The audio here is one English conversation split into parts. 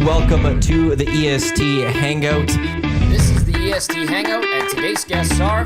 Welcome to the EST Hangout. This is the EST Hangout, and today's guests are...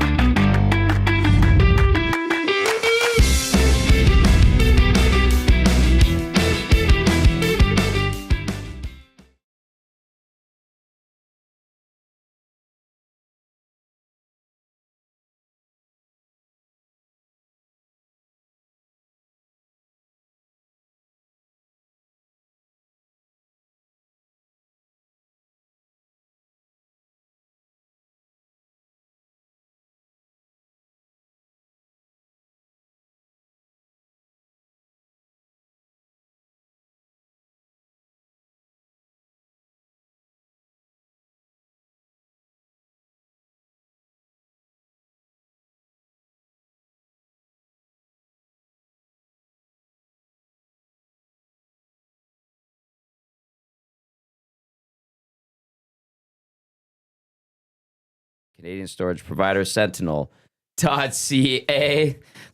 Canadian storage provider Sentinel.ca.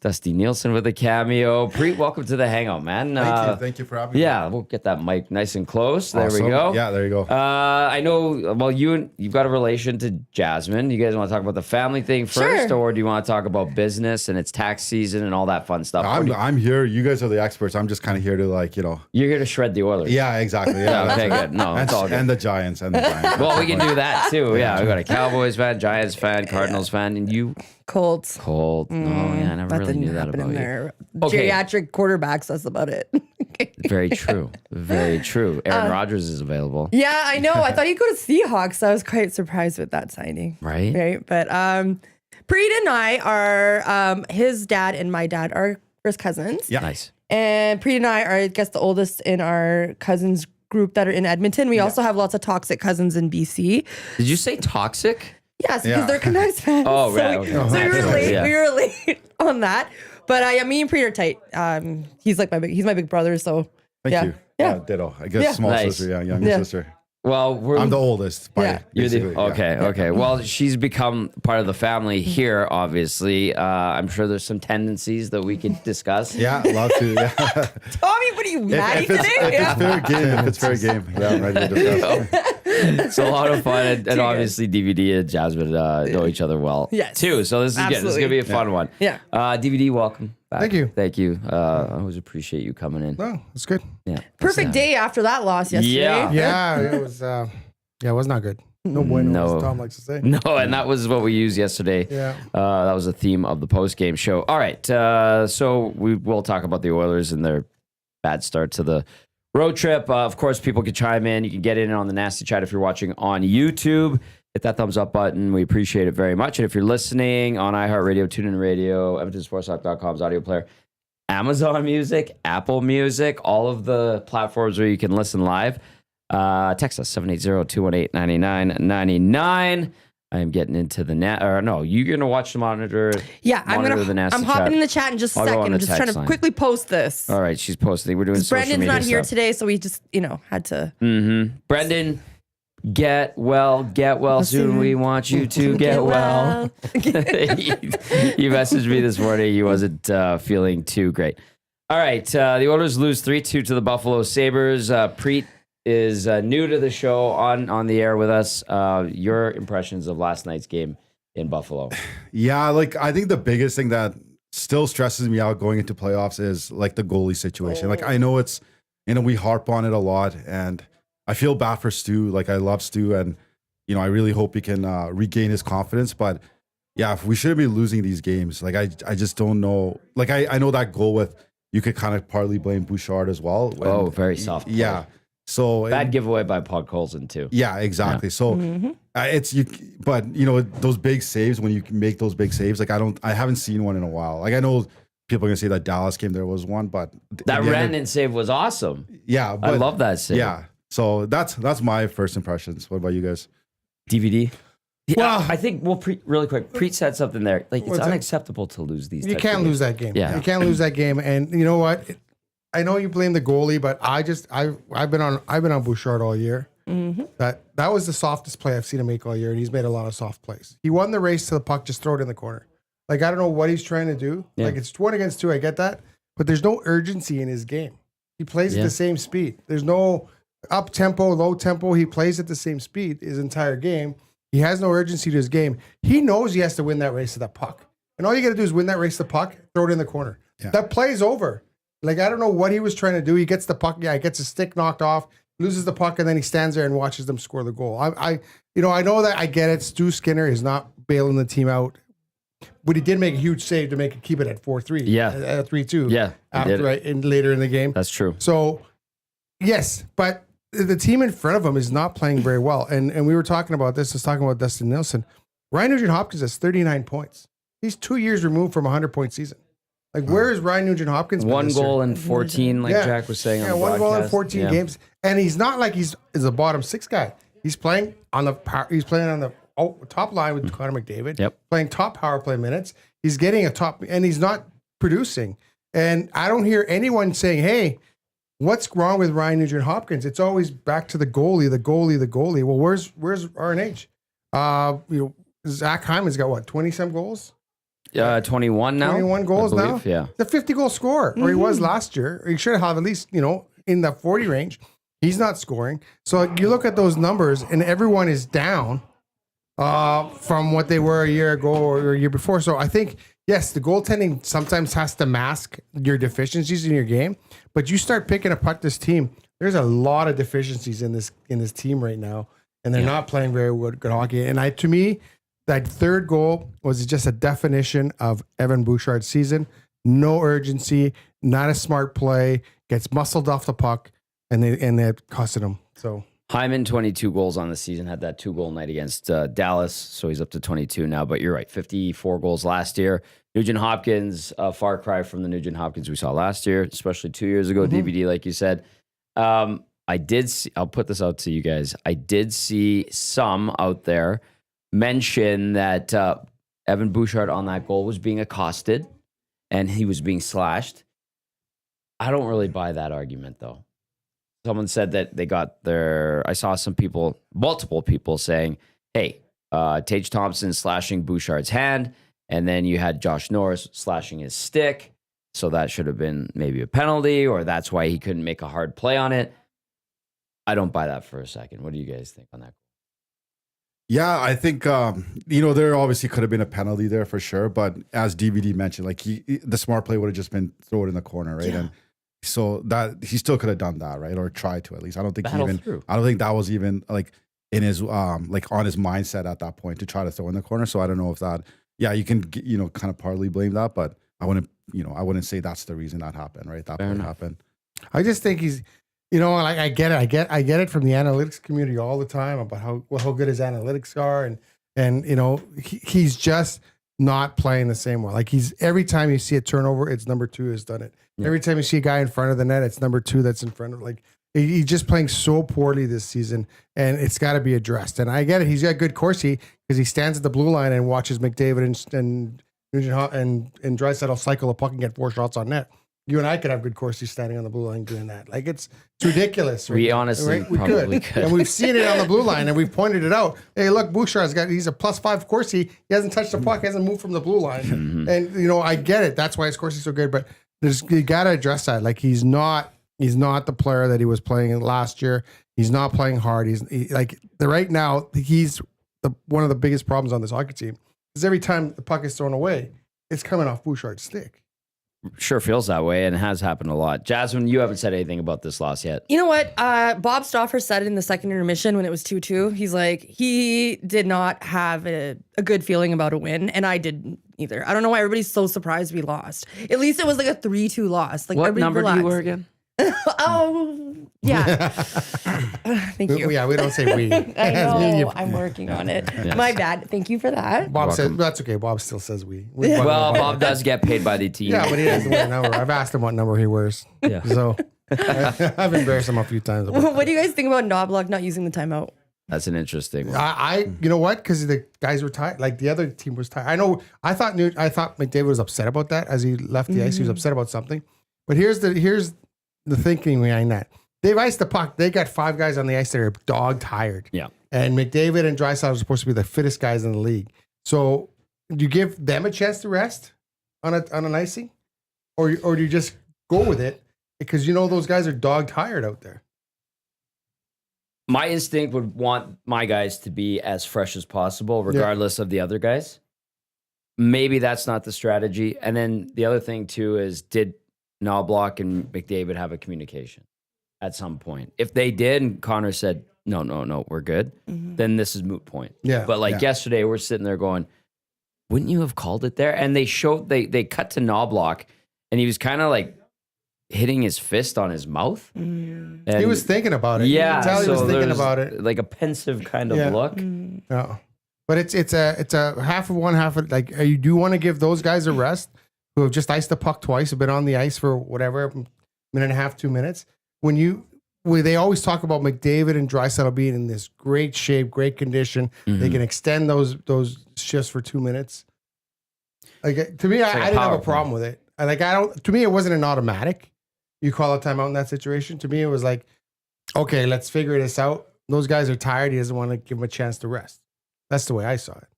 Dusty Nielsen with a cameo. Preet, welcome to the Hangout, man. Thank you for having me. Yeah, we'll get that mic nice and close. There Awesome. we go. Yeah, there you go. I know, well, you've got a relation to Jasmine. You guys want to talk about the family thing first, or do you want to talk about business and it's tax season and all that fun stuff? I'm here. You guys are the experts. I'm just kind of here to You're here to shred the Oilers. Yeah, exactly. Yeah, okay, good. No, it's all good. And the Giants. Well, we can do that too. Yeah, we got a Cowboys fan, Giants fan, Cardinals fan, and you... Colts. Oh, yeah, I never really knew that about you. Okay. Geriatric quarterbacks, that's about it. Very true. Very true. Aaron Rodgers is available. Yeah, I know. I thought he'd go to Seahawks. I was quite surprised with that signing. Right? But Preet and I are, his dad and my dad are first cousins. Yeah. Nice. And Preet and I are, I guess, the oldest in our cousins group that are in Edmonton. We also have lots of toxic cousins in BC. Did you say toxic? Yes, because they're Canucks fans. Oh, right. Okay. So we were late. Yeah. We were late on that. But me and Preet are tight. He's like he's my big brother. So Thank you. Yeah. Ditto. I guess small Nice. sister. Yeah, younger sister. Well, I'm the oldest. Yeah. You're the, basically, okay. Well, she's become part of the family here, obviously. I'm sure there's some tendencies that we could discuss. Yeah, love to. Yeah. Tommy, what are you mad if today? it's fair game, if it's fair game. Yeah, I'm ready to discuss. It's a lot of fun, and obviously DVD and Jasmine know each other well, Yes. too. So this is good. This is gonna be a fun one. Yeah. DVD, welcome back. Thank you. I always appreciate you coming in. No, it's good. Yeah, Perfect day after that loss yesterday. Yeah. Yeah, it was. It was not good. No bueno, No. as Tom likes to say. No, and that was what we used yesterday. Yeah. That was the theme of the post-game show. All right, so we will talk about the Oilers and their bad start to the road trip. Of course, people can chime in. You can get in on the Nasty Chat if you're watching on YouTube. Hit that thumbs up button. We appreciate it very much. And if you're listening on iHeartRadio, TuneIn Radio, EdmontonSportsTalk.com's audio player, Amazon Music, Apple Music, all of the platforms where you can listen live. Text us 780-218-9999. I am getting into the you're gonna watch the monitor. Yeah, I'm hopping in the chat in just a I'll go on second. the I'm just trying text to line. quickly post this. All right, she's posting. We're doing social Brendan's media not here stuff. today, so we just had to. Brendan, get well soon. We want you to get well. He messaged me this morning. He wasn't feeling too great. All right, the Oilers lose 3-2 to the Buffalo Sabres. Preet is new to the show on the air with us. Your impressions of last night's game in Buffalo? Yeah, I think the biggest thing that still stresses me out going into playoffs is the goalie situation. I know it's, we harp on it a lot, and I feel bad for Stu. I love Stu, and I really hope he can regain his confidence. But yeah, if we shouldn't be losing these games. I just don't know. I know that goal you could kind of partly blame Bouchard as well. Very soft play. Yeah. So bad giveaway by Podkolzin too. Yeah, exactly. Yeah. So it's you, but those big saves, when you can make those big saves, I haven't seen one in a while. I know people are gonna say that Dallas game there was one, but that Rantanen save was awesome. Yeah, I love that save. Yeah. So that's my first impressions. What about you guys? DVD. Well, I think really quick. Preet said something there. It's unacceptable to lose these. You can't lose that game. Yeah, you can't lose that game. And you know what? I know you blame the goalie, but I've been on Bouchard all year. Mm-hmm. That was the softest play I've seen him make all year, and he's made a lot of soft plays. He won the race to the puck, just throw it in the corner. I don't know what he's trying to do. Yeah. It's 1 against 2, I get that, but there's no urgency in his game. He plays at the same speed. There's no up tempo, low tempo. He plays at the same speed his entire game. He has no urgency to his game. He knows he has to win that race to that puck. And all you got to do is win that race to the puck, throw it in the corner. Yeah. That play's over. Like, I don't know what he was trying to do. He gets the puck. Yeah, he gets his stick knocked off, loses the puck, and then he stands there and watches them score the goal. I know that I get it. Stu Skinner is not bailing the team out. But he did make a huge save to keep it at 4-3. Yeah. At 3-2. Yeah. Later in the game. That's true. So, yes, but the team in front of him is not playing very well. And we were talking about this. I was talking about Dustin Nielsen. Ryan Nugent-Hopkins has 39 points. He's 2 years removed from a 100-point season. Like, where is Ryan Nugent-Hopkins? One goal in 14, like Jack was saying on the one goal in broadcast. 14 games. And he's not like he's a bottom six guy. He's playing on the top line with Connor McDavid. Yep. Playing top power play minutes. He's getting and he's not producing. And I don't hear anyone saying, hey, what's wrong with Ryan Nugent-Hopkins? It's always back to the goalie. Well, where's RNH? Zach Hyman's got what, 20-some goals? 21 now. 21 goals I believe, now? Yeah. The 50-goal scorer, or he was last year. Or he should have at least, in the 40 range. He's not scoring. So you look at those numbers, and everyone is down from what they were a year ago or a year before. So I think, yes, the goaltending sometimes has to mask your deficiencies in your game. But you start picking apart this team, there's a lot of deficiencies in this team right now, and they're not playing very good hockey. And to me, that third goal was just a definition of Evan Bouchard's season. No urgency, not a smart play, gets muscled off the puck, and they costed him. So Hyman, 22 goals on the season, had that 2-goal night against Dallas, so he's up to 22 now. But you're right, 54 goals last year. Nugent-Hopkins, a far cry from the Nugent-Hopkins we saw last year, especially 2 years ago, DVD, like you said. I did see, I'll put this out to you guys. I did see some out there mention that Evan Bouchard on that goal was being accosted and he was being slashed. I don't really buy that argument, though. Someone said that they got I saw multiple people saying, hey, Tage Thompson slashing Bouchard's hand, and then you had Josh Norris slashing his stick. So that should have been maybe a penalty, or that's why he couldn't make a hard play on it. I don't buy that for a second. What do you guys think on that? Yeah, I think there obviously could have been a penalty there for sure, but as DVD mentioned, like the smart play would have just been throw it in the corner, right? Yeah. And so that he still could have done that, right, or tried to at least. I don't think I don't think that was even like in his like on his mindset at that point to try to throw in the corner. So I don't know if that. Yeah, you can kind of partly blame that, but I wouldn't say that's the reason that happened, right? That part happened. I just think he's. Like I get it. I get it from the analytics community all the time about how good his analytics are, and he's just not playing the same way. Like every time you see a turnover, it's number 2 has done it. Yeah. Every time you see a guy in front of the net, it's number 2 that's in front of. Like he's just playing so poorly this season, and it's got to be addressed. And I get it. He's got good Corsi because he stands at the blue line and watches McDavid and Nugent and Draisaitl cycle a puck and get 4 shots on net. You and I could have good Corsi standing on the blue line doing that. Like it's ridiculous. Right? We honestly probably could. And we've seen it on the blue line and we've pointed it out. Hey, look, he's a +5 Corsi. He hasn't touched the puck, hasn't moved from the blue line. Mm-hmm. And I get it. That's why his Corsi's so good. But you gotta address that. Like he's not the player that he was playing last year. He's not playing hard. Right now, he's one of the biggest problems on this hockey team. Because every time the puck is thrown away, it's coming off Bouchard's stick. Sure feels that way, and it has happened a lot. Jasmine, you haven't said anything about this loss yet. You know what? Bob Stauffer said in the second intermission when it was 2-2, he's like, he did not have a good feeling about a win, and I didn't either. I don't know why everybody's so surprised we lost. At least it was like a 3-2 loss. Like, what number relaxed. do you were again? Oh, yeah. Thank you. Yeah, we don't say we. I know. I'm working on it. Yes. My bad. Thank you for that. Bob says, that's okay. Bob still says we. Well, Bob does get paid by the team. Yeah, but he doesn't wear a number. I've asked him what number he wears. Yeah. So I've embarrassed him a few times. What do you guys think about Knobloch not using the timeout? That's an interesting one. You know what? Because the guys were tired. Like the other team was tired. I thought McDavid was upset about that as he left the ice. He was upset about something. But here's the thinking behind that. They've iced the puck. They got 5 guys on the ice that are dog tired. Yeah. And McDavid and Draisaitl are supposed to be the fittest guys in the league. So do you give them a chance to rest on an icing? Or do you just go with it? Because those guys are dog tired out there. my instinct would want my guys to be as fresh as possible, regardless of the other guys. Maybe that's not the strategy. And then the other thing too is, did Knobloch and McDavid have a communication at some point? If they did, and Connor said, no, we're good, then this is moot point. Yeah. But like yesterday, we're sitting there going, wouldn't you have called it there? And they cut to Knobloch, and he was kind of like hitting his fist on his mouth. And He was thinking about it. yeah, You can tell he was so thinking there's about it. like a pensive kind of look. Yeah. But it's a half of one, half of like, you do want to give those guys a rest who have just iced the puck twice, have been on the ice for whatever, minute and a half, 2 minutes. They always talk about McDavid and Draisaitl being in this great shape, great condition. They can extend those shifts for 2 minutes. Like to me, I didn't have a problem with it. To me, it wasn't an automatic. You call a timeout in that situation. To me, it was like, okay, let's figure this out. Those guys are tired. He doesn't want to give them a chance to rest. That's the way I saw it.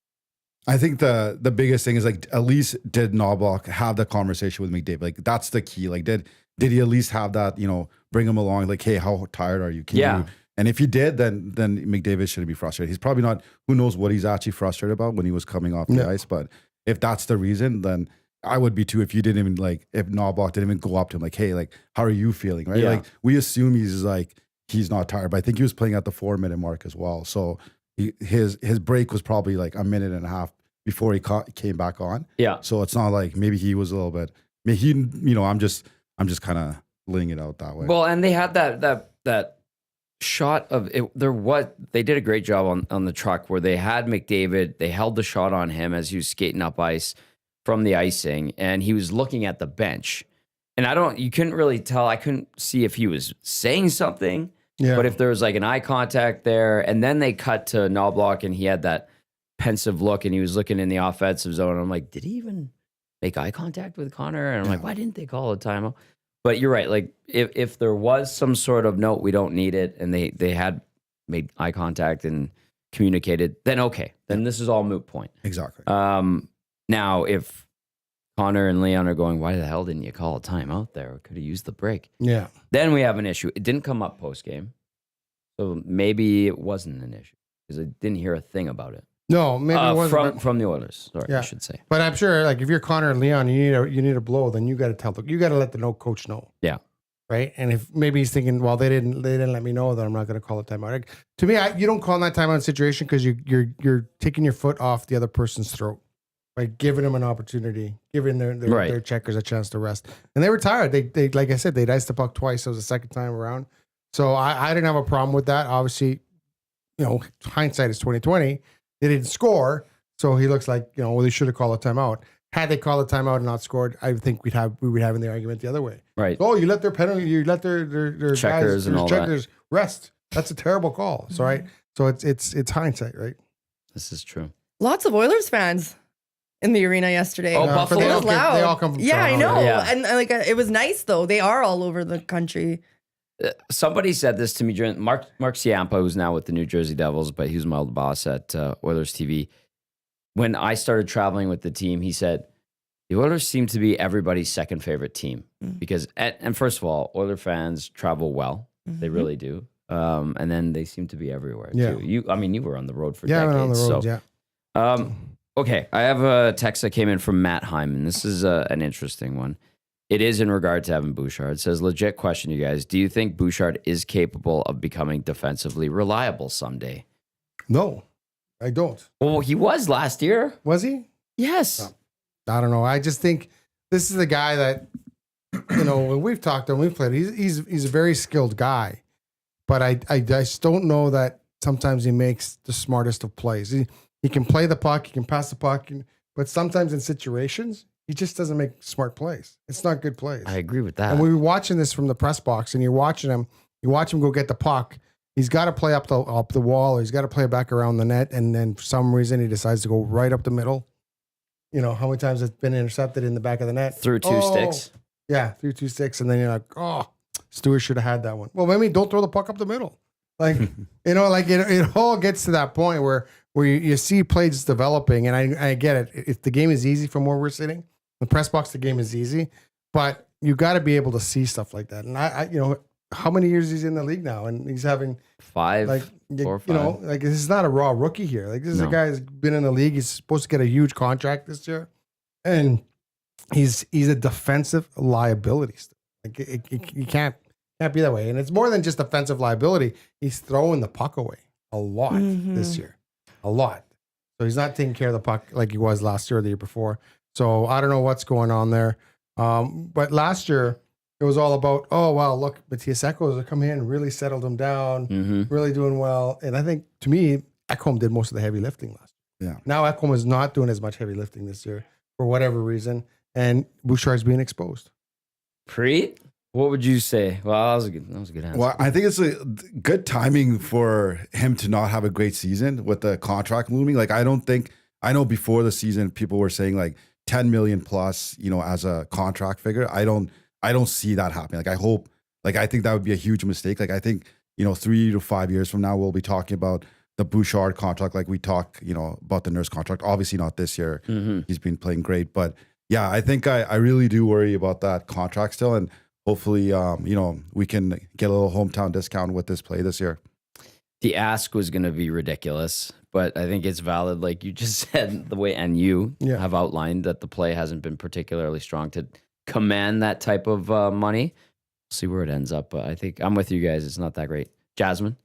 I think the biggest thing is like, at least did Knobloch have the conversation with McDavid? Like that's the key. Like did he at least have that, bring him along? Like, hey, how tired are you? And if he did, then McDavid shouldn't be frustrated. He's probably not, who knows what he's actually frustrated about when he was coming off the ice. But if that's the reason, then I would be too, if you didn't even if Knobloch didn't even go up to him like, hey, like, how are you feeling? Right. Yeah. Like we assume he's not tired, but I think he was playing at the 4-minute mark as well. So his break was probably like a minute and a half before he came back on. Yeah. So it's not like maybe he was a little bit, I'm just kind of laying it out that way. Well, and they had that shot of it. They did a great job on the truck where they had McDavid. They held the shot on him as he was skating up ice from the icing, and he was looking at the bench. And you couldn't really tell. I couldn't see if he was saying something, but if there was like an eye contact there, and then they cut to Knobloch, and he had that pensive look, and he was looking in the offensive zone. And I'm like, did he even make eye contact with Connor? And I'm like, why didn't they call a timeout? But you're right. Like if there was some sort of note, we don't need it, and they had made eye contact and communicated, then okay, then this is all moot point. Exactly. Now if Connor and Leon are going, why the hell didn't you call a timeout there? Could have used the break. Yeah. Then we have an issue. It didn't come up post game, so maybe it wasn't an issue because I didn't hear a thing about it. No, maybe it wasn't. From the Oilers. Sorry, I should say. But I'm sure, like, if you're Connor and Leon, you need a blow, then you got to let the coach know. Yeah. Right. And if maybe he's thinking, well, they didn't let me know, that I'm not going to call a timeout. Like, to me, you don't call that timeout situation because you're taking your foot off the other person's throat, right? Giving them an opportunity, giving their checkers a chance to rest. And they were tired. They like I said, they iced the puck twice. It was the second time around. So I didn't have a problem with that. Obviously, hindsight is 2020. They didn't score, so he looks like they should have called a timeout. Had they called a timeout and not scored, I think we would have in the argument the other way. Right. Oh, you let their penalty, you let their checkers guys, and all checkers rest. That's a terrible call. So right. So it's hindsight, right? This is true. Lots of Oilers fans in the arena yesterday. Oh, Buffalo. It was loud. They all come from I Toronto. know. Yeah. And it was nice though. They are all over the country. Somebody said this to me during Mark Ciampa, who's now with the New Jersey Devils, but he was my old boss at Oilers TV. When I started traveling with the team, he said, the Oilers seem to be everybody's second favorite team because, and first of all, Oiler fans travel well. They really do. And then they seem to be everywhere too. You were on the road for decades. I went on the road, Okay, I have a text that came in from Matt Hyman. This is an interesting one. It is in regard to Evan Bouchard. It says, legit question, you guys. Do you think Bouchard is capable of becoming defensively reliable someday? No, I don't. Well, he was last year. Was he? Yes. No. I don't know. I just think this is the guy that, when we've talked to him, we've played, he's a very skilled guy. But I just don't know that sometimes he makes the smartest of plays. He can play the puck, he can pass the puck, but sometimes in situations, he just doesn't make smart plays. It's not good plays. I agree with that. And we were watching this from the press box, and you watch him go get the puck. He's got to play up the wall, or he's got to play back around the net, and then for some reason he decides to go right up the middle. How many times it's been intercepted in the back of the net? Through two sticks. Yeah, through 2 sticks, and then you're like, oh, Stewart should have had that one. Well, maybe don't throw the puck up the middle. Like, it all gets to that point where you see plays developing, and I get it. If the game is easy from where we're sitting, the press box, the game is easy, but you got to be able to see stuff like that. And how many years he's in the league now, and he's having 5, like 4 or 5. you know, like this is not a raw rookie here. Like this is a guy who's been in the league. He's supposed to get a huge contract this year, and he's a defensive liability. Like you can't be that way. And it's more than just defensive liability. He's throwing the puck away a lot this year, a lot. So he's not taking care of the puck like he was last year or the year before. So I don't know what's going on there. But last year it was all about, oh, wow, look, Matthias Ekholm has come in and really settled him down, really doing well. And I think, to me, Ekholm did most of the heavy lifting last year. Yeah. Now Ekholm is not doing as much heavy lifting this year for whatever reason. And Bouchard's being exposed. Preet, what would you say? Well, that was a good answer. Well, I think it's a good timing for him to not have a great season with the contract looming. Like, I know before the season, people were saying like 10 million plus, you know, as a contract figure. I don't see that happening. Like, I think that would be a huge mistake. Like, I think, you know, 3 to 5 years from now, we'll be talking about the Bouchard contract. Like we talk, you know, about the Nurse contract. Obviously not this year. He's been playing great, but yeah, I think I really do worry about that contract still. And hopefully, you know, we can get a little hometown discount with this play this year. The ask was going to be ridiculous, but I think it's valid, like you just said, the way, and you have outlined that the play hasn't been particularly strong to command that type of money. See where it ends up, but I think I'm with you guys. It's not that great. Jasmine?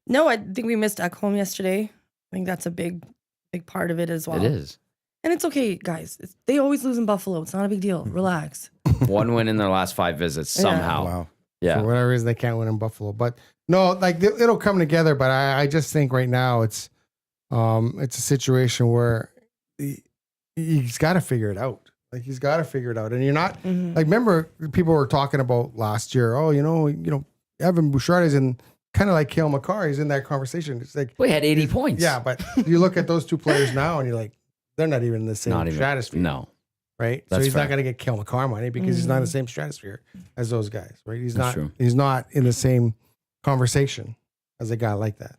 No, I think we missed Ekholm yesterday. I think that's a big part of it as well. It is. And it's okay, guys. They always lose in Buffalo. It's not a big deal. Relax. 1 win in their last 5 visits somehow. Wow. Yeah. For whatever reason, they can't win in Buffalo. But no, like it'll come together. But I just think right now it's a situation where he's got to figure it out. Like he's got to figure it out. And you're not like, remember people were talking about last year. Oh, you know, Evan Bouchard is in kind of like Cale Makar. He's in that conversation. It's like We had 80 points. yeah, but you look at those two players now, and you're like, they're not even in the same stratosphere. No. Right? That's so he's fair. not going to get Cale Makar money because he's not in the same stratosphere as those guys, right? He's That's not true. he's not in the same conversation as a guy like that.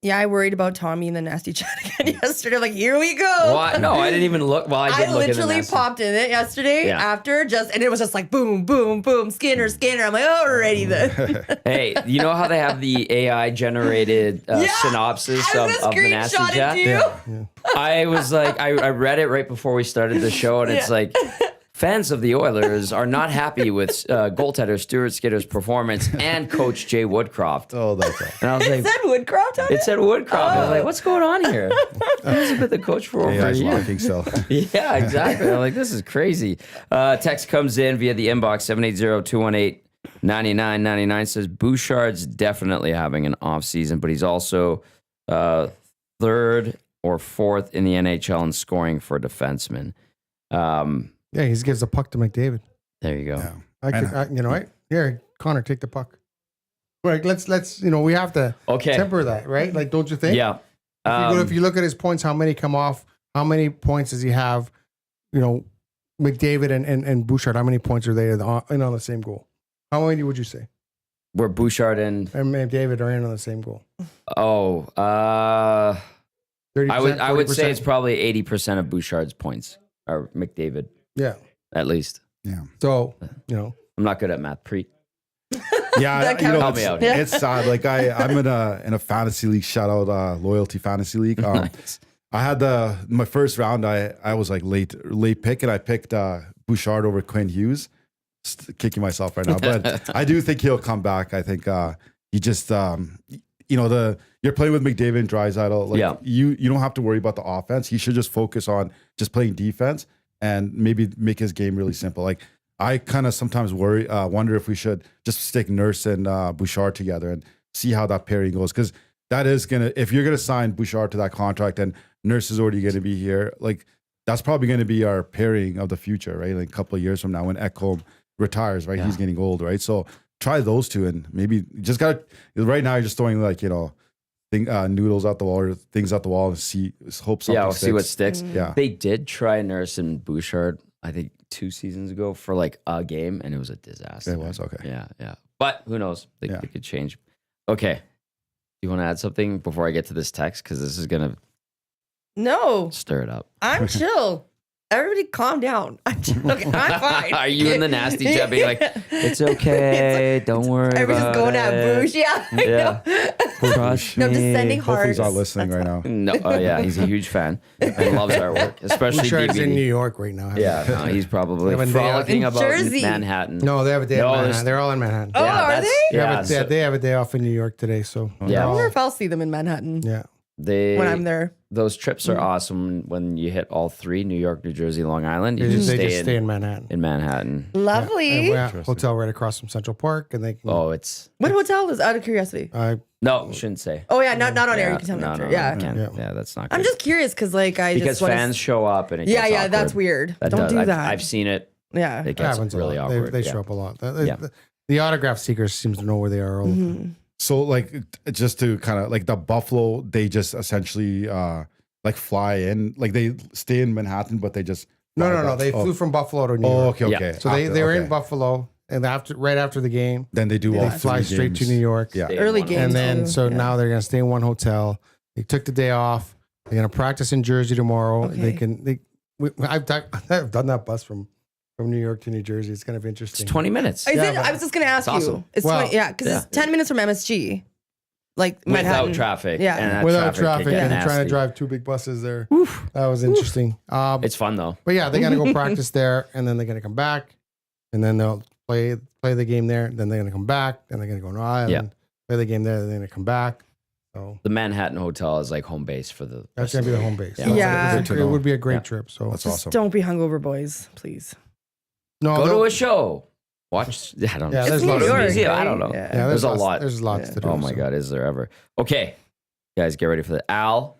Yeah, I worried about Tommy in the nasty chat again yesterday. I'm like, here we go. Well, no, I didn't even look. Well, I did I look at the literally nasty. popped in it yesterday after and it was just like boom, boom, boom, Skinner. I'm like, alrighty then. Hey, you know how they have the AI generated synopsis I of was the nasty screenshotted chat? you. I was like, I read it right before we started the show, and it's like, fans of the Oilers are not happy with goaltender Stuart Skinner's performance and Coach Jay Woodcroft. Oh, that's all. And I was like, Is that Woodcroft on it said Woodcroft. I was like, what's going on here? He's been the coach for over a AI year. blocking still. Yeah, exactly. I'm like, this is crazy. Text comes in via the inbox, 780-218-9999, says Bouchard's definitely having an off season, but he's also 3rd or 4th in the NHL in scoring for a defenseman. Yeah, he gives the puck to McDavid. There you go. Yeah. You know what? Here, Connor, take the puck. Right, let's we have to temper that, right? Like, don't you think? Yeah. If you look at his points, how many come off? How many points does he have? You know, McDavid and Bouchard, how many points are they in on the same goal? How many would you say? Where Bouchard and McDavid are in on the same goal? 30%, I would say 40%? it's probably 80% of Bouchard's points are McDavid, Yeah. at least. Yeah. So, I'm not good at math. Preet. Yeah, That you know, Help me out here. it's sad. Like I'm in a fantasy league. Shout out Loyalty Fantasy League. Nice. I had my first round. I was like late pick, and I picked Bouchard over Quinn Hughes. Kicking myself right now, but I do think he'll come back. I think he just you're playing with McDavid and Draisaitl. Like you don't have to worry about the offense. He should just focus on just playing defense and maybe make his game really simple. Like I kind of sometimes wonder if we should just stick Nurse and Bouchard together and see how that pairing goes. Because that is if you're gonna sign Bouchard to that contract and Nurse is already gonna be here, like that's probably gonna be our pairing of the future, right? Like a couple of years from now when Ekholm retires, right? He's getting old, right? So try those two and maybe just right now you're just throwing like, noodles out the wall or things out the wall and hope something We'll sticks. see what sticks. Yeah. They did try Nurse and Bouchard, I think 2 seasons ago for like a game, and it was a disaster. It was, okay. Yeah. But who knows? They could change. Okay. You want to add something before I get to this text? Because this is going to No, stir it up. I'm chill. Everybody calm down. I'm fine. Are you in the nasty chat being like, it's okay, don't worry Everybody's about just going at it. Bouge. Yeah. I Yeah. know. Trust No, I'm just me. sending Hopefully hearts. he's not listening right now. No, oh yeah, he's a huge fan and loves our work, especially Bouchard's in New DVD. York right now. Yeah, no, he's probably Have a day frolicking off. about In Jersey. Manhattan. No, they have a day No, off. there's- Manhattan. They're all in Manhattan. Oh, are that's- they? Yeah, so They have a day off in New York today. So Yeah. I wonder if I'll see them in Manhattan yeah. when I'm there. Those trips are awesome when you hit all three: New York, New Jersey, Long Island. You They just just stay stay in Manhattan. in Manhattan. Lovely. And we have a hotel right across from Central Park, and they can. Oh, it's What hotel is out of curiosity? no, you shouldn't say. Oh yeah, not on air. Yeah, You can tell me no, after. no, Yeah. no, can't. Yeah. Yeah, that's not. I'm good. just curious because like I because just wanna fans show up and it Yeah, gets yeah, that's awkward. weird. That Don't does. do I've, that. I've seen it. Yeah. It It gets happens really a lot. awkward. They yeah. show up a lot. Yeah. The autograph seekers seems to know where they are all the time. So like just to kind of like the Buffalo, they just essentially like fly in, like they stay in Manhattan, but they just fly No. back. They flew from Buffalo to New Oh, York. okay, Yeah. okay. So they were in Buffalo, and right after the game, Then they do all they fly three straight to games. New York. Yeah. Stay in Early one games. And then too. so Yeah. now they're gonna stay in one hotel. They took the day off. They're gonna practice in Jersey tomorrow. Okay. I've done that bus from New York to New Jersey. It's kind of interesting. It's 20 minutes. Is Yeah, it? but- I was just gonna ask It's you. awesome. It's Well, 20, yeah, because yeah. it's 10 minutes from MSG, like Without Manhattan. traffic. Yeah. and that Without can traffic, get and trying nasty. to drive two big buses there. That was interesting. It's fun though. But yeah, they're gonna go practice there, and then they're gonna come back, and then they'll play the game there. Then they're gonna come back, then they're gonna go to Ireland, Yeah. play the game there. Then they're gonna come back. So The Manhattan Hotel is like home base for the. that's gonna be the home base. Yeah. So Yeah. it would be a great Yeah. trip. So That's Just awesome. don't be hungover, boys, please. no, Go to they'll- a show. Watch. I don't know. Yeah, there's It's New lots of York. museum, I right? don't know. Yeah. yeah, There's a lots- lot. There's lots to do. Oh my so. God, is there ever? Okay, guys, get ready for the Al.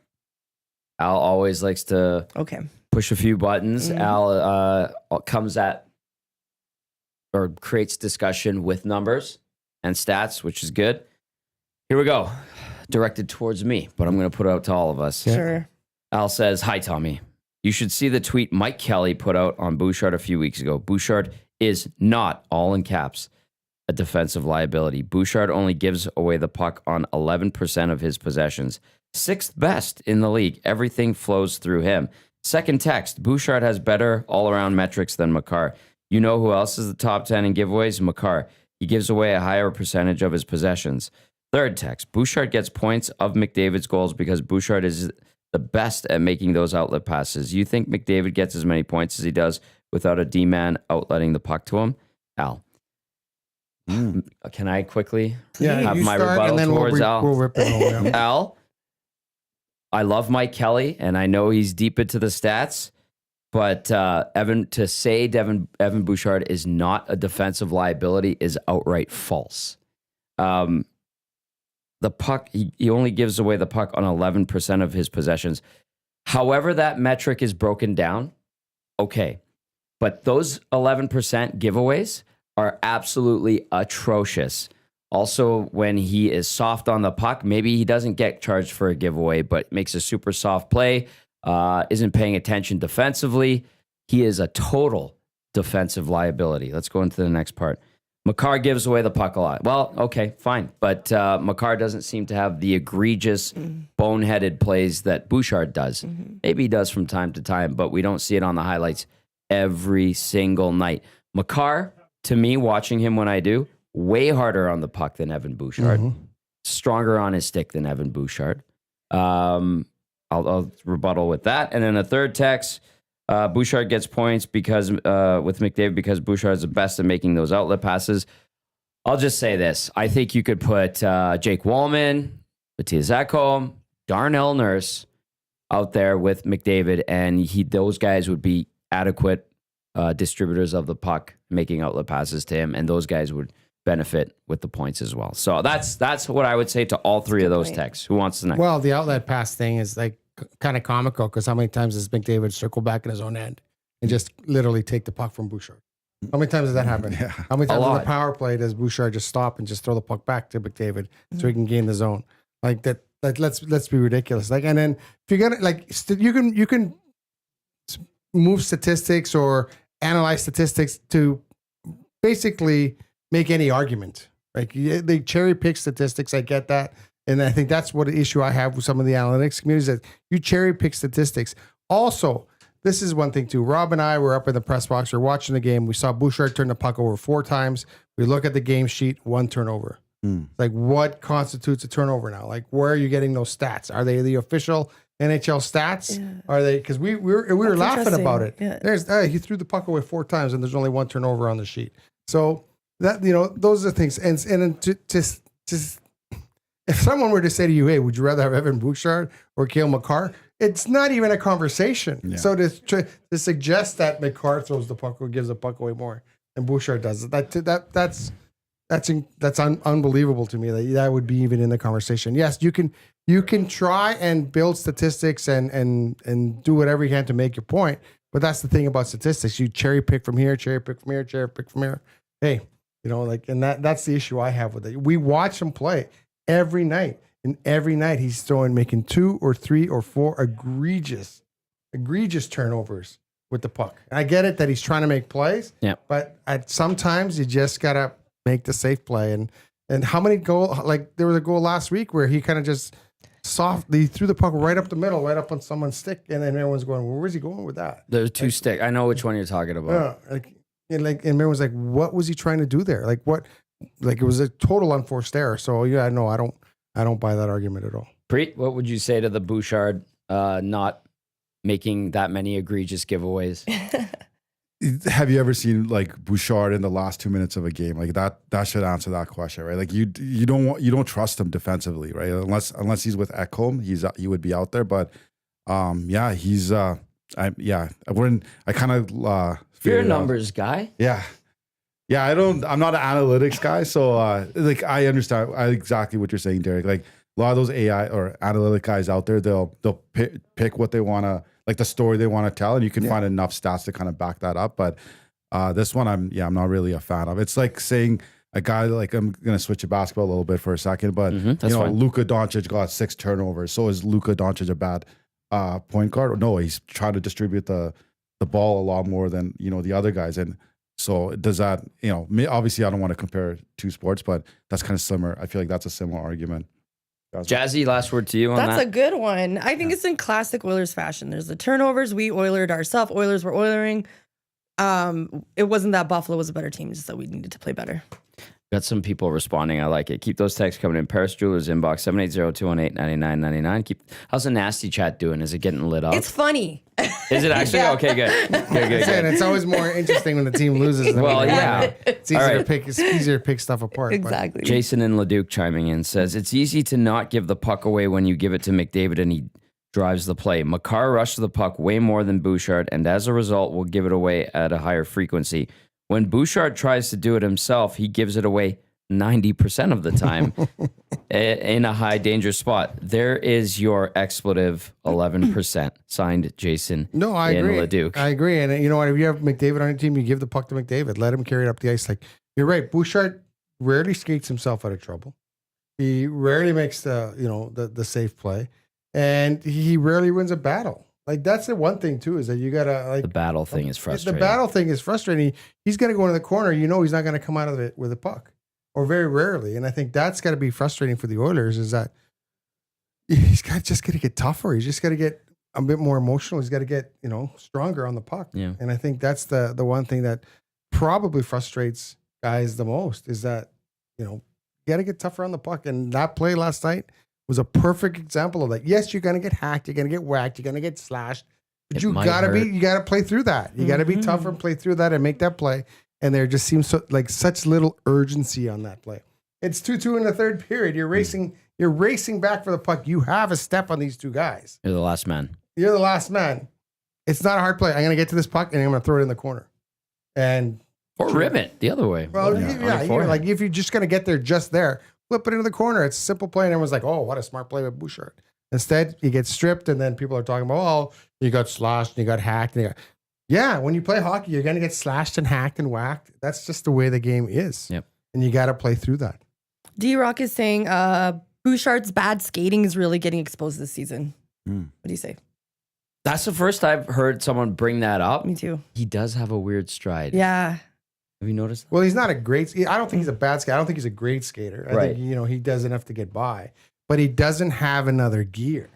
Al always likes to Okay. push a few buttons. Al comes at or creates discussion with numbers and stats, which is good. Here we go. Directed towards me, but I'm going to put it out to all of us. Sure. Al says, "Hi, Tommy. You should see the tweet Mike Kelly put out on Bouchard a few weeks ago. Bouchard is not, all in caps, a defensive liability. Bouchard only gives away the puck on 11% of his possessions. Sixth best in the league. Everything flows through him. Second text, Bouchard has better all-around metrics than Makar. You know who else is the top 10 in giveaways? Makar. He gives away a higher percentage of his possessions. Third text, Bouchard gets points of McDavid's goals because Bouchard is the best at making those outlet passes. You think McDavid gets as many points as he does without a D-man outletting the puck to him? Al. Can I quickly have you my start, rebuttal and then towards Al? we'll rip it home. Yeah. Al, I love Mike Kelly, and I know he's deep into the stats, but Evan Bouchard is not a defensive liability is outright false. The puck, he only gives away the puck on 11% of his possessions. However that metric is broken down, okay. But those 11% giveaways are absolutely atrocious. Also, when he is soft on the puck, maybe he doesn't get charged for a giveaway, but makes a super soft play, isn't paying attention defensively. He is a total defensive liability. Let's go into the next part. Makar gives away the puck a lot. Well, okay, fine. But Makar doesn't seem to have the egregious, boneheaded plays that Bouchard does. Maybe he does from time to time, but we don't see it on the highlights every single night. Makar, to me, watching him when I do, way harder on the puck than Evan Bouchard. Stronger on his stick than Evan Bouchard. I'll rebuttal with that. And then a third text, Bouchard gets points because with McDavid because Bouchard is the best at making those outlet passes. I'll just say this. I think you could put Jake Wallman, Matthias Ekholm, Darnell Nurse out there with McDavid, and those guys would be adequate distributors of the puck, making outlet passes to him, and those guys would benefit with the points as well. So that's what I would say to all three of those point. texts. Who wants the next? Well, the outlet pass thing is like kind of comical because how many times does McDavid circle back in his own end and just literally take the puck from Bouchard? How many times does that happen? Yeah. How many times on lot. the power play does Bouchard just stop and just throw the puck back to McDavid so he can gain the zone? Like that. Like let's be ridiculous. Like, and then if you're gonna like, you can move statistics or analyze statistics to basically make any argument. Like they cherry pick statistics. I get that. And I think that's what the issue I have with some of the analytics communities, that you cherry pick statistics. Also, this is one thing too. Rob and I were up in the press box. We're watching the game. We saw Bouchard turn the puck over 4 times. We look at the game sheet, 1 turnover. Like, what constitutes a turnover now? Like, where are you getting those stats? Are they the official NHL stats? Yeah. Are they? Because we were laughing interesting. about it. Yeah. There's he threw the puck away 4 times, and there's only 1 turnover on the sheet. So that, you know, those are things. And to if someone were to say to you, "Hey, would you rather have Evan Bouchard or Cale Makar?" It's not even a conversation. Yeah. So to suggest that Makar throws the puck or gives the puck away more and Bouchard does it, that's unbelievable to me that would be even in the conversation. Yes, you can try and build statistics and do whatever you can to make your point, but that's the thing about statistics. You cherry pick from here, cherry pick from here, cherry pick from here. Hey, you know, like, and that's the issue I have with it. We watch him play every night, and every night he's making 2 or 3 or 4 egregious turnovers with the puck. I get it that he's trying to make plays, but sometimes you just gotta make the safe play. And how many like there was a goal last week where he kind of just he threw the puck right up the middle, right up on someone's stick, and then everyone's going, well, where's he going with that? There's 2 stick. I know which one you're talking about. And everyone's like, what was he trying to do there? Like, what? Like, it was a total unforced error. So yeah, no, I don't buy that argument at all. Preet, what would you say to the Bouchard not making that many egregious giveaways? Have you ever seen like Bouchard in the last 2 minutes of a game? Like that should answer that question, right? Like you don't trust him defensively, right? Unless he's with Ekholm, he would be out there. But he's I kind of You're a numbers guy. Yeah. I'm not an analytics guy, so like I understand exactly what you're saying, Derek. Like a lot of those AI or analytic guys out there, they'll pick what they want to, like the story they want to tell, and you can find enough stats to kind of back that up. But this one, I'm not really a fan of. It's like saying a guy, like, I'm gonna switch to basketball a little bit for a second, but Luka Doncic got 6 turnovers. So is Luka Doncic a bad point guard? No, he's trying to distribute the ball a lot more than the other guys. And so does that, obviously I don't want to compare 2 sports, but that's kind of similar. I feel like that's a similar argument. Jazzy, last word to you on that. That's a good one. I think it's in classic Oilers fashion. There's the turnovers. We Oilered ourselves. Oilers were Oilering. It wasn't that Buffalo was a better team, just that we needed to play better. Got some people responding. I like it. Keep those texts coming in. Paris Jewelers inbox 780-218-9999. How's the nasty chat doing? Is it getting lit up? It's funny. Is it actually? Yeah. Okay, good. And it's always more interesting when the team loses. Than Well, when they yeah. win. It's easier to pick. It's easier to pick stuff apart. Exactly. Jason and Leduc chiming in says, it's easy to not give the puck away when you give it to McDavid and he drives the play. Makar rushed the puck way more than Bouchard, and as a result, will give it away at a higher frequency. When Bouchard tries to do it himself, he gives it away 90% of the time in a high danger spot. There is your expletive 11%. Signed, Jason. No, I agree. Leduc. I agree. And you know what? If you have McDavid on your team, you give the puck to McDavid. Let him carry it up the ice. Like, you're right. Bouchard rarely skates himself out of trouble. He rarely makes the safe play, and he rarely wins a battle. Like, that's the one thing too, is that you gotta, the battle thing is frustrating. The battle thing is frustrating. He's gonna go into the corner. He's not gonna come out of it with a puck, or very rarely. And I think that's got to be frustrating for the Oilers, is that he's just got to get tougher. He's just got to get a bit more emotional. He's got to get stronger on the puck. Yeah. And I think that's the one thing that probably frustrates guys the most, is that you got to get tougher on the puck. And that play last night was a perfect example of that. Yes, you're gonna get hacked, you're gonna get whacked, you're gonna get slashed, but you gotta play through that. You gotta be tougher and play through that and make that play. And there just seems such little urgency on that play. It's 2-2 in the third period. You're racing back for the puck. You have a step on these 2 guys. You're the last man. You're the last man. It's not a hard play. I'm gonna get to this puck and I'm gonna throw it in the corner. And Or rib it the other way. well, like if you're just gonna get there just there, flip it into the corner. It's a simple play, and everyone's like, "Oh, what a smart play with Bouchard." Instead, he gets stripped, and then people are talking about, "Oh, you got slashed, and you got hacked." Yeah, when you play hockey, you're gonna get slashed and hacked and whacked. That's just the way the game is. Yep. And you got to play through that. D-Rock is saying Bouchard's bad skating is really getting exposed this season. What do you say? That's the first I've heard someone bring that up. Me too. He does have a weird stride. Yeah. Have you noticed that? Well, he's not a great. I don't think he's a bad skater. I don't think he's a great skater. I Right. think he does enough to get by, but he doesn't have another gear.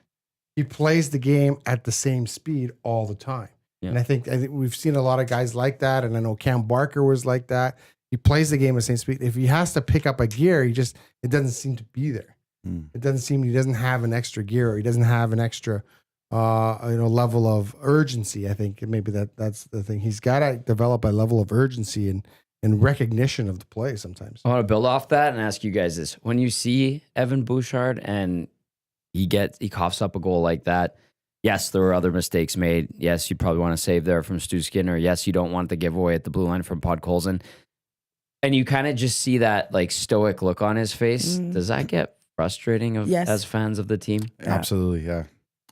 He plays the game at the same speed all the time. And I think we've seen a lot of guys like that. And I know Cam Barker was like that. He plays the game at the same speed. If he has to pick up a gear, it doesn't seem to be there. It doesn't seem he doesn't have an extra gear, or he doesn't have an extra level of urgency. I think maybe that's the thing. He's got to develop a level of urgency and recognition of the play sometimes. I want to build off that and ask you guys this. When you see Evan Bouchard and he coughs up a goal like that, yes, there were other mistakes made. Yes, you probably want to save there from Stu Skinner. Yes, you don't want the giveaway at the blue line from Podkolzin. And you kind of just see that like stoic look on his face. Does that get frustrating as fans of the team? Absolutely, yeah.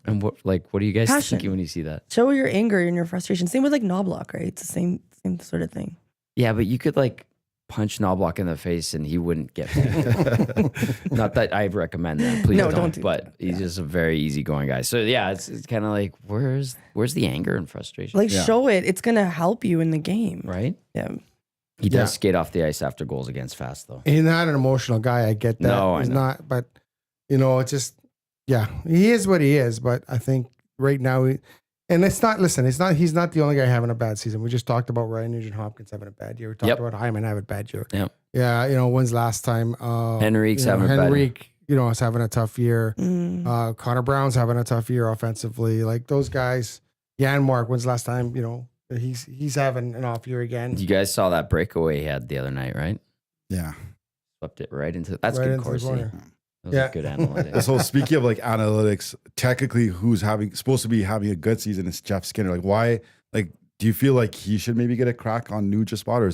And what are you guys thinking when you see that? Show your anger and your frustration. Same with like Knobloch, right? It's the same sort of thing. Yeah, but you could like punch Knobloch in the face and he wouldn't get mad. Not that I recommend that. Please don't. But he's just a very easygoing guy. So yeah, it's kind of like where's the anger and frustration? Like show it. It's gonna help you in the game, right? Yeah. He does skate off the ice after goals against fast though. He's not an emotional guy. I get that. No, he's not. But it's just he is what he is. But I think right now he's not the only guy having a bad season. We just talked about Ryan Nugent-Hopkins having a bad year. We talked about Hyman having a bad year. Yeah. Yeah. When's last time? Henrique's having a bad year. Is having a tough year. Connor Brown's having a tough year offensively. Like those guys. Janmark, when's the last time, he's having an off year again. You guys saw that breakaway he had the other night, right? Yeah. Swept it right into that's right good Corsi. That was good analytics. So speaking of like analytics, technically who's supposed to be having a good season is Jeff Skinner. Like why? Like do you feel like he should maybe get a crack on Nugent's spot, or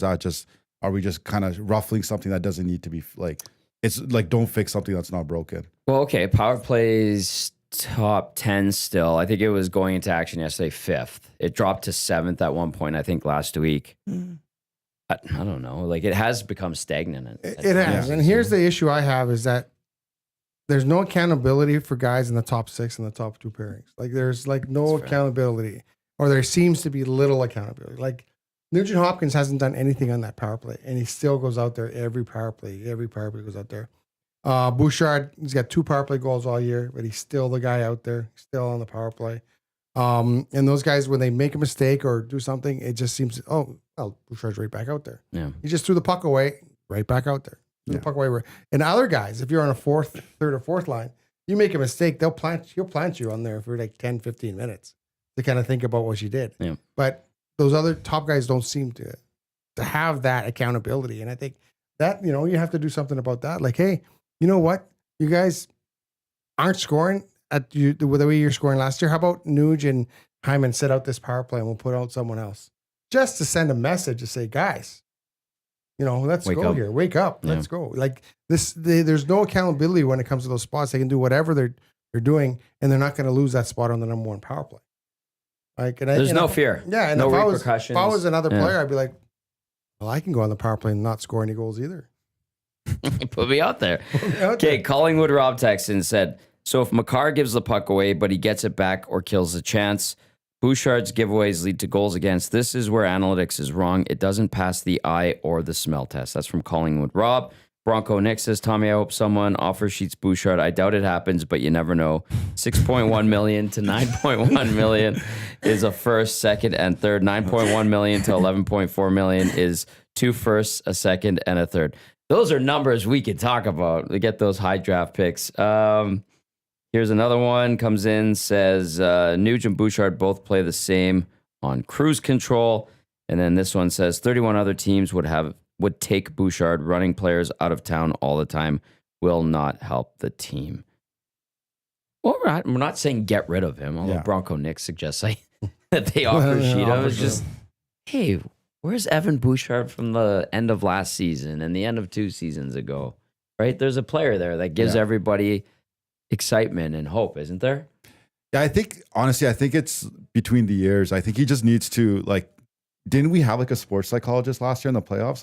are we just kind of ruffling something that doesn't need to be like? It's like don't fix something that's not broken. Well, okay, power plays top 10 still. I think it was going into action yesterday 5th. It dropped to 7th at one point, I think last week. I don't know. Like it has become stagnant. It has. And here's the issue I have is that there's no accountability for guys in the top 6 and the top 2 pairings. Like there's like no accountability, or there seems to be little accountability. Like Nugent Hopkins hasn't done anything on that power play, and he still goes out there every power play. Every power play goes out there. Bouchard, he's got 2 power play goals all year, but he's still the guy out there, still on the power play. And those guys, when they make a mistake or do something, it just seems, Bouchard's right back out there. Yeah. He just threw the puck away, right back out there. The puck away. And other guys, if you're on a third or fourth line, you make a mistake, he'll plant you on there for like 10, 15 minutes to kind of think about what you did. Yeah. But those other top guys don't seem to have that accountability. And I think that, you have to do something about that. Like, hey, you know what? You guys aren't scoring the way you're scoring last year. How about Nuge and Hyman sit out this power play and we'll put out someone else? Just to send a message to say, guys, let's go here. Wake up. Yeah. Let's go. Like this, there's no accountability when it comes to those spots. They can do whatever they're doing, and they're not going to lose that spot on the number 1 power play. Like, there's no fear. Yeah, and no if repercussions. I was another player, I'd be like, well, I can go on the power play and not score any goals either. Put me out there. Okay, Collingwood Rob Texan said, so if Makar gives the puck away, but he gets it back or kills the chance, Bouchard's giveaways lead to goals against. This is where analytics is wrong. It doesn't pass the eye or the smell test. That's from Collingwood Rob. Bronco Nick says, Tommy, I hope someone offer sheets Bouchard. I doubt it happens, but you never know. 6.1 million to 9.1 million is a first, second, and third. 9.1 million to 11.4 million is 2 firsts, a second, and a third. Those are numbers we could talk about to get those high draft picks. Here's another one. Comes in, says, Nuge and Bouchard both play the same on cruise control. And then this one says, 31 other teams would take Bouchard. Running players out of town all the time will not help the team. Well, we're not saying get rid of him, although Bronco Nick suggests that they offer Sheeta. It's just, hey, where's Evan Bouchard from the end of last season and the end of 2 seasons ago? Right? There's a player there that gives everybody excitement and hope, isn't there? Yeah, I think it's between the years. I think he just needs to didn't we have a sports psychologist last year in the playoffs?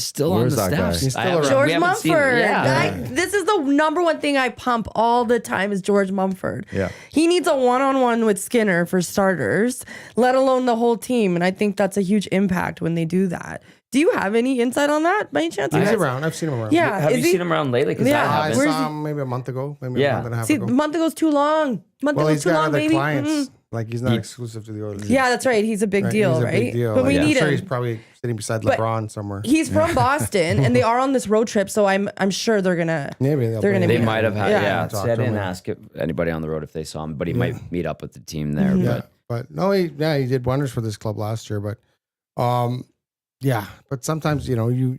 Still on the staff. He's still around. George Mumford. This is the number 1 thing I pump all the time is George Mumford. Yeah. He needs a one-on-one with Skinner for starters, let alone the whole team. And I think that's a huge impact when they do that. Do you have any insight on that by any chance? He's around. I've seen him around. Yeah. Have you seen him around lately? I saw him maybe a month ago. Maybe a month and a half ago. A month ago's too long. He's got other clients. Like he's not exclusive to the Oilers. Yeah, that's right. He's a big deal, He's a right? big deal. But we I'm need sure him. he's probably sitting beside But LeBron somewhere. He's from Boston, and they are on this road trip, so I'm sure they're gonna. Maybe they're bring gonna him They be- in. might have had, Yeah. yeah. Talk See, I to didn't him. ask if anybody on the road if they saw him, but he might meet up with the team there. Yeah, But but no, he did wonders for this club last year. But, yeah, but sometimes you know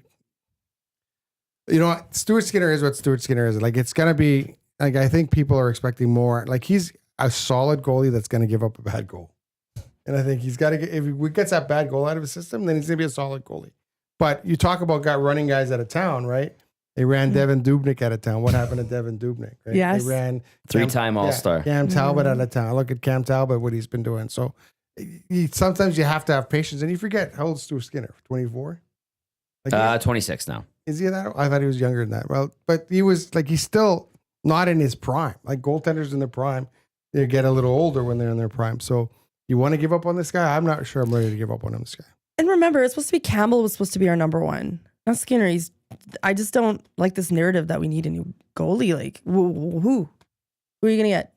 Stuart Skinner is what Stuart Skinner is. Like it's gonna be like I think people are expecting more. Like he's a solid goalie that's gonna give up a bad goal, and I think he's got to get if he gets that bad goal out of his system, then he's gonna be a solid goalie. But you talk about running guys out of town, right? They ran Devin Dubnyk out of town. What happened to Devin Dubnyk? Right? Yes. They ran three-time All-Star. Cam Talbot out of town. Look at Cam Talbot, what he's been doing. So sometimes you have to have patience, and you forget how old is Stuart Skinner? 24. 26 now. Is he that? I thought he was younger than that. Well, but he was like he's still not in his prime. Like goaltenders in their prime, they get a little older when they're in their prime. So you want to give up on this guy? I'm not sure I'm ready to give up on this guy. And remember, it's supposed to be Campbell was supposed to be our number one, not Skinner. I just don't like this narrative that we need a new goalie. Like who are you gonna get?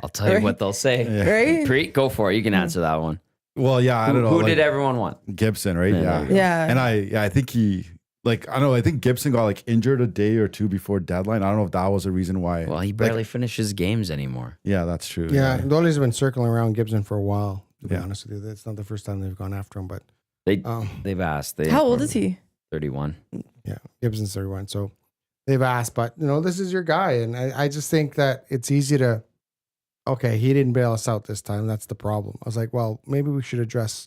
I'll tell you what they'll say. Yeah. Right? Preet, go for it. You can answer that one. Well, yeah, I don't know. Who like, did everyone want? Gibson, right? Yeah. Yeah. Yeah. And I think he I don't know. I think Gibson got like injured a day or two before deadline. I don't know if that was a reason why. Well, he barely finishes games anymore. Yeah, that's true. Yeah, the Oilers have been circling around Gibson for a while. To be Yeah. honest with you, it's not the first time they've gone after him. But They've asked. How old is he? 31. yeah, Gibson's 31. So they've asked, but this is your guy, and I just think that it's easy to. Okay, he didn't bail us out this time. That's the problem. I was like, well, maybe we should address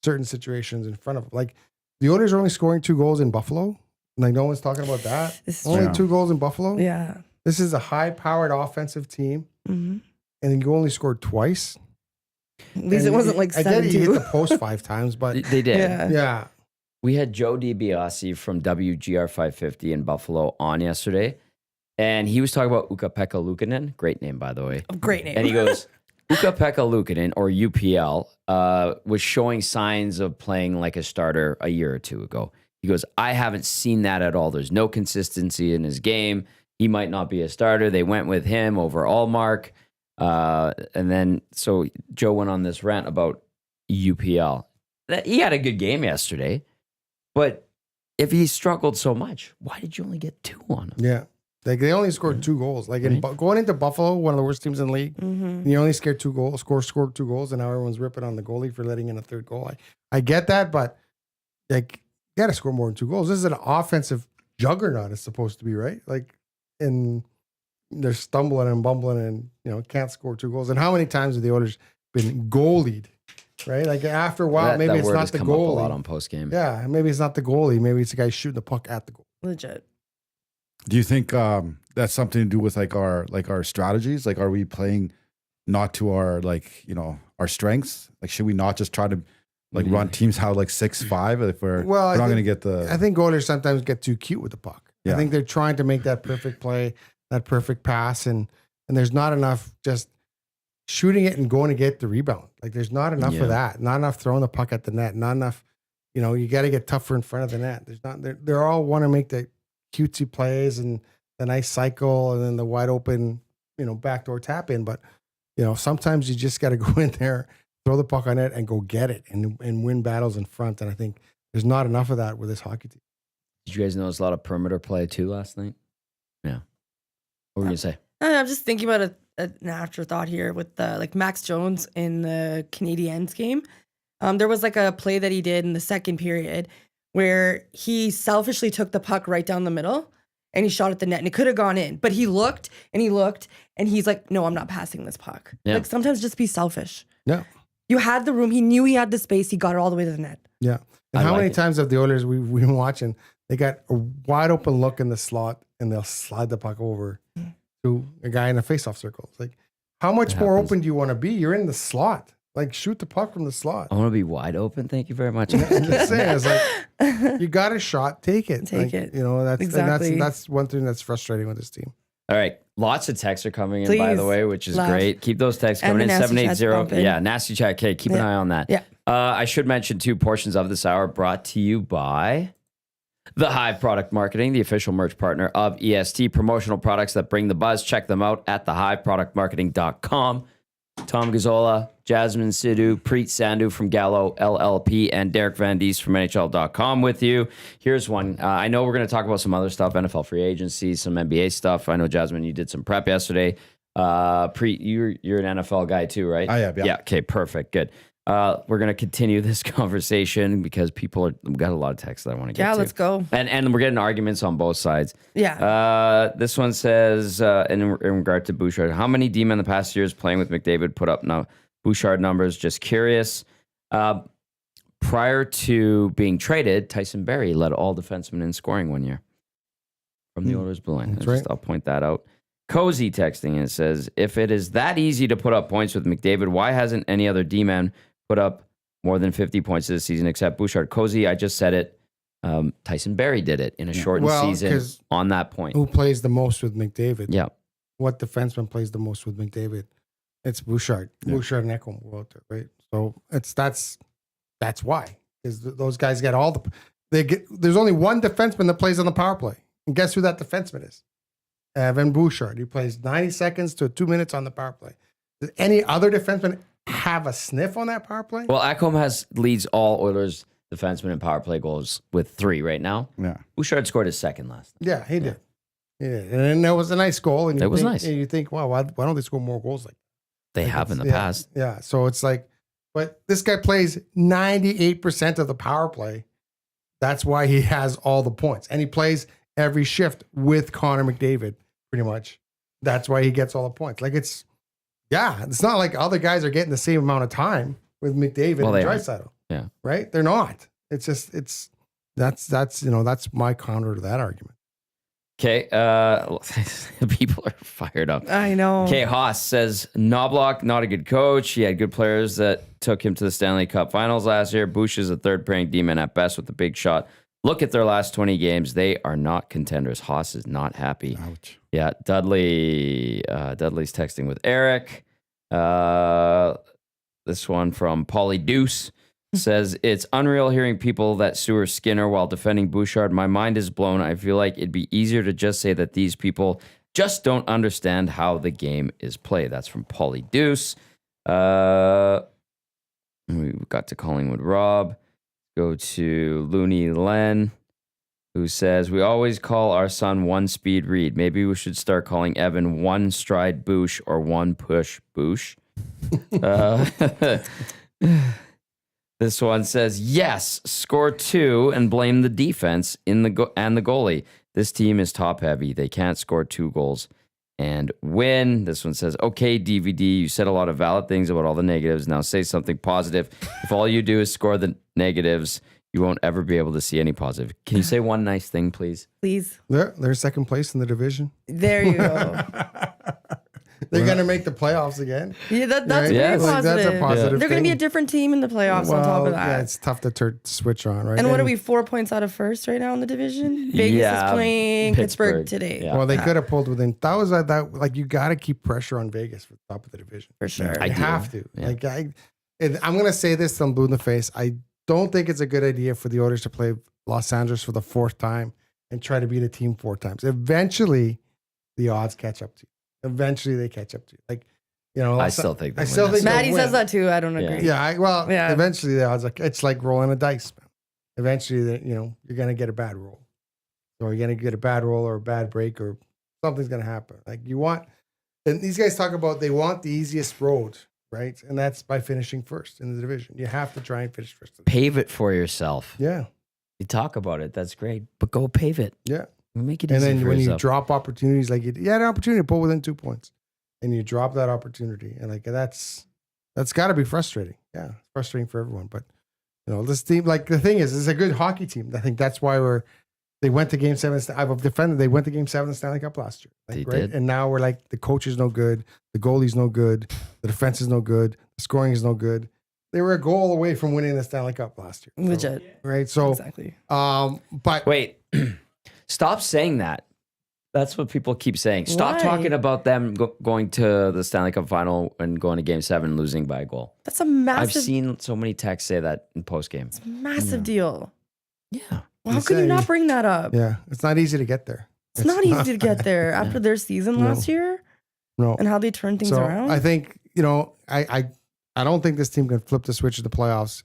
certain situations in front of him. Like the Oilers are only scoring 2 goals in Buffalo. Like no one's talking about that. This is Only true. 2 goals in Buffalo. Yeah. This is a high-powered offensive team, Mm-hmm. and you only scored twice. At least it And wasn't like I get he hit 7-2. the post 5 times, but They did. Yeah. yeah, We had Joe DiBiase from WGR 550 in Buffalo on yesterday, and he was talking about Ukko-Pekka Luukkonen. Great name, by the way. Great name. And he goes, Ukko-Pekka Luukkonen, or UPL, was showing signs of playing like a starter a year or two ago. He goes, I haven't seen that at all. There's no consistency in his game. He might not be a starter. They went with him over Allmark. And then, so Joe went on this rant about UPL. He had a good game yesterday, but if he struggled so much, why did you only get 2 on him? yeah. Like they only scored 2 goals. Like going into Buffalo, one of the worst teams in the league, and you only scored 2 goals. Scored 2 goals, and now everyone's ripping on the goalie for letting in a 3rd goal. I get that, but like you got to score more than 2 goals. This is an offensive juggernaut. It's supposed to be, right? Like, and they're stumbling and bumbling, and can't score 2 goals. And how many times have the Oilers been goalied? Right? Like after a while, maybe it's word not has the come up a lot goalie. on post game. Yeah, maybe it's not the goalie. Maybe it's the guy shooting the puck at the goal. Legit. Do you think that's something to do with our strategies? Like, are we playing not to our our strengths? Like, should we not just try to run teams out like 6-5 if we're not going to get the? I think goalies sometimes get too cute with the puck. Yeah. I think they're trying to make that perfect play, that perfect pass, and there's not enough just shooting it and going to get the rebound. Like there's not enough of that. Not enough throwing the puck at the net. Not enough. You got to get tougher in front of the net. There's not. They're all want to make the cutesy plays and the nice cycle and then the wide open, backdoor tap in. But, sometimes you just got to go in there, throw the puck on it and go get it and win battles in front. And I think there's not enough of that with this hockey team. Did you guys notice a lot of perimeter play too last night? Yeah. What were you going to say? I'm just thinking about an afterthought here with Max Jones in the Canadiens game. There was like a play that he did in the second period where he selfishly took the puck right down the middle and he shot at the net and it could have gone in, but he looked and he's like, no, I'm not passing this puck. Yeah. Like sometimes just be selfish. Yeah. You had the room. He knew he had the space. He got it all the way to the net. Yeah. And I how like many it. times have the Oilers we've been watching, they got a wide open look in the slot and they'll slide the puck over to a guy in a faceoff circle. It's like, how much more happens. open do you want to be? You're in the slot. Like shoot the puck from the slot. I want to be wide open. Thank you very much. I'm just saying, it's like you got a shot, take it. Take Like, it. That's Exactly. that's one thing that's frustrating with this team. All right. Lots of texts are coming in, by the Please. way, which is Love. great. Keep those texts And coming in. the nasty chat's 780. bumping. Yeah, Nasty Chat. Okay, keep an Yeah. eye on that. Yeah. I should mention 2 portions of this hour brought to you by The Hive Product Marketing, the official merch partner of EST, promotional products that bring the buzz. Check them out at thehiveproductmarketing.com. Tom Gazzola, Jasmine Sidhu, Preet Sandhu from Gallo LLP, and Derek Van Diest from NHL.com with you. Here's one. I know we're going to talk about some other stuff, NFL free agency, some NBA stuff. I know, Jasmine, you did some prep yesterday. Preet, you're an NFL guy too, right? I am, yeah. Yeah, okay, perfect, good. We're going to continue this conversation because we've got a lot of texts that I want to get to. Yeah, let's go. And we're getting arguments on both sides. Yeah. This one says, in regard to Bouchard, how many D-men the past years playing with McDavid put up Bouchard numbers? Just curious. Prior to being traded, Tyson Barrie led all defensemen in scoring one year from the Oilers blue line. That's right. I'll point that out. Cozy texting and says, if it is that easy to put up points with McDavid, why hasn't any other D-man put up more than 50 points this season except Bouchard? Cozy, I just said it. Tyson Barrie did it in a shortened season on that point. Who plays the most with McDavid? Yeah. What defenseman plays the most with McDavid? It's Bouchard. Yeah. Bouchard and Ekholm were out there, right? So that's why. Is those guys get all there's only one defenseman that plays on the power play. And guess who that defenseman is? Evan Bouchard. He plays 90 seconds to 2 minutes on the power play. Does any other defenseman have a sniff on that power play? Well, Ekholm leads all Oilers defensemen in power play goals with 3 right now. Yeah. Bouchard scored his second last night. Yeah, he did. He did. And it was a nice goal. And it was nice. And you think, wow, why don't they score more goals like they have in the past? Yeah. So it's like, but this guy plays 98% of the power play. That's why he has all the points. And he plays every shift with Connor McDavid, pretty much. That's why he gets all the points. Like it's not like other guys are getting the same amount of time with McDavid and Draisaitl. Yeah. Right? They're not. It's just that's my counter to that argument. Okay, people are fired up. I know. Okay, Haas says, Knobloch, not a good coach. He had good players that took him to the Stanley Cup Finals last year. Bush is a third-pairing D-man at best with a big shot. Look at their last 20 games. They are not contenders. Haas is not happy. Ouch. Yeah, Dudley's texting with Eric. This one from Paulie Deuce says, it's unreal hearing people that sewer Skinner while defending Bouchard. My mind is blown. I feel like it'd be easier to just say that these people just don't understand how the game is played. That's from Paulie Deuce. We got to Collingwood Rob. Go to Looney Len, who says, we always call our son one speed Reed. Maybe we should start calling Evan one stride Boosh or one push Boosh. This one says, yes, score 2 and blame the defense and the goalie. This team is top heavy. They can't score 2 goals and win. This one says, okay, DVD, you said a lot of valid things about all the negatives. Now say something positive. If all you do is score the negatives, you won't ever be able to see any positive. Can you say one nice thing, please? Please. They're second place in the division. There you go. They're going to make the playoffs again. Yeah, that's right? very Like, positive. that's a positive They're going to thing. be a different team in the playoffs on top of that. Yeah, it's tough to switch on, right? And what are we, 4 points out of first right now in the division? Vegas is playing Pittsburgh today. Yeah. Well, they could have pulled within. That was like you got to keep pressure on Vegas for the top of the division. For sure. You have to. Yeah. Like I'm going to say this till I'm blue in the face. I don't think it's a good idea for the Oilers to play Los Angeles for the 4th time and try to beat a team 4 times. Eventually, the odds catch up to you. Eventually, they catch up to you. Like, you know, I still think Maddie says that too. I don't agree. Yeah, eventually the odds, it's like rolling a dice. Man. Eventually, you're going to get a bad roll. Or you're going to get a bad roll or a bad break or something's going to happen. Like and these guys talk about they want the easiest road, right? And that's by finishing first in the division. You have to try and finish first. Pave it for yourself. Yeah. You talk about it. That's great. But go pave it. Yeah. Make it easy and then for when yourself. you drop opportunities, like you had an opportunity to pull within 2 points and you drop that opportunity. And like that's got to be frustrating. Yeah. It's frustrating for everyone. But, this team, like the thing is, it's a good hockey team. I think that's why they went to game 7. I've defended, they went to game 7 of the Stanley Cup last year. They right? did. And now we're like, the coach is no good. The goalie's no good. The defense is no good. The scoring is no good. They were a goal away from winning the Stanley Cup last year. Legit. Right. So, exactly. But wait, stop saying that. That's what people keep saying. Stop Why? talking about them going to the Stanley Cup final and going to game 7, losing by a goal. That's a massive. I've seen so many texts say that in post game. It's a massive deal. Yeah. How could you not bring that up? Yeah, it's not easy to get there. It's not easy to get there after their season last year. No. And how they turned things around. I think, I don't think this team can flip the switch at the playoffs.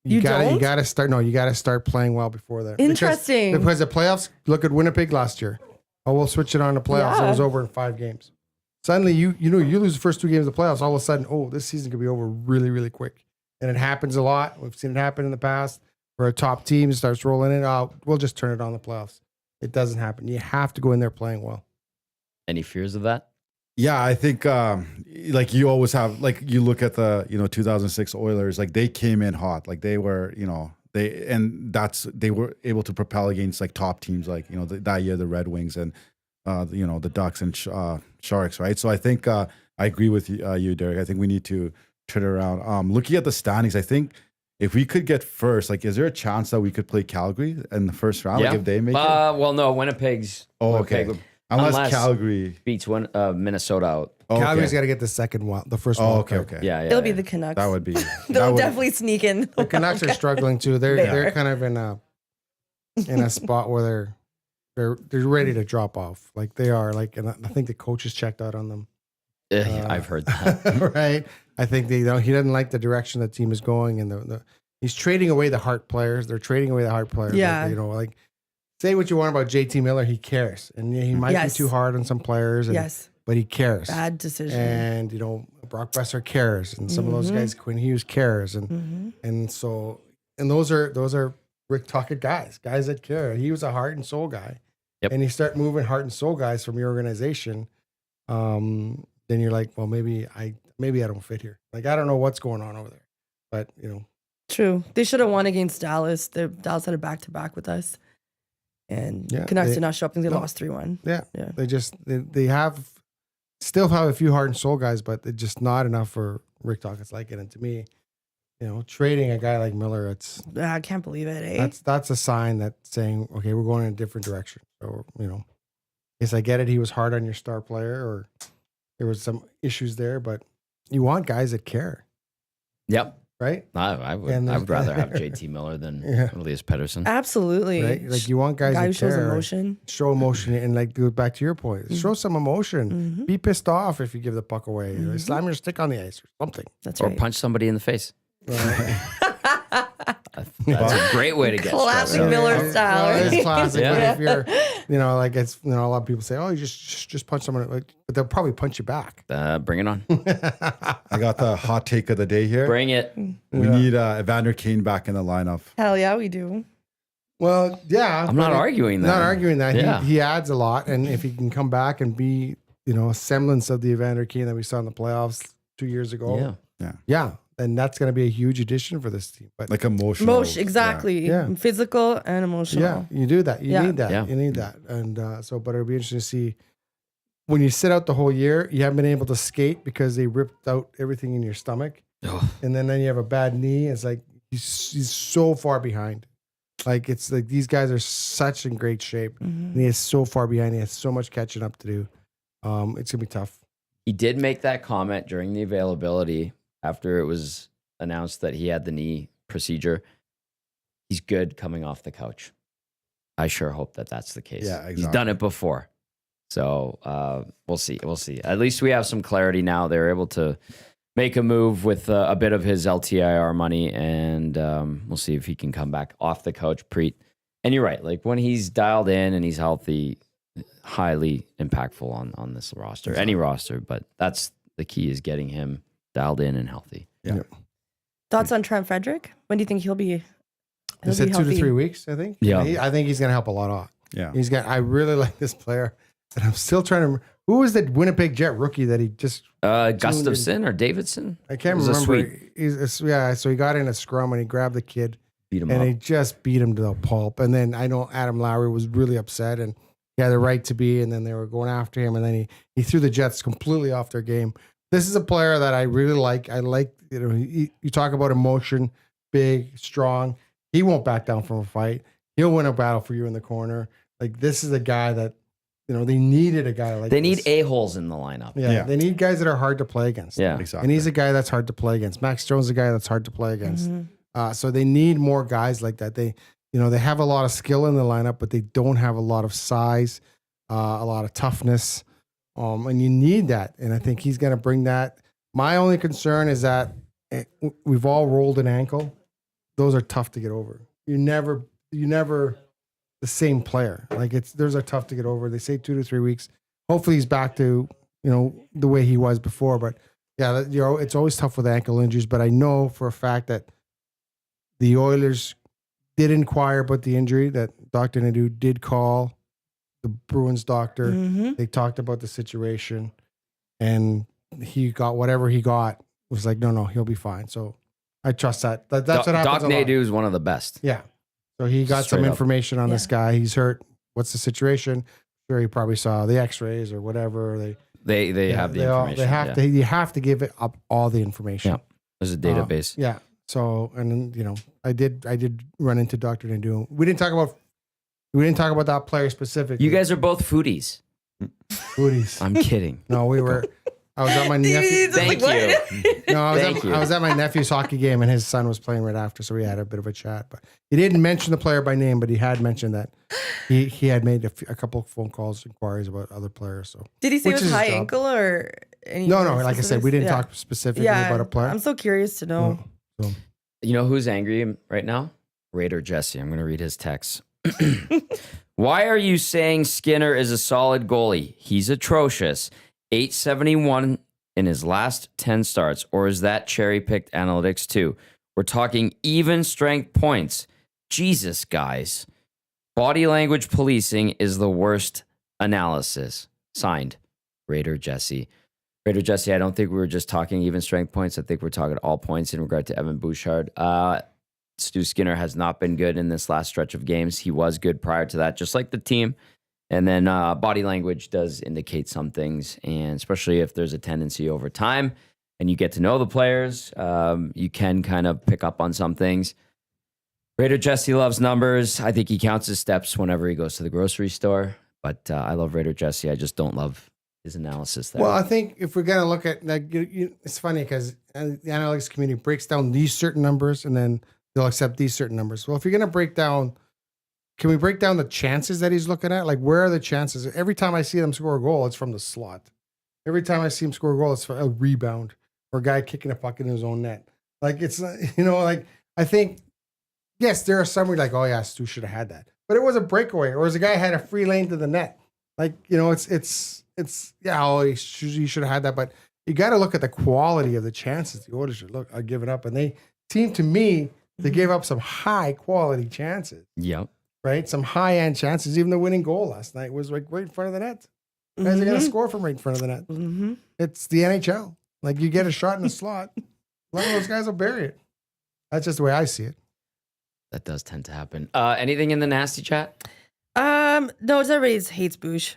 You gotta start playing well before that. Interesting. Because the playoffs, look at Winnipeg last year. Oh, we'll switch it on to playoffs. Yeah. It was over in 5 games. Suddenly you lose the first 2 games of the playoffs, all of a sudden, this season could be over really, really quick. And it happens a lot. We've seen it happen in the past where a top team starts rolling in. We'll just turn it on the playoffs. It doesn't happen. You have to go in there playing well. Any fears of that? Yeah, I think like you always have, like you look at the 2006 Oilers, like they came in hot, like they were they were able to propel against like top teams, like that year the Red Wings and the Ducks and Sharks, right? So I think I agree with you, Derek. I think we need to turn it around. Looking at the standings, I think if we could get first, like, is there a chance that we could play Calgary in the first round? Yeah. Like if they make it? Well, no, Winnipeg's. Okay. Winnipeg Unless Calgary beats Minnesota out. Calgary's got to get the first one. Okay. Yeah, It'll be the Canucks. That would be. They'll definitely sneak in. The Canucks are struggling too. They're kind of in a spot where they're ready to drop off. Like they are. Like, and I think the coach has checked out on them. I've heard that. Right. I think he doesn't like the direction the team is going, and he's trading away the heart players. They're trading away the heart players. Yeah. Like say what you want about JT Miller, he cares, and he might be too hard on some players. But he cares. Bad decision. And Brock Besser cares, and some of those guys, Quinn Hughes cares, and those are Rick Tocchet guys that care. He was a heart and soul guy, and you start moving heart and soul guys from your organization. Then you're like, well, maybe I don't fit here. Like I don't know what's going on over there, but True. They should have won against Dallas. Dallas had a back-to-back with us. And Canucks did not show up and they lost 3-1. Yeah. They still have a few heart and soul guys, but it's just not enough for Rick Tocchet's like it. And to me, trading a guy like Miller, I can't believe it, eh? That's a sign that's saying, okay, we're going in a different direction. So, yes, I get it. He was hard on your star player or there was some issues there, but you want guys that care. Yep. Right? I would rather have JT Miller than Elias Pettersson. Absolutely. Right? Like you want guys that shows care, emotion. show emotion, and like go back to your point, show some emotion. Be pissed off if you give the puck away. Like, slam your stick on the ice or something. That's or right. punch somebody in the face. That's a great way to get classic stressed out. Miller style. It's classic. Yeah. But if you're, like it's, a lot of people say, oh, you just punch someone, but they'll probably punch you back. Bring it on. I got the hot take of the day here. Bring it. We need Evander Kane back in the lineup. Hell yeah, we do. Well, yeah. I'm not arguing that. Not arguing that. Yeah. He adds a lot, and if he can come back and be, a semblance of the Evander Kane that we saw in the playoffs 2 years ago. Yeah. And that's going to be a huge addition for this team. But like emotional. Exactly. Yeah. Physical and emotional. Yeah, you do that. You need that. Yeah. You need that. And but it'll be interesting to see when you sit out the whole year, you haven't been able to skate because they ripped out everything in your stomach. And then you have a bad knee. It's like he's so far behind. Like it's like these guys are such in great shape. And he is so far behind. He has so much catching up to do. It's going to be tough. He did make that comment during the availability after it was announced that he had the knee procedure. He's good coming off the couch. I sure hope that that's the case. Yeah, exactly. He's done it before. So we'll see. We'll see. At least we have some clarity now. They're able to make a move with a bit of his LTIR money, and we'll see if he can come back off the couch, Preet. And you're right. Like when he's dialed in and he's healthy, highly impactful on this roster, exactly. Any roster. But that's the key, is getting him dialed in and healthy. Yeah. Thoughts on Trent Frederick? When do you think he'll be? He said 2 to 3 weeks, I think. Yeah. I think he's going to help a lot. Yeah. I really like this player. And I'm still trying to remember. Who was that Winnipeg Jet rookie that he just... Gustafson or Davidson? I can't remember. So he got in a scrum and he grabbed the kid. Beat him up. And he just beat him to the pulp. And then I know Adam Lowry was really upset and he had the right to be. And then they were going after him. And then he threw the Jets completely off their game. This is a player that I really like. I like, you talk about emotion, big, strong. He won't back down from a fight. He'll win a battle for you in the corner. Like, this is a guy that, they needed a guy like They this. need a-holes in the lineup. Yeah, they need guys that are hard to play against. Yeah, exactly. And he's a guy that's hard to play against. Max Jones is a guy that's hard to play against. So they need more guys like that. they have a lot of skill in the lineup, but they don't have a lot of size, a lot of toughness. And you need that. And I think he's going to bring that. My only concern is that we've all rolled an ankle. Those are tough to get over. You never the same player. Like those are tough to get over. They say 2 to 3 weeks. Hopefully he's back to, the way he was before. But yeah, it's always tough with ankle injuries. But I know for a fact that the Oilers did inquire about the injury, that Dr. Nadeau did call the Bruins doctor. Mm-hmm. They talked about the situation, and he got whatever he got. Was like, no, he'll be fine. So I trust that. That's what happens. Doc Nadeau is one of the best. Yeah. So he got Straight some up. information on this guy. He's hurt. What's the situation? Sure, he probably saw the X-rays or whatever. They have the information. They have to. You have to give it up all the information. Yeah. There's a database. Yeah. So, and then, I did run into Dr. Nadeau. We didn't talk about that player specifically. You guys are both foodies. Foodies. I'm kidding. No, I was at my nephew. Thank you. No, Thank you. I was at my nephew's hockey game, and his son was playing right after, so we had a bit of a chat. But he didn't mention the player by name, but he had mentioned that he had made a couple of phone calls, inquiries about other players. So Did he say it Which was is his high job. ankle or any no, more like I said, we didn't specifics? talk specifically about a player. I'm so curious to know. You know who's angry right now? Raider Jesse. I'm going to read his text. Why are you saying Skinner is a solid goalie? He's atrocious. 871 in his last 10 starts. Or is that cherry-picked analytics too? We're talking even strength points. Jesus, guys. Body language policing is the worst analysis. Signed, Raider Jesse. Raider Jesse, I don't think we were just talking even strength points. I think we're talking all points in regard to Evan Bouchard. Stu Skinner has not been good in this last stretch of games. He was good prior to that, just like the team. And then body language does indicate some things, and especially if there's a tendency over time and you get to know the players, you can kind of pick up on some things. Raider Jesse loves numbers. I think he counts his steps whenever he goes to the grocery store. But I love Raider Jesse. I just don't love his analysis there. Well, I think if we're gonna look at like, it's funny because the analytics community breaks down these certain numbers and then they'll accept these certain numbers. Well, if you're gonna break down, can we break down the chances that he's looking at? Like, where are the chances? Every time I see them score a goal, it's from the slot. Every time I see him score a goal, it's for a rebound or a guy kicking a puck in his own net. Like, it's like I think, yes, there are some where like, oh yeah, Stu should have had that, but it was a breakaway, or as a guy had a free lane to the net. Like, it's yeah, oh, he should have had that, but you got to look at the quality of the chances the Oilers should are giving up, and they seem to me to give up some high quality chances. Yep. Right, some high end chances. Even the winning goal last night was like right in front of the net. Guys are gonna score from right in front of the net. Mm-hmm. It's the NHL. Like, you get a shot in the slot, a lot of those guys will bury it. That's just the way I see it. That does tend to happen. Anything in the nasty chat? No, it's everybody hates Boosh.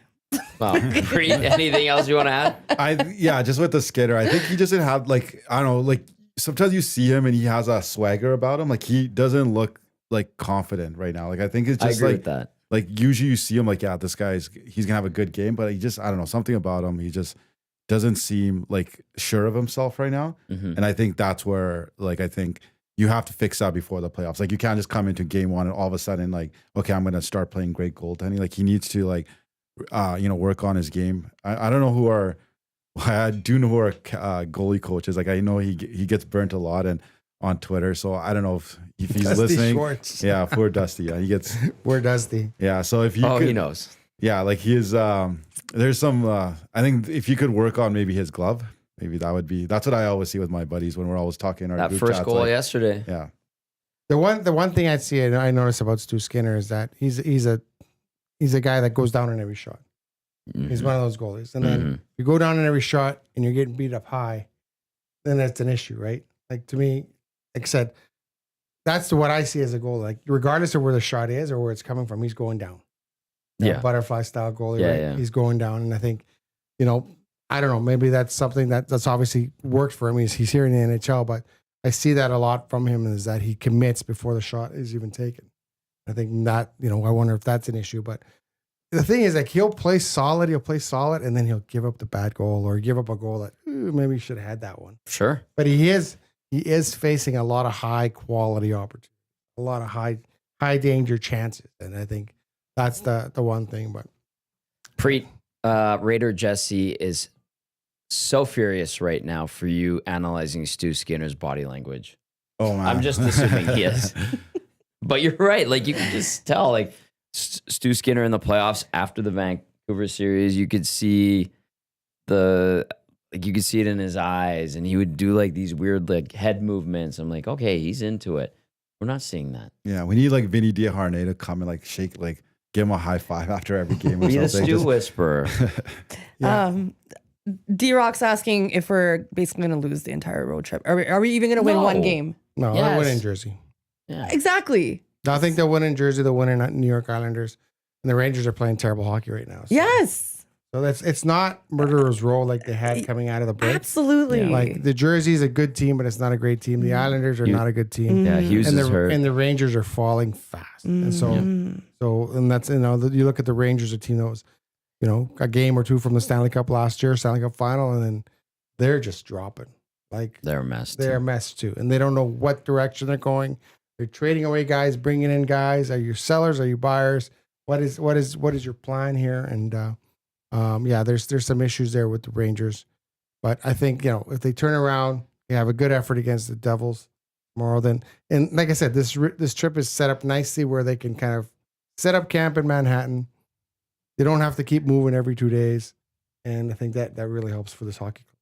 Well, Preet, anything else you want to add? Just with the Skinner, I think he doesn't have I don't know, like sometimes you see him and he has a swagger about him. Like, he doesn't look like confident right now. Like, I think it's I just agree like with that. Like, usually you see him like, yeah, this guy's he's gonna have a good game, but he just, I don't know, something about him. He just doesn't seem like sure of himself right now. Mm-hmm. And I think that's where, like, I think you have to fix that before the playoffs. Like, you can't just come into game one and all of a sudden, like, okay, I'm gonna start playing great goaltending. Like, he needs to work on his game. I don't know who are. I do know who are goalie coaches. Like, I know he gets burnt a lot and on Twitter. So I don't know if he's Dusty listening. Schwartz. Yeah, poor Dusty. Yeah, he gets. We're Dusty. Yeah, so if you he knows. Yeah, like he is. There's some. I think if you could work on maybe his glove, maybe that would be. That's what I always see with my buddies when we're always talking. In our That group first chats, goal like, yesterday. Yeah. The one thing I see and I notice about Stu Skinner is that he's a guy that goes down in every shot. Mm-hmm. He's one of those goalies. And then Mhm. you go down in every shot and you're getting beat up high, then that's an issue, right? Like, to me, like I said, that's what I see as a goal. Like, regardless of where the shot is or where it's coming from, he's going down. Yeah. Butterfly style goalie, Yeah, right? yeah. He's going down. And I think, I don't know, maybe that's something that's obviously worked for him. He's here in the NHL, but I see that a lot from him is that he commits before the shot is even taken. I think that, I wonder if that's an issue. But the thing is, like, he'll play solid, and then he'll give up the bad goal or give up a goal that maybe he should have had that one. Sure. But he is facing a lot of high quality opportunities, a lot of high high danger chances. And I think that's the one thing. But Preet, Raider Jesse is so furious right now for you analyzing Stu Skinner's body language. Oh man, I'm just assuming he is. But you're right. Like, you can just tell, like, Stu Skinner in the playoffs after the Vancouver series, you could see you could see it in his eyes, and he would do like these weird like head movements. I'm like, okay, he's into it. We're not seeing that. Yeah, we need like Vinny Diaharne to come and like shake, like give him a high five after every game. Or Be the something. Stu Just- whisperer. D-Rock's asking if we're basically going to lose the entire road trip. Are we even going to win No. one game? no, Yes. they'll win in Jersey. Yeah. Exactly. I think they'll win in Jersey. They'll win in New York Islanders. And the Rangers are playing terrible hockey right now. So. Yes. So it's not murderer's row like they had coming out of the break. Absolutely. Like the Jersey's a good team, but it's not a great team. The Islanders are not a good team. Yeah, Hughes and is hurt. the Rangers are falling fast. And and that's, you look at the Rangers, a team that was, a game or two from the Stanley Cup last year, Stanley Cup final, and then they're just dropping. Like They're a mess. they're a mess too. And they don't know what direction they're going. They're trading away guys, bringing in guys. Are you sellers? Are you buyers? What is your plan here? And there's some issues there with the Rangers. But I think, if they turn around, they have a good effort against the Devils tomorrow, and like I said, this trip is set up nicely where they can kind of set up camp in Manhattan. They don't have to keep moving every 2 days. And I think that really helps for this hockey club.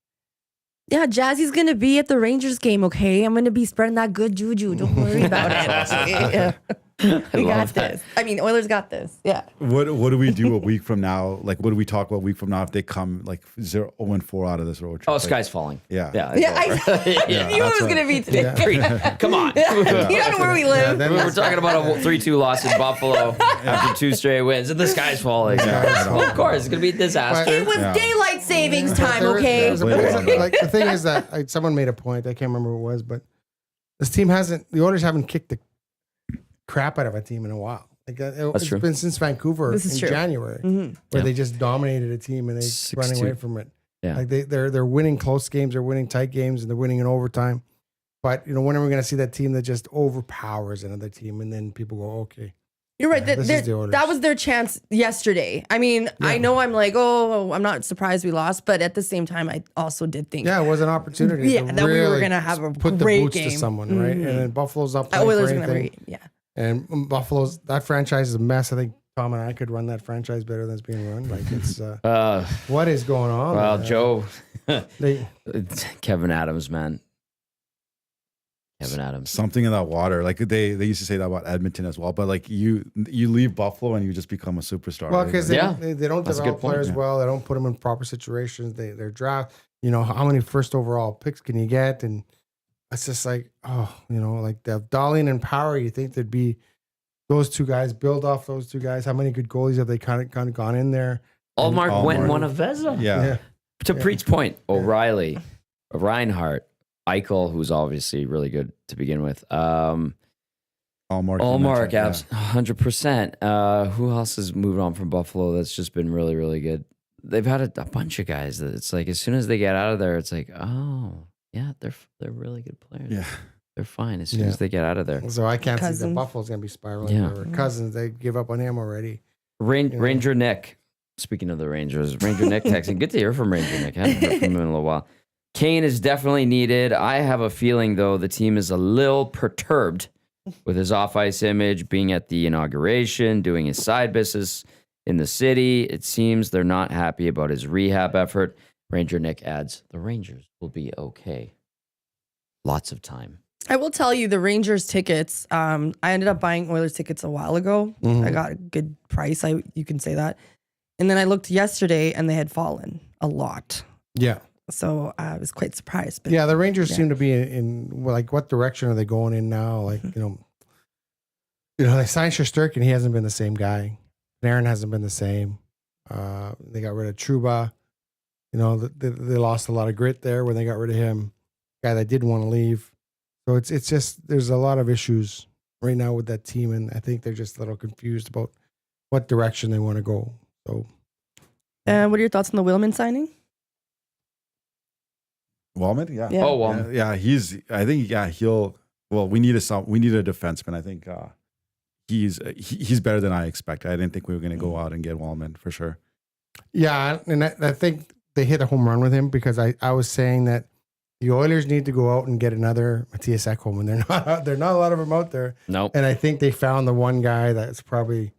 Yeah, Jazzy's going to be at the Rangers game, okay? I'm going to be spreading that good juju. Don't worry about it. We got this. I mean, Oilers got this. Yeah. What do we do a week from now? Like, what do we talk about a week from now if they come like 0-4 out of this road trip? Oh, Like, sky's falling. Yeah. Yeah. it's Yeah, over. I knew it was going to be today. Yeah. Come on. You don't know where we live. then We're talking about a 3-2 loss in Buffalo after 2 straight wins, and the sky's falling. Yeah, Well, of course, it's going to be a disaster. It was Yeah. daylight savings time, There- okay? there's like the thing is that someone made a point. I can't remember who it was, but this team the Oilers haven't kicked the crap out of a team in a while. Like it's true. been since Vancouver This is in true. January, Mhm. where Yeah. they just dominated a team and they 6-2. running away from it. Yeah. Like they're winning close games, they're winning tight games, and they're winning in overtime. But when are we going to see that team that just overpowers another team, and then people go, okay, You're right. Yeah, this is the Oilers. That was their chance yesterday. I mean, I know I'm like, I'm not surprised we lost, but at the same time, I also did think, yeah, it was an opportunity. Yeah, to that we were really gonna have a put the great boots to game. someone, right? And then Buffalo's up. Oilers for gonna anything. have a yeah. And Buffalo's, that franchise is a mess. I think Tom and I could run that franchise better than it's being run. Like it's what is going on? Well, there? Joe, They, Kevin Adams, man. Kevin Adams. Something in that water. Like they used to say that about Edmonton as well. But like you leave Buffalo and you just become a superstar. well, right? because Yeah. they don't That's a develop good point, players yeah. well. They don't put them in proper situations. They're draft. How many first overall picks can you get? And it's just like, like the Dahlian and Power. You think there'd be those two guys, build off those two guys. How many good goalies have they kind of gone in there? Allmark went and Allmark. won a Vezina. Yeah. To Preet's point, O'Reilly, Reinhardt, Eichel, who's obviously really good to begin with. Allmark. you Allmark, mentioned, yeah. 100%. Who else has moved on from Buffalo that's just been really, really good? They've had a bunch of guys that it's like as soon as they get out of there, it's like, oh, yeah, they're really good players. Yeah. They're fine as soon Yeah. as they get out of there. So I can't see the Cousins. Buffalo's going to be spiraling. Yeah. Or Cousins, they give up on him already. Ranger Nick. Speaking of the Rangers, Ranger Nick texting. Good to hear from Ranger Nick. Haven't heard from him in a little while. Kane is definitely needed. I have a feeling, though, the team is a little perturbed with his off-ice image, being at the inauguration, doing his side business in the city. It seems they're not happy about his rehab effort. Ranger Nick adds, the Rangers will be okay. Lots of time. I will tell you the Rangers tickets. I ended up buying Oilers tickets a while ago. I got a good price. You can say that. And then I looked yesterday and they had fallen a lot. Yeah. So I was quite surprised. But Yeah, the Rangers Yeah. seem to be in like, what direction are they going in now? Like, they signed Shesterkin. He hasn't been the same guy. Aaron hasn't been the same. They got rid of Trouba. They lost a lot of grit there when they got rid of him. Guy that didn't want to leave. So it's just there's a lot of issues right now with that team, and I think they're just a little confused about what direction they want to go. So what are your thoughts on the Willman signing? Wallman? Yeah. Yeah. Oh, well, Yeah, we need a defenseman. I think he's better than I expected. I didn't think we were going to go out and get Wallman for sure. Yeah, and I think they hit a home run with him because I was saying that the Oilers need to go out and get another Matthias Ekholm, and they're not a lot of them out there. Nope. And I think they found the one guy that's probably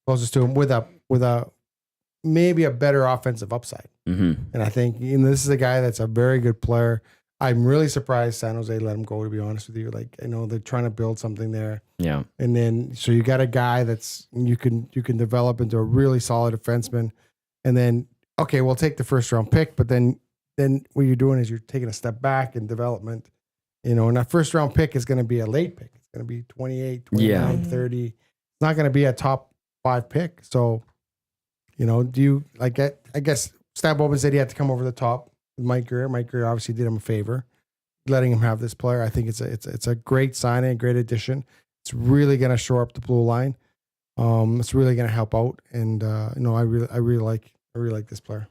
closest to him with a maybe a better offensive upside. Mm-hmm. And I think this is a guy that's a very good player. I'm really surprised San Jose let him go, to be honest with you. Like, I know they're trying to build something there. Yeah. And then so you got a guy that's you can develop into a really solid defenseman. And then, okay, we'll take the first round pick, but then what you're doing is you're taking a step back in development. And that first round pick is going to be a late pick. It's going to be 28, 29, 30. It's not going to be a top 5 pick. So, do you I guess Stab Bowman said he had to come over the top with Mike Greer. Mike Greer obviously did him a favor, letting him have this player. I think it's a great signing, a great addition. It's really going to shore up the blue line. It's really going to help out. And, I really like this player.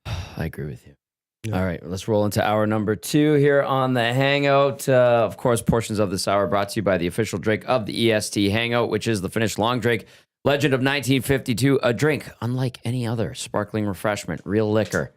I agree with you. Yeah. All right, let's roll into hour number 2 here on the Hangout. Of course, portions of this hour brought to you by the official drink of the EST Hangout, which is the Finnish long drink, legend of 1952, a drink unlike any other sparkling refreshment, real liquor,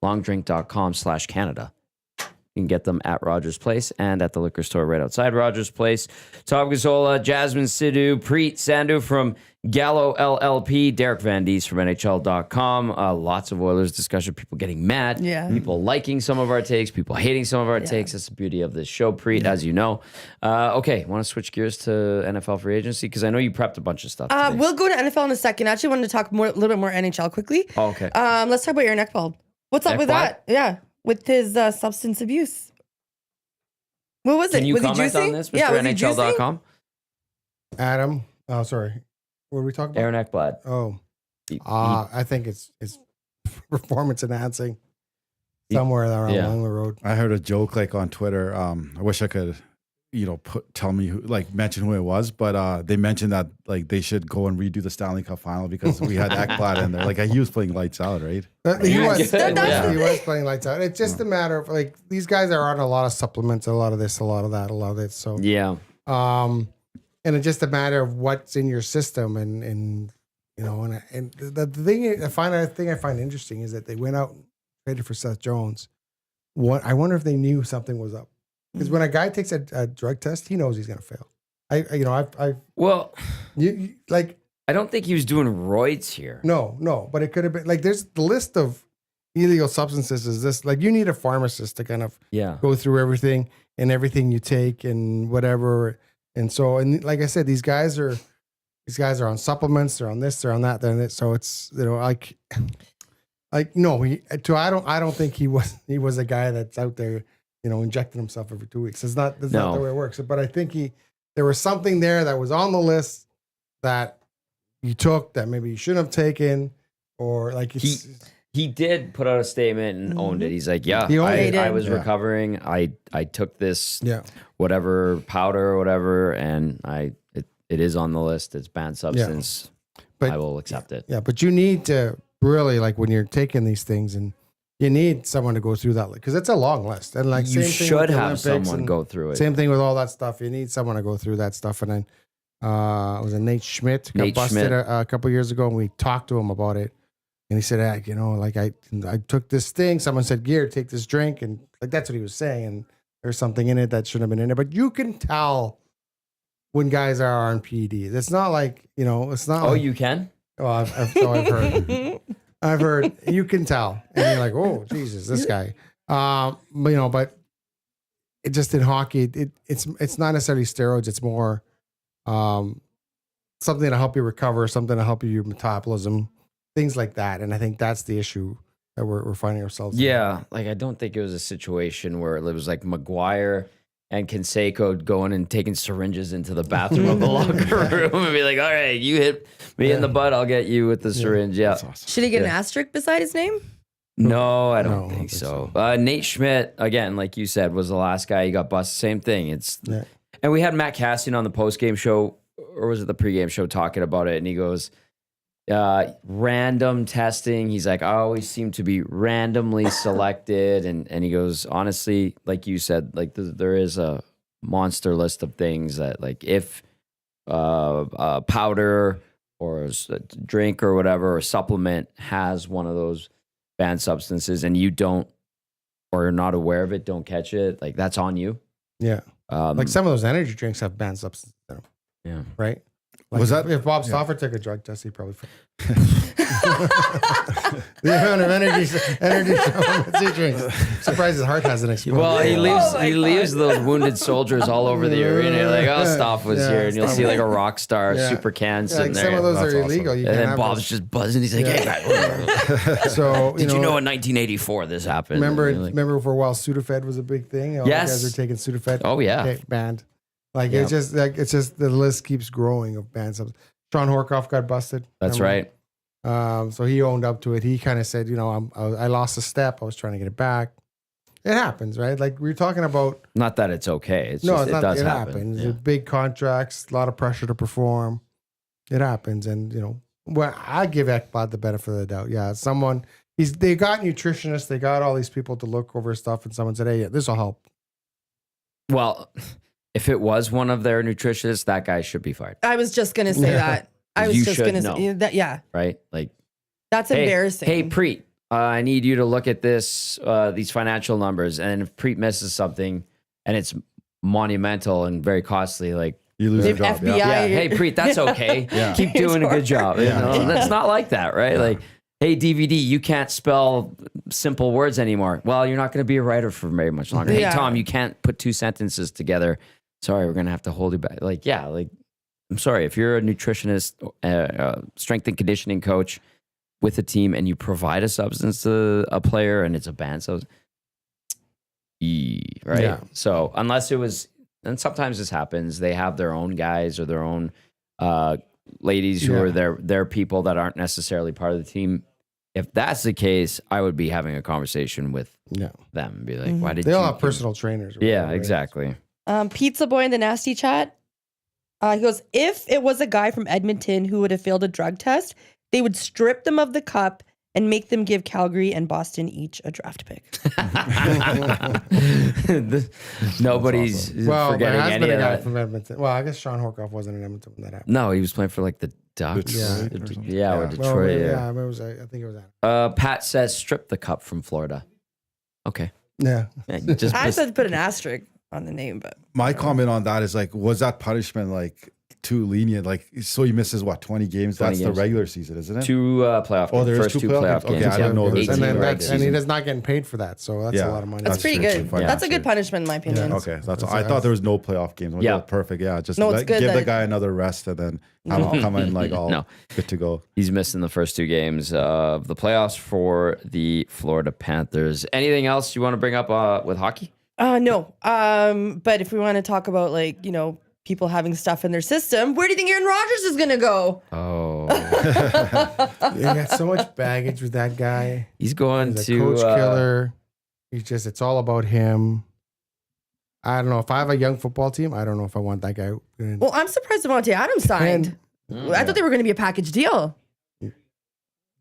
longdrink.com/Canada. You can get them at Rogers Place and at the liquor store right outside Rogers Place. Tom Gazzola, Jasmine Sidhu, Preet Sandhu from Gallo LLP, Derek Van Diest from NHL.com. Lots of Oilers discussion, people getting mad, people liking some of our takes, people hating some of our takes. That's the beauty of this show, Preet, as you know. Okay, want to switch gears to NFL free agency? Because I know you prepped a bunch of stuff today. We'll go to NFL in a second. I actually wanted to talk a little bit more NHL quickly. Oh, okay. Let's talk about Aaron Ekblad. What's up with that? Yeah. With his substance abuse. What was it? Can you was comment he on this, Mr. Yeah, was he NHL.com? Adam, sorry. What are we talking about? Aaron Ekblad. Oh, He- I think it's performance enhancing somewhere along the road. I heard a joke like on Twitter. I wish I could, tell me mention who it was, but they mentioned that like they should go and redo the Stanley Cup final because we had Ekblad in there. Like he was playing lights out, right? He was Yeah. he was playing lights out. It's just a matter of like these guys are on a lot of supplements, a lot of this, a lot of that, a lot of this. So Yeah. and it's just a matter of what's in your system, and the thing I find interesting is that they went out and traded for Seth Jones. I wonder if they knew something was up, because when a guy takes a drug test, he knows he's going to fail. Well, Like I don't think he was doing roids here. no, but it could have been like there's the list of illegal substances is this like you need a pharmacist to kind of Yeah. go through everything you take and whatever. And so, and like I said, these guys are on supplements. They're on this. They're on that. They're on this. So it's no. I don't think he was a guy that's out there, injecting himself every 2 weeks. That's not the way it works. But I think there was something there that was on the list that you took that maybe you shouldn't have taken, or like it's. He did put out a statement and owned it. He's like, yeah, He owned it. I was recovering. I took this Yeah. whatever powder or whatever, and it is on the list. It's banned substance. But I will accept it. Yeah, but you need to really like when you're taking these things, and you need someone to go through that because it's a long list. And like You same thing with should the have Olympics someone and go through it. Same thing with all that stuff. You need someone to go through that stuff. And then it was Nate Schmidt got busted a couple years ago, and we talked to him about it. And he said, I took this thing. Someone said, "Gear, take this drink," and like that's what he was saying. And there's something in it that shouldn't have been in there. But you can tell when guys are on PEDs. It's not like it's not. Oh, like, you can? Oh, I've heard. I've heard. You can tell, and you're like, "Oh, Jesus, this guy." But it just in hockey, it's not necessarily steroids. It's more something to help you recover, something to help your metabolism, things like that. And I think that's the issue that we're finding ourselves. Yeah. Like, I don't think it was a situation where it was like McGuire and Canseco going and taking syringes into the bathroom of the locker room and be like, all right, you hit me in the butt, I'll get you with the syringe. Yeah. That's awesome. Should he get an asterisk beside his name? No, I No, don't think so. Nate Schmidt, again, like you said, was the last guy. He got busted. Same thing. And we had Matt Cassian on the post-game show, or was it the pregame show, talking about it, and he goes, random testing. He's like, I always seem to be randomly selected. And he goes, honestly, like you said, like there is a monster list of things that, like, if powder or a drink or whatever, or supplement has one of those banned substances, and you don't, or you're not aware of it, don't catch it, like that's on you. Yeah. Like some of those energy drinks have banned substances in them. Yeah. Right? Like Was that- if Bob Stauffer took a drug test, he probably the amount of energy supplements he drinks. Surprised his heart hasn't exploded. Well, he Oh my leaves those wounded soldiers all over the arena. You're like, oh, Staff was Yeah, here, and you'll see like a rock star, Yeah. super can Yeah, sitting like some there. of those That's are awesome. illegal. You And can't then have Bob's those. just buzzing. He's like, Yeah. hey, So did you know in 1984 this happened? Remember, And you're like, remember for a while, Sudafed was a big thing. All Yes. you guys are taking Sudafed. Oh, yeah. Okay, banned. Like Yep. it's just the list keeps growing of banned substances. Sean Horkoff got busted. That's Remember? right. So he owned up to it. He kind of said, I lost a step. I was trying to get it back. It happens, right? Like we were talking about. Not that it's okay. It's No, just, it's it not. does It happen. happens. Yeah. Big contracts, a lot of pressure to perform. It happens, and well, I give Ekblad the benefit of the doubt. Yeah, they got nutritionists, they got all these people to look over stuff, and someone said, "Hey, this will help." Well, if it was one of their nutritionists, that guy should be fired, I was just gonna say that. I was You just should gonna know. say that. Yeah, right? Like, that's hey, embarrassing. Hey, Preet, I need you to look at these financial numbers, and if Preet misses something, and it's monumental and very costly, like, You lose your If job. FBI Yeah. yeah, hey, Preet, that's okay. Yeah. Keep doing a good job. You know? Yeah. That's not like that, right? Like, hey, DVD, you can't spell simple words anymore. Well, you're not going to be a writer for very much longer. Hey, Yeah. Tom, you can't put two sentences together. Sorry, we're going to have to hold you back. Like, yeah, like, I'm sorry. If you're a nutritionist, strength and conditioning coach with a team, and you provide a substance to a player and it's a banned substance, right? Yeah. So unless it was, and sometimes this happens, they have their own guys or their own ladies who are their people that aren't necessarily part of the team. If that's the case, I would be having a conversation with them and be like, why did They you all have personal trainers. or Yeah, whatever, right? exactly. Pizza Boy in the nasty chat. He goes, if it was a guy from Edmonton who would have failed a drug test, they would strip them of the cup and make them give Calgary and Boston each a draft pick. Nobody's Well, forgetting there has any been a of guy that. from Edmonton. Well, I guess Sean Horkoff wasn't in Edmonton when that happened. No, he was playing for like the Ducks. Detroit Yeah, or something. or Well, Detroit. yeah, it was. I think it was that. Pat says strip the cup from Florida. Okay. Yeah. Yeah, you just I said put an asterisk on the name, but My comment on that is like, was that punishment like too lenient? Like, so he misses what, 20 games? 20 That's games. the regular season, isn't it? two playoff games. Oh, there's First two two playoff playoff games? games. Okay, I didn't know there was And 18 then regular and he season. does not getting paid for that, so that's a Yeah. lot of money. that's pretty good. fine. That's a Yeah. good punishment in my opinion. Okay, That's I thought there was no playoff games. Yeah. Yeah, perfect. Yeah, just No, it's good give the that- guy another rest and then have him come in like all No. good to go. He's missing the first two games of the playoffs for the Florida Panthers. Anything else you want to bring up with hockey? No. But if we want to talk about people having stuff in their system, where do you think Aaron Rodgers is gonna go? Oh, You got so much baggage with that guy. he's going He's a to coach killer. It's all about him. I don't know if I have a young football team. I don't know if I want that guy. Well, I'm surprised Devontae Adams signed. I thought they were gonna be a package deal.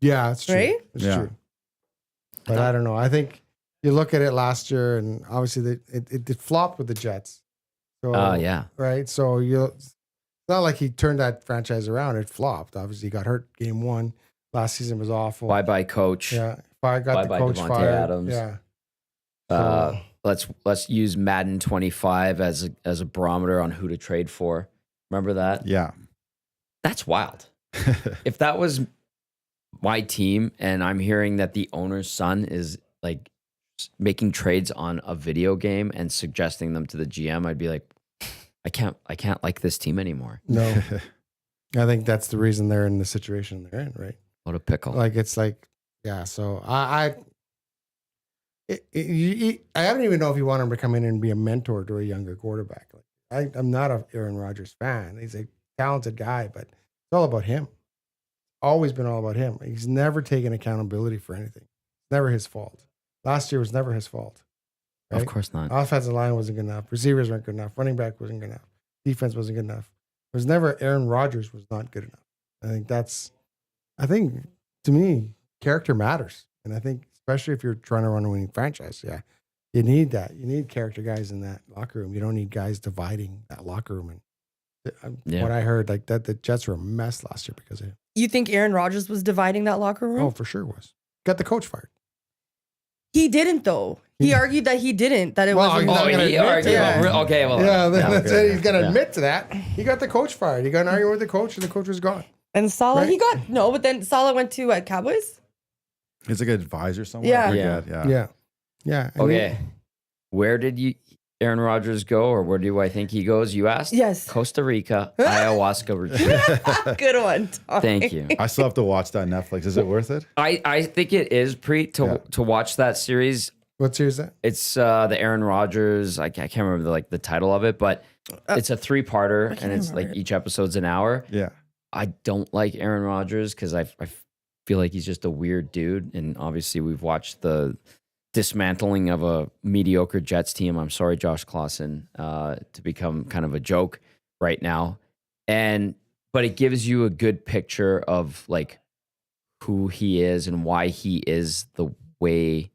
Yeah, it's true. Right? It's Yeah. true. But I don't know. I think you look at it last year, and obviously it flopped with the Jets. So, yeah. right. So it's not like he turned that franchise around. It flopped. Obviously, he got hurt game one. Last season was awful. Bye coach. Yeah. Got the Bye-bye coach Devontae fired. Adams. Yeah. Let's use Madden 25 as a barometer on who to trade for. Remember that? Yeah. That's wild. If that was my team and I'm hearing that the owner's son is like making trades on a video game and suggesting them to the GM, I'd be like, I can't like this team anymore. No. I think that's the reason they're in the situation they're in, right? What a pickle. Yeah. So I don't even know if you want him to come in and be a mentor to a younger quarterback. I'm not a Aaron Rodgers fan. He's a talented guy, but it's all about him. Always been all about him. He's never taken accountability for anything. It's never his fault. Last year was never his fault. Right? Of course not. Offensive line wasn't good enough. Receivers weren't good enough. Running back wasn't good enough. Defense wasn't good enough. It was never Aaron Rodgers was not good enough. I think to me, character matters. And I think especially if you're trying to run a winning franchise, you need that. You need character guys in that locker room. You don't need guys dividing that locker room and Yeah. What I heard, like that, the Jets were a mess last year because of it. You think Aaron Rodgers was dividing that locker room? Oh, for sure was. Got the coach fired. He didn't though. He argued that he didn't. That it Well, wasn't. he's not gonna he admit argued. to that. Okay, well, Yeah, that's okay. it. He's gonna Yeah. admit to that. He got the coach fired. He got an argument with the coach, and the coach was gone. And Salah, Right? he got no, but then Salah went to Cowboys. He's like an advisor somewhere. Yeah. I forget, yeah. Yeah, yeah. I mean, Okay. Where did Aaron Rodgers go, or where do I think he goes? You asked? Yes. Costa Rica, ayahuasca retreat. Good one. Tommy. Thank you. I still have to watch that Netflix. Is it worth it? I think it is, Preet, to watch that series. what series is that? It's the Aaron Rodgers. I can't remember the title of it, but it's a 3-parter, and it's remember like it. each episode's an hour. Yeah. I don't like Aaron Rodgers because I feel like he's just a weird dude. And obviously, we've watched the dismantling of a mediocre Jets team. I'm sorry, Josh Clausen, to become kind of a joke right now. But it gives you a good picture of like who he is and why he is the way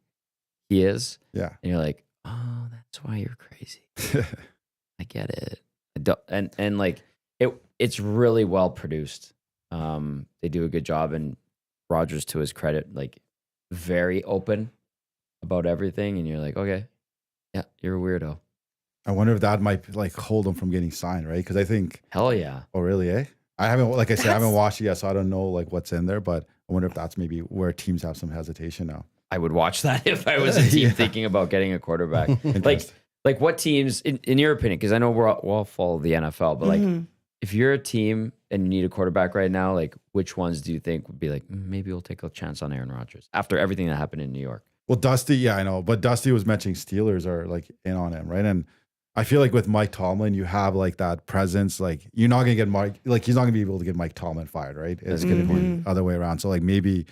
he is. Yeah. And you're like, oh, that's why you're crazy. I get it. I don't, and like it's really well produced. They do a good job, and Rodgers, to his credit, like very open about everything, and you're like, okay, yeah, you're a weirdo. I wonder if that might like hold him from getting signed, right? Because I think, Hell yeah. oh really, eh? I haven't, like I said, I haven't That's- watched it yet, so I don't know like what's in there, but I wonder if that's maybe where teams have some hesitation now. I would watch that if I was a team thinking about getting a quarterback. Like what teams, in your opinion, because I know we'll all follow the NFL, but like Mhm. if you're a team and you need a quarterback right now, like which ones do you think would be like, maybe we'll take a chance on Aaron Rodgers after everything that happened in New York? Well, Dusty, yeah, I know, but Dusty was mentioning Steelers are like in on him, right? And I feel like with Mike Tomlin, you have like that presence. Like you're not gonna get Mike, like he's not gonna be able to get Mike Tomlin fired, right? It's gonna be the other way around. So like maybe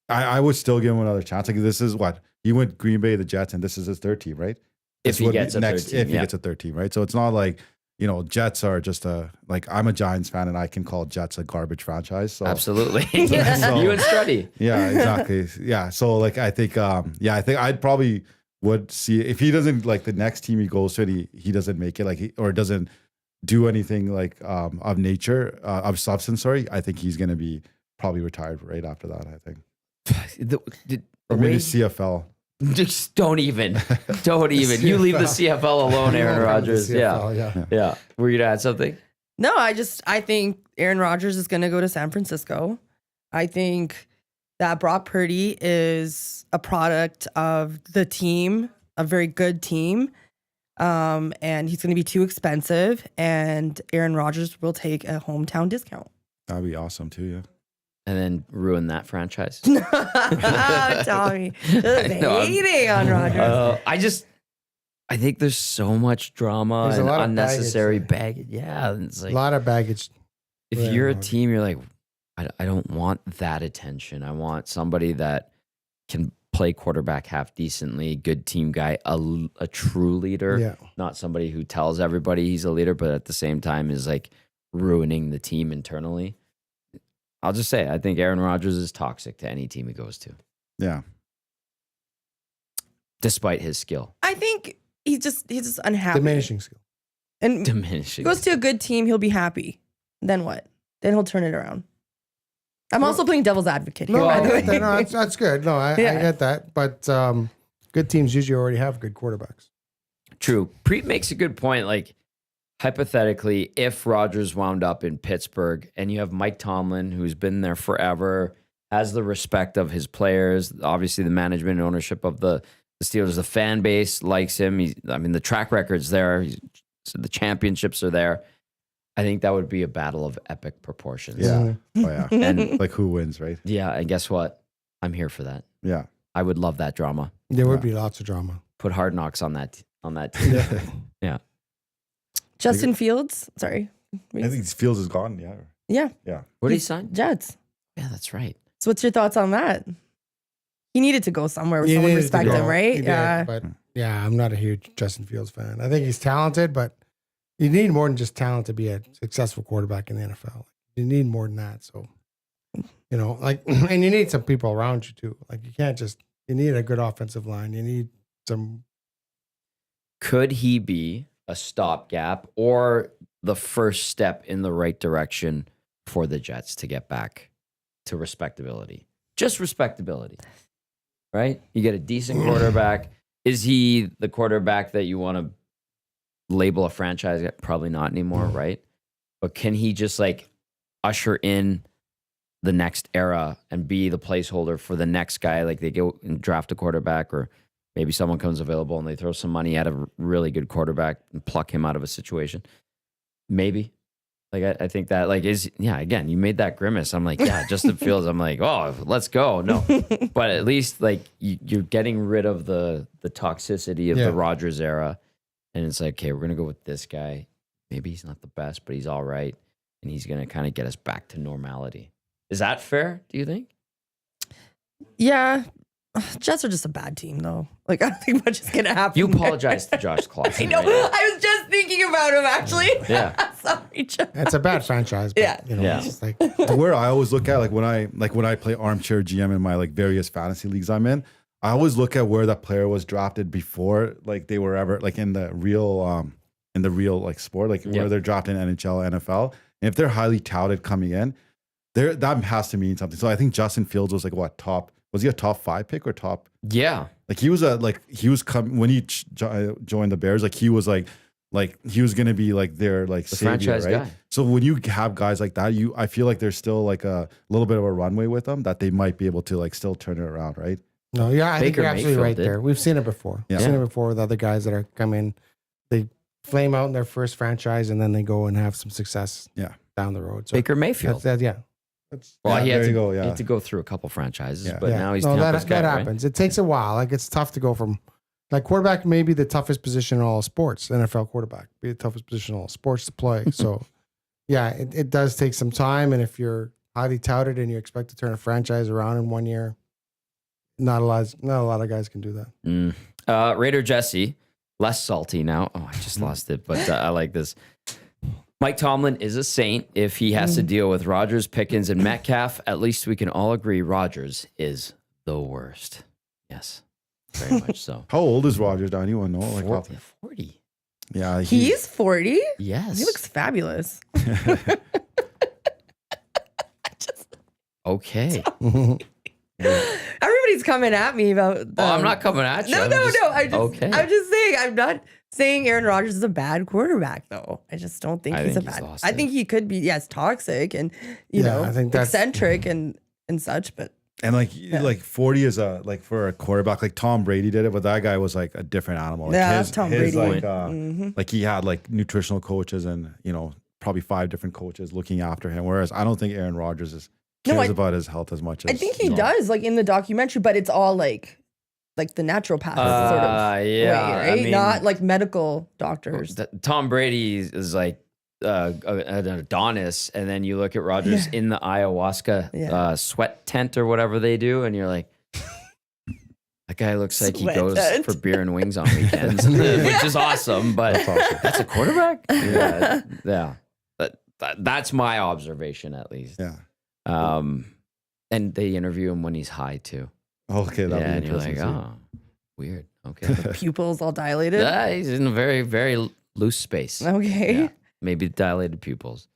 I would still give him another chance. Like this is what he went Green Bay, the Jets, and this is his third team, right? If This he would gets be a third team, if he yeah. gets a third team, right? So it's not like Jets are just like I'm a Giants fan and I can call Jets a garbage franchise. So Absolutely. So- You and Struddy. yeah, exactly. Yeah. So like I think I think I'd probably would see if he doesn't like the next team he goes to and he doesn't make it like or doesn't do anything like of nature of substance. Sorry, I think he's gonna be probably retired right after that. I think or maybe CFL. Just don't even. You leave the CFL alone, Aaron Rodgers. Yeah. CFL, Yeah. Were you to add something? No, I think Aaron Rodgers is going to go to San Francisco. I think that Brock Purdy is a product of the team, a very good team. And he's going to be too expensive, and Aaron Rodgers will take a hometown discount. That'd be awesome too. Yeah. And then ruin that franchise. Tommy, just know, I'm- hating on Rodgers. I think there's so much drama There's a and lot of unnecessary baggage baggage. Yeah. And it's A like, lot of baggage. if Yeah, you're a no. team, you're like, I don't want that attention. I want somebody that can play quarterback half decently, good team guy, a true leader, Yeah. not somebody who tells everybody he's a leader, but at the same time is like ruining the team internally. I'll just say, I think Aaron Rodgers is toxic to any team he goes to, Yeah. despite his skill. I think he's just unhappy. Diminishing skill. And Diminishing. goes to a good team, he'll be happy. Then what? Then he'll turn it around. I'm also playing devil's advocate here, No, by the way. that's good. No, I Yeah. get that. But good teams usually already have good quarterbacks. True. Preet makes a good point. Like, hypothetically, if Rodgers wound up in Pittsburgh and you have Mike Tomlin, who's been there forever, has the respect of his players, obviously the management and ownership of the Steelers, the fan base likes him. The track record's there. So the championships are there. I think that would be a battle of epic proportions. Yeah. Oh yeah. And Like who wins, right? yeah, and guess what? I'm here for that. Yeah. I would love that drama. There would be lots of drama. Put Hard Knocks on that team. Yeah. Justin Fields, sorry. I think Fields is gone. Yeah. Yeah, What did he sign? Jets. Yeah, that's right. So what's your thoughts on that? He needed to go somewhere where He someone needed to respect go. him, right? He did, Yeah. but yeah, I'm not a huge Justin Fields fan. I think he's talented, but you need more than just talent to be a successful quarterback in the NFL. You need more than that. So, and you need some people around you too. Like you need a good offensive line. You need some. Could he be a stopgap, or the first step in the right direction for the Jets to get back to respectability? Just respectability, right? You get a decent quarterback. Is he the quarterback that you want to label a franchise? Probably not anymore, right? But can he just like usher in the next era and be the placeholder for the next guy? Like they go and draft a quarterback, or maybe someone comes available and they throw some money at a really good quarterback and pluck him out of a situation. Maybe. Like I think that like is, yeah, again, you made that grimace. I'm like, yeah, Justin Fields. I'm like, oh, let's go. No, but at least like you're getting rid of the toxicity of the Rodgers era. And it's like, okay, we're going to go with this guy. Maybe he's not the best, but he's all right. And he's going to kind of get us back to normality. Is that fair, do you think? Yeah. Jets are just a bad team, though. Like, I don't think much is going to happen. You apologize to Josh Clausen. I know. Right? I was just thinking about him, actually. Yeah. Sorry, Josh. It's a bad franchise. But, Yeah. You know, it's just like, Where I always look at like when I play armchair GM in my like various fantasy leagues I'm in, I always look at where that player was drafted before like they were ever like in the real like sport, like where they're drafted in NHL, NFL. And if they're highly touted coming in, that has to mean something. So I think Justin Fields was like was he a top 5 pick or top? Yeah. Like he was when he joined the Bears, like he was like he was gonna be like their like The savior, franchise right? guy. So when you have guys like that, I feel like there's still like a little bit of a runway with them that they might be able to like still turn it around, right? no, yeah, I think Baker you're absolutely Mayfield right did. there. We've seen it before. Yeah. We've seen it before with other guys that are come in, they flame out in their first franchise and then they go and have some success down the road. So Baker Mayfield. that's, yeah. Well, he had there you to go. he Yeah, had to go through a couple franchises, Yeah. but now he's no, Tampa's that guy, right? happens. It takes a while. Like it's tough to go from like quarterback may be the toughest position in all sports. NFL quarterback be the toughest position in all sports to play. So yeah, it does take some time. And if you're highly touted and you expect to turn a franchise around in 1 year, not a lot of guys can do that. Raider Jesse, less salty now. Oh, I just lost it, but I like this. Mike Tomlin is a saint if he has to deal with Rodgers, Pickens, and Metcalf. At least we can all agree Rodgers is the worst. Yes, very much so. How old is Rodgers? Do anyone know? Like 40. yeah, He's 40? Yes. He looks fabulous. okay. Everybody's coming at me about I'm not coming at you. No. Okay. I'm just saying. I'm not saying Aaron Rodgers is a bad quarterback, though. I just don't think he's a bad. I think he could be, yes, toxic and I think that's eccentric and such, but And like 40 is like for a quarterback, like Tom Brady did it, but that guy was like a different animal. Like Yeah, Tom Brady. Like, like he had like nutritional coaches and probably 5 different coaches looking after him. Whereas I don't think Aaron Rodgers cares about his health as much as I think he does, like in the documentary, but it's all like the naturopath sort of way, right? I mean, Not like medical doctors. Tom Brady is like an Adonis, and then you look at Rodgers in the ayahuasca sweat tent or whatever they do, and you're like, that guy looks like he goes for beer and wings on weekends, which is awesome, but that's a quarterback? Yeah. That's my observation, at least. Yeah. And they interview him when he's high, too. Okay. That'd be And you're like, interesting to see. oh, weird. Okay. Pupils all dilated. He's in a very, very loose space. Okay. Yeah. Maybe dilated pupils.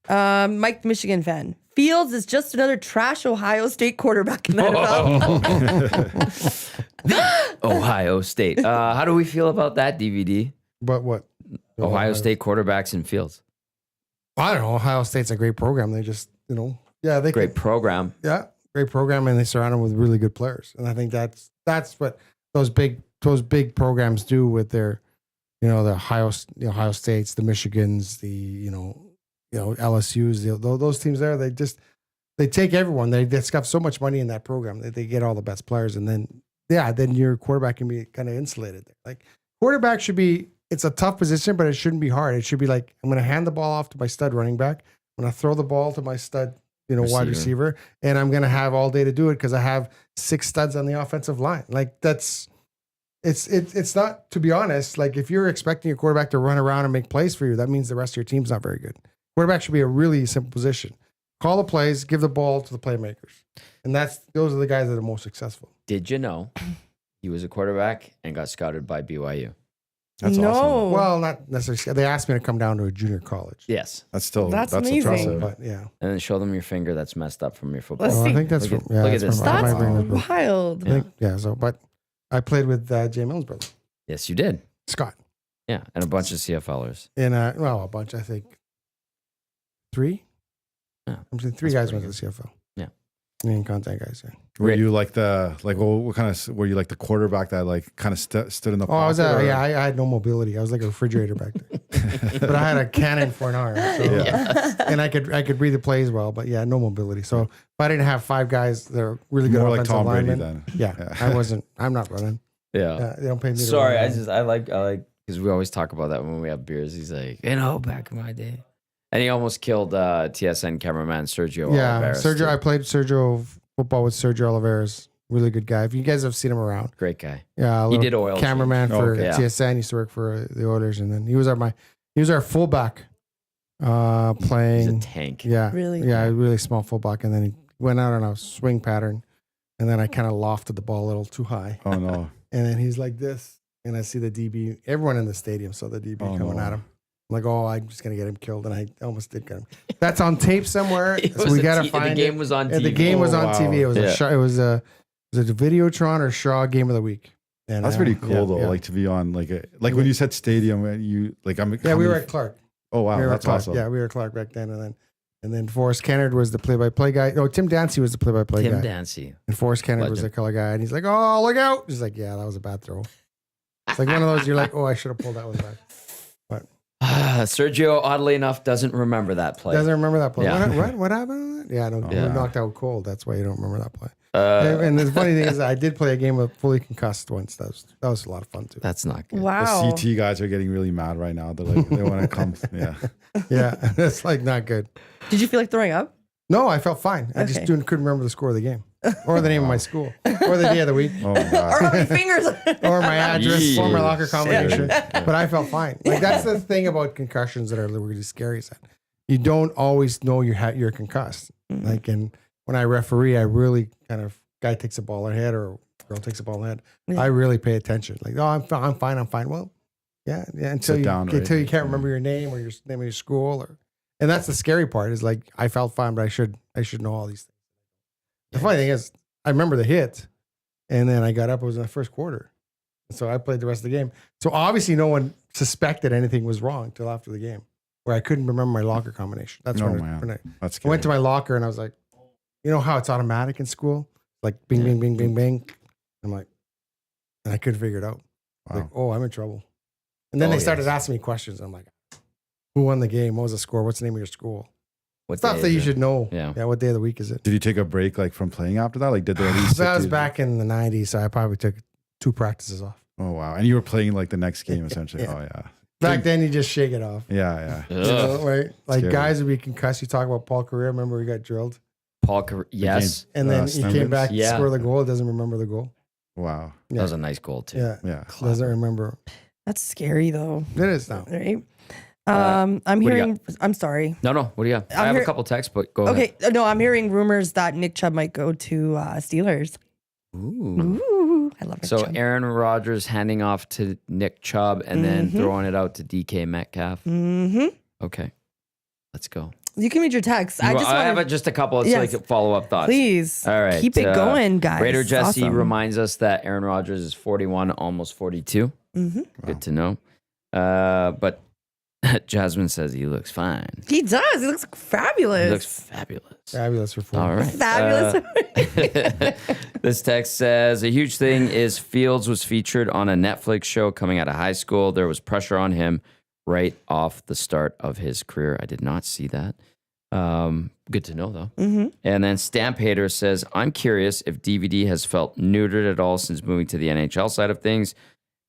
Mike, the Michigan fan. Fields is just another trash Ohio State quarterback in the NFL. Ohio State. How do we feel about that DVD? But what? Ohio State quarterbacks and Fields. I don't know. Ohio State's a great program. They just, they Great program. great program, and they surround them with really good players. And I think that's what those big programs do with their, the Ohio States, the Michigans, the LSU's, those teams there. They take everyone. They have so much money in that program that they get all the best players, and then your quarterback can be kind of insulated there. Like quarterback should be. It's a tough position, but it shouldn't be hard. It should be like, I'm going to hand the ball off to my stud running back. I'm going to throw the ball to my stud, wide receiver, and I'm going to have all day to do it because I have 6 studs on the offensive line. Like it's not, to be honest, like if you're expecting your quarterback to run around and make plays for you, that means the rest of your team's not very good. Quarterback should be a really simple position. Call the plays, give the ball to the playmakers. And those are the guys that are most successful. Did you know he was a quarterback and got scouted by BYU? That's no. awesome. Well, not necessarily. They asked me to come down to a junior college. Yes. That's That's amazing. impressive. But yeah. And then show them your finger that's messed up from your football. Let's Well, see. I think that's Look at- from, yeah, look at that's this. from- I That's might bring this up. wild. I think, so, but I played with Jay Mills' brother, Yes, you did. Scott. Yeah. And a bunch of CFLers. And a bunch, I think 3. Yeah. I'm saying 3 That's guys went pretty to the CFL. Yeah. Main contact guys, yeah. Were you like what kind of, were you like the quarterback that like kind of stood in the Oh, I was, pocket, or- I had no mobility. I was like a refrigerator back there. But I had a cannon for an arm. So, and I could read the plays well, but yeah, no mobility. So if I didn't have 5 guys that are really good More like offensive Tom Brady linemen, then. yeah, I'm not running. Yeah. They don't pay me to Sorry, run. I like because we always talk about that when we have beers. He's like, back in my day, and he almost killed TSN cameraman Sergio. Yeah, Olivares, Sergio. too. I played football with Sergio Olivares. Really good guy. If you guys have seen him around, Great guy. yeah, a He little did oil cameraman change. for Okay. Yeah. TSN. Used to work for the Oilers, and then he was our fullback, He's a playing. tank. Yeah, Really? yeah, a really small fullback, and then he went out on a swing pattern, and then I kind of lofted the ball a little too high, Oh no. and then he's like this, and I see the DB. Everyone in the stadium saw the DB Oh, coming no. at him. I'm like, oh, I'm just gonna get him killed, and I almost did get him. That's on tape somewhere, It so was we a gotta t- find the game it. was on Yeah, TV. the game was Oh, on wow. TV. It was Yeah. it was a Videotron or Shaw game of the week. And That's pretty cool yeah, though. yeah. Like to be on when you said stadium and you like I'm Yeah, we were at Clark. Oh wow, we were that's at Clark. awesome. Yeah, we were at Clark back then, and then Forrest Kennard was the play-by-play guy. No, Tim Dancy was the play-by-play Tim guy. Dancy. And Forrest Kennard was the Legend. color guy, and he's like, "Oh, look out!" He's like, "Yeah, that was a bad throw." It's like one of those you're like, "Oh, I should have pulled that one back." Sergio, oddly enough, doesn't remember that play. Doesn't remember that play. Yeah. What happened? Yeah, no, Yeah. we knocked out cold. That's why you don't remember that play. Uh, And the funny thing is, I did play a game of fully concussed once. That was a lot of fun too. that's not good. Wow. The CT guys are getting really mad right now. They're like they want to come. Yeah. Yeah, it's like not good. Did you feel like throwing up? No, I felt fine. I just Okay. couldn't remember the score of the game, or the name of my school, or the day of the week, Oh my god. Or how many fingers? or my address, or my locker Jeez. combination. But I felt fine. Like that's the thing about concussions that are really scary. Is that you don't always know you're concussed. Like, and when I referee, I really kind of guy takes a ball ahead or girl takes a ball ahead. Yeah. I really pay attention. Like, oh, I'm fine. Well, yeah. Until Sit you down, right? until you can't remember your name or your name of your school, and that's the scary part. Is like I felt fine, but I should know all these things. The funny thing is, I remember the hit, and then I got up. It was in the first quarter, so I played the rest of the game. So obviously, no one suspected anything was wrong until after the game, where I couldn't remember my locker combination. That's Oh, when, man. when I That's went to scary. my locker and I was like, you know how it's automatic in school, like bing, bing, bing, bing, bing. I'm like, and I couldn't figure it out. Wow. Like, oh, I'm in trouble. And then Oh, they started yes. asking me questions. I'm like, who won the game? What was the score? What's the name of your school? What Stuff day that is you it? should know. Yeah. What day of the week is it? Did you take a break like from playing after that? Like did they at least That sit was you- back in the 90s, so I probably took 2 practices off. Oh wow. And you were playing like the next game essentially. Yeah. Oh yeah. Back then, you just shake it off. Yeah, yeah. You know, Ugh. right? Like Scary. guys would be concussed. You talk about Paul Correa. Remember, he got drilled, Yes. and then he came Stevens? back to Yeah. score the goal. Doesn't remember the goal. Wow. That was a nice goal, too. Yeah, Yeah. doesn't remember. That's scary though. It is now. Right? what I'm do you hearing. I'm sorry. No, what do you got? I have a here- couple texts, but go ahead. Okay, no, I'm hearing rumors that Nick Chubb might go to Steelers. Ooh. Ooh, I love Nick So Chubb. Aaron Rodgers handing off to Nick Chubb and then throwing it out to DK Metcalf. Mm-hmm. Okay. Let's go. You can read your text. I just have want just a couple. It's Yes. like follow-up thoughts. please. All right. keep it going, guys. Raider Jesse Awesome. reminds us that Aaron Rodgers is 41, almost 42. Mhm. Good to know. But Jasmine says he looks fine. He does. He looks fabulous. He looks fabulous. Fabulous for four. All right. Fabulous. This text says a huge thing is Fields was featured on a Netflix show coming out of high school. There was pressure on him right off the start of his career. I did not see that. Good to know though. Mhm. And then Stamp Hater says, I'm curious if DVD has felt neutered at all since moving to the NHL side of things.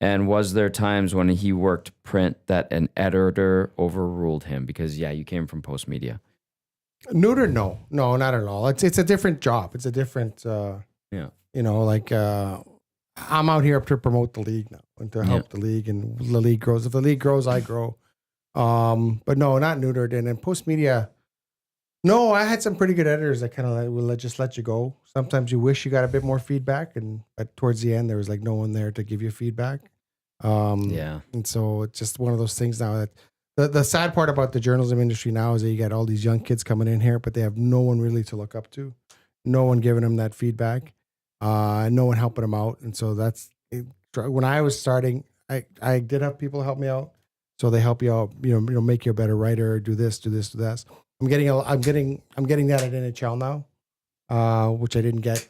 And was there times when he worked print that an editor overruled him? Because yeah, you came from Post Media. Neutered? No, not at all. It's a different job. It's a different. Yeah. You know, like I'm out here to promote the league now and to help the league, and the league grows. If the league grows, I grow. But no, not neutered. And then Post Media. No, I had some pretty good editors that kind of will just let you go. Sometimes you wish you got a bit more feedback, but towards the end there was like no one there to give you feedback. Yeah. And so it's just one of those things now that the sad part about the journalism industry now is that you get all these young kids coming in here, but they have no one really to look up to, no one giving them that feedback, no one helping them out. And so when I was starting, I did have people help me out. So they help you out, make you a better writer, do this, do this, do that. I'm getting that at NHL now, which I didn't get,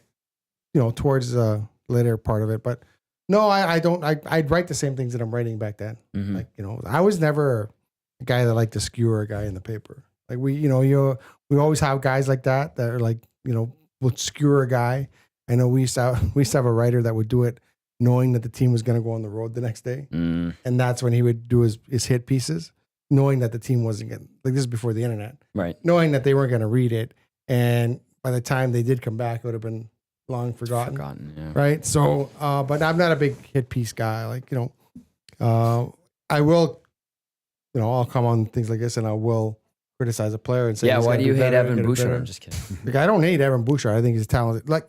towards the later part of it. But no, I don't. I'd write the same things that I'm writing back then. Mhm. Like, I was never a guy that liked to skewer a guy in the paper. Like we always have guys like that are like, will skewer a guy. I know we used to have a writer that would do it knowing that the team was going to go on the road the next day. Mm. And that's when he would do his hit pieces, knowing that the team wasn't going to, like, this is before the internet, Right. knowing that they weren't going to read it. And by the time they did come back, it would have been long forgotten. Yeah. Right. So, but I'm not a big hit piece guy. Like, I will, I'll come on things like this and I will criticize a player and say, Yeah. he's Why gotta do you hate better, Evan get it Bouchard? better. I'm just kidding. Like, I don't hate Evan Bouchard. I think he's talented. Like,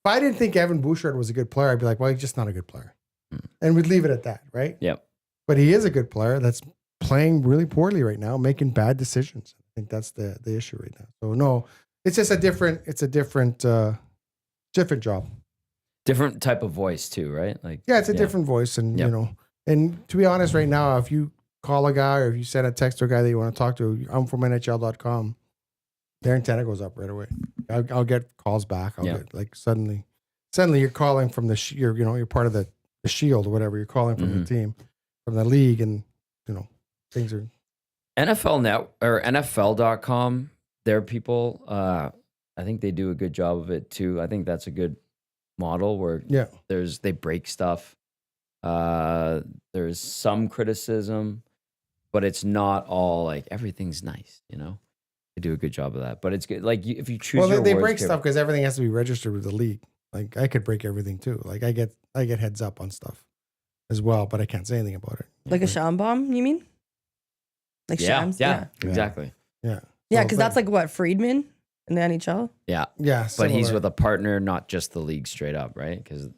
if I didn't think Evan Bouchard was a good player, I'd be like, well, he's just not a good player. And we'd leave it at that. Right. Yep. But he is a good player that's playing really poorly right now, making bad decisions. I think that's the issue right now. So no, it's just a different job. Different type of voice too, right? Like, Yeah, it's a different voice. And, Yep. And to be honest, right now, if you call a guy or if you send a text to a guy that you want to talk to, I'm from NHL.com, their antenna goes up right away. I'll get calls back. I'll get like suddenly you're calling from you're part of the shield or whatever. You're calling from the team, from the league, and things are NFL Net or NFL.com. Their people, I think they do a good job of it too. I think that's a good model where they break stuff. There's some criticism, but it's not all like everything's nice. They do a good job of that. But it's good. Like if you choose, they words break stuff because everything has to be registered with the league. Like I could break everything too. Like I get heads up on stuff as well, but I can't say anything about it. Like a sham bomb, you mean? Like shams? Yeah, exactly. Yeah. Yeah, because that's like what, Friedman in the NHL? Yeah. Yeah. But he's similar. with a partner, not just the league straight up, right? Because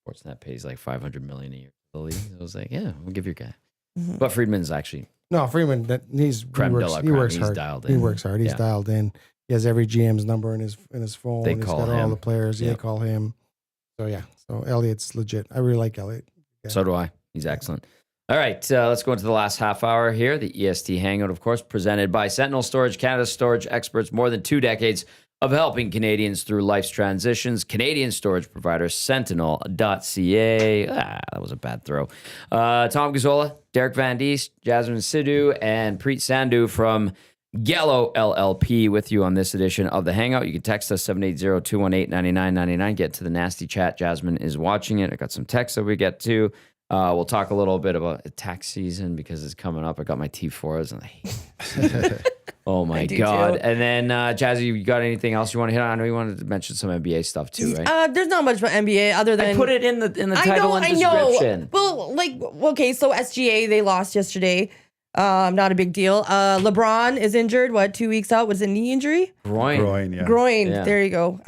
Sportsnet pays like $500 million a year to the league. So I was like, yeah, we'll give your guy. Mhm. But Friedman's actually No, Freeman. He creme de la creme. works He's hard. dialed He in. works hard. He's Yeah. dialed in. He has every GM's number in his phone. They He's call got all him. the players. They Yep. call him. So yeah. So Elliott's legit. I really like Elliott. Yeah. So do I. He's excellent. All right, let's go into the last half hour here. The EST Hangout, of course, presented by Sentinel Storage, Canada's storage experts, more than 2 decades of helping Canadians through life's transitions. Canadian storage provider, sentinel.ca. That was a bad throw. Tom Gazzola, Derek Van Diest, Jasmine Sidhu, and Preet Sandhu from Gallo LLP with you on this edition of the Hangout. You can text us 780-218-9999. Get to the nasty chat. Jasmine is watching it. I got some texts that we get to. We'll talk a little bit about tax season because it's coming up. I got my T4s and I hate it. Oh my God. Too. And then, Jazzy, you got anything else you want to hit on? I know you wanted to mention some NBA stuff too, right? There's not much about NBA other than I put it in the title and description. Well, okay, so SGA, they lost yesterday. Not a big deal. LeBron is injured. 2 weeks out? Was it a knee injury? Groin. Yeah. Groin. Yeah. There you go.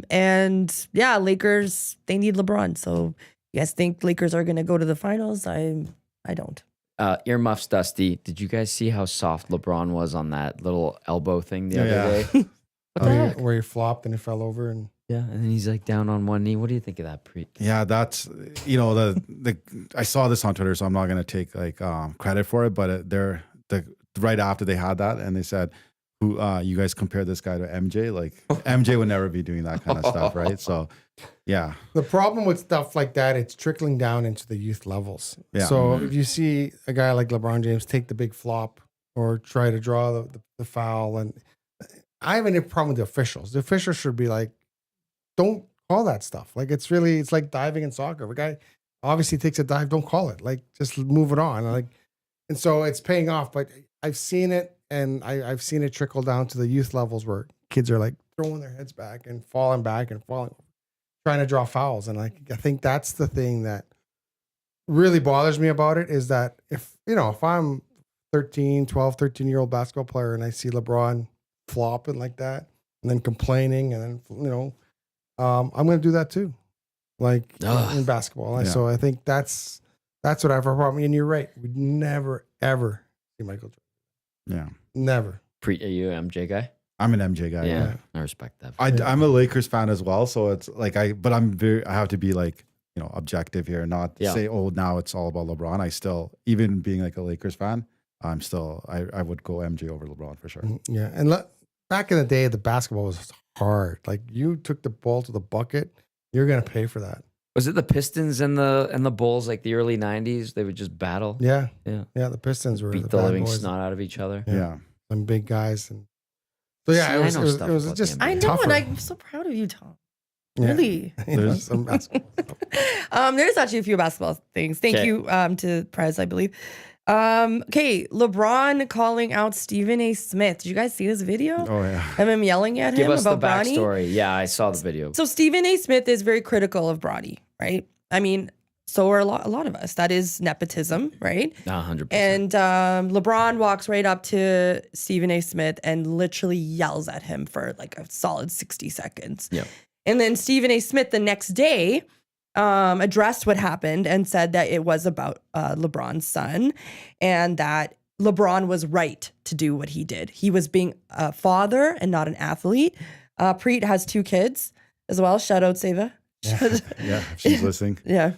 And yeah, Lakers, they need LeBron. So you guys think Lakers are going to go to the finals? I don't. Earmuffs, Dusty. Did you guys see how soft LeBron was on that little elbow thing the other day? What the heck? Where he flopped and he fell over and Yeah, and then he's like down on one knee. What do you think of that, Preet? Yeah, that's the I saw this on Twitter, so I'm not gonna take credit for it. But they're right after they had that, and they said, "Who you guys compare this guy to MJ? Like MJ would never be doing that kind of stuff, right?" So, yeah, the problem with stuff like that, it's trickling down into the youth levels. Yeah. So if you see a guy like LeBron James take the big flop or try to draw the foul, and I have a problem with the officials. The officials should be like, don't call that stuff. Like it's like diving in soccer. If a guy obviously takes a dive, don't call it. Like just move it on. And so it's paying off. But I've seen it, and I've seen it trickle down to the youth levels where kids are like throwing their heads back and falling, trying to draw fouls. And I think that's the thing that really bothers me about it is that if I'm 13-year-old basketball player and I see LeBron flopping like that and then complaining and then, I'm going to do that too, in basketball. And so I think that's That's what I have a problem. And you're right. We'd never, ever see Michael Jordan. Yeah. Never. Are you an MJ guy? I'm an MJ guy. Yeah, Yeah. I respect that. I'm a Lakers fan as well. So it's like I have to be like, objective here, not say, oh, now it's all about LeBron. I still, even being like a Lakers fan, I would go MJ over LeBron for sure. Yeah. And back in the day, the basketball was hard. Like you took the ball to the bucket, you're going to pay for that. Was it the Pistons and the Bulls, like the early 90s? They would just battle. Yeah. Yeah. Yeah. The Pistons were Beat the the bad living boys. snot out of each other. Yeah. Some big guys. And so, yeah, See, it was, I know it was, stuff it was about just the NBA. I know, tougher. and I'm so proud of you, Tom. Yeah. Really. There's some basketball. There's actually a few basketball things. Thank Okay. you to Prez, I believe. Okay, LeBron calling out Stephen A. Smith. Did you guys see this video? Oh yeah. Of him yelling at Give him us the about Bronny? backstory. Yeah, I saw the video. So Stephen A. Smith is very critical of Bronny, right? I mean, so are a lot of us. That is nepotism, right? 100%. And LeBron walks right up to Stephen A. Smith and literally yells at him for like a solid 60 seconds. Yeah. And then Stephen A. Smith the next day addressed what happened and said that it was about LeBron's son and that LeBron was right to do what he did. He was being a father and not an athlete. Preet has 2 kids as well. Shout out Seva. Yeah. If she's listening. Yeah.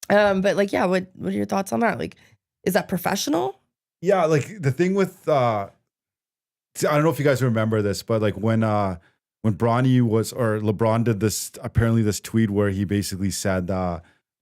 But like, yeah, what are your thoughts on that? Like, is that professional? Yeah, like the thing with I don't know if you guys remember this, but like when Bronny LeBron did this tweet where he basically said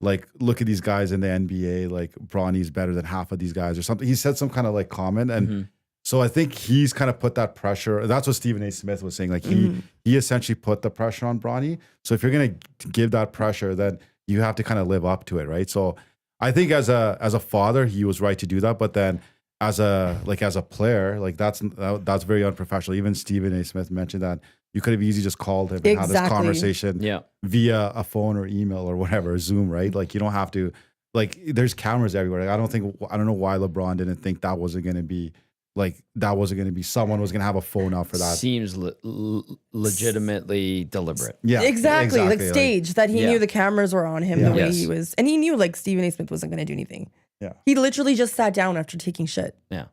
like, look at these guys in the NBA, like Bronny's better than half of these guys or something. He said some kind of like comment, and so I think he's kind of put that pressure. That's what Stephen A. Smith was saying. Like he essentially put the pressure on Bronny. So if you're gonna give that pressure, then you have to kind of live up to it, right? So I think as a father, he was right to do that. But then as a player, like that's very unprofessional. Even Stephen A. Smith mentioned that you could have easily just called him and had this conversation via a phone or email or whatever, Zoom, right? Like you don't have to. Like there's cameras everywhere. Like, I don't know why LeBron didn't think that wasn't going to be. Like that wasn't going to be someone was going to have a phone out for that. Seems legitimately deliberate. Yeah, exactly. Like staged that he knew the cameras were on him the way he was, and he knew like Stephen A. Smith wasn't going to do anything. Yeah, he literally just sat down after taking shit. Yeah,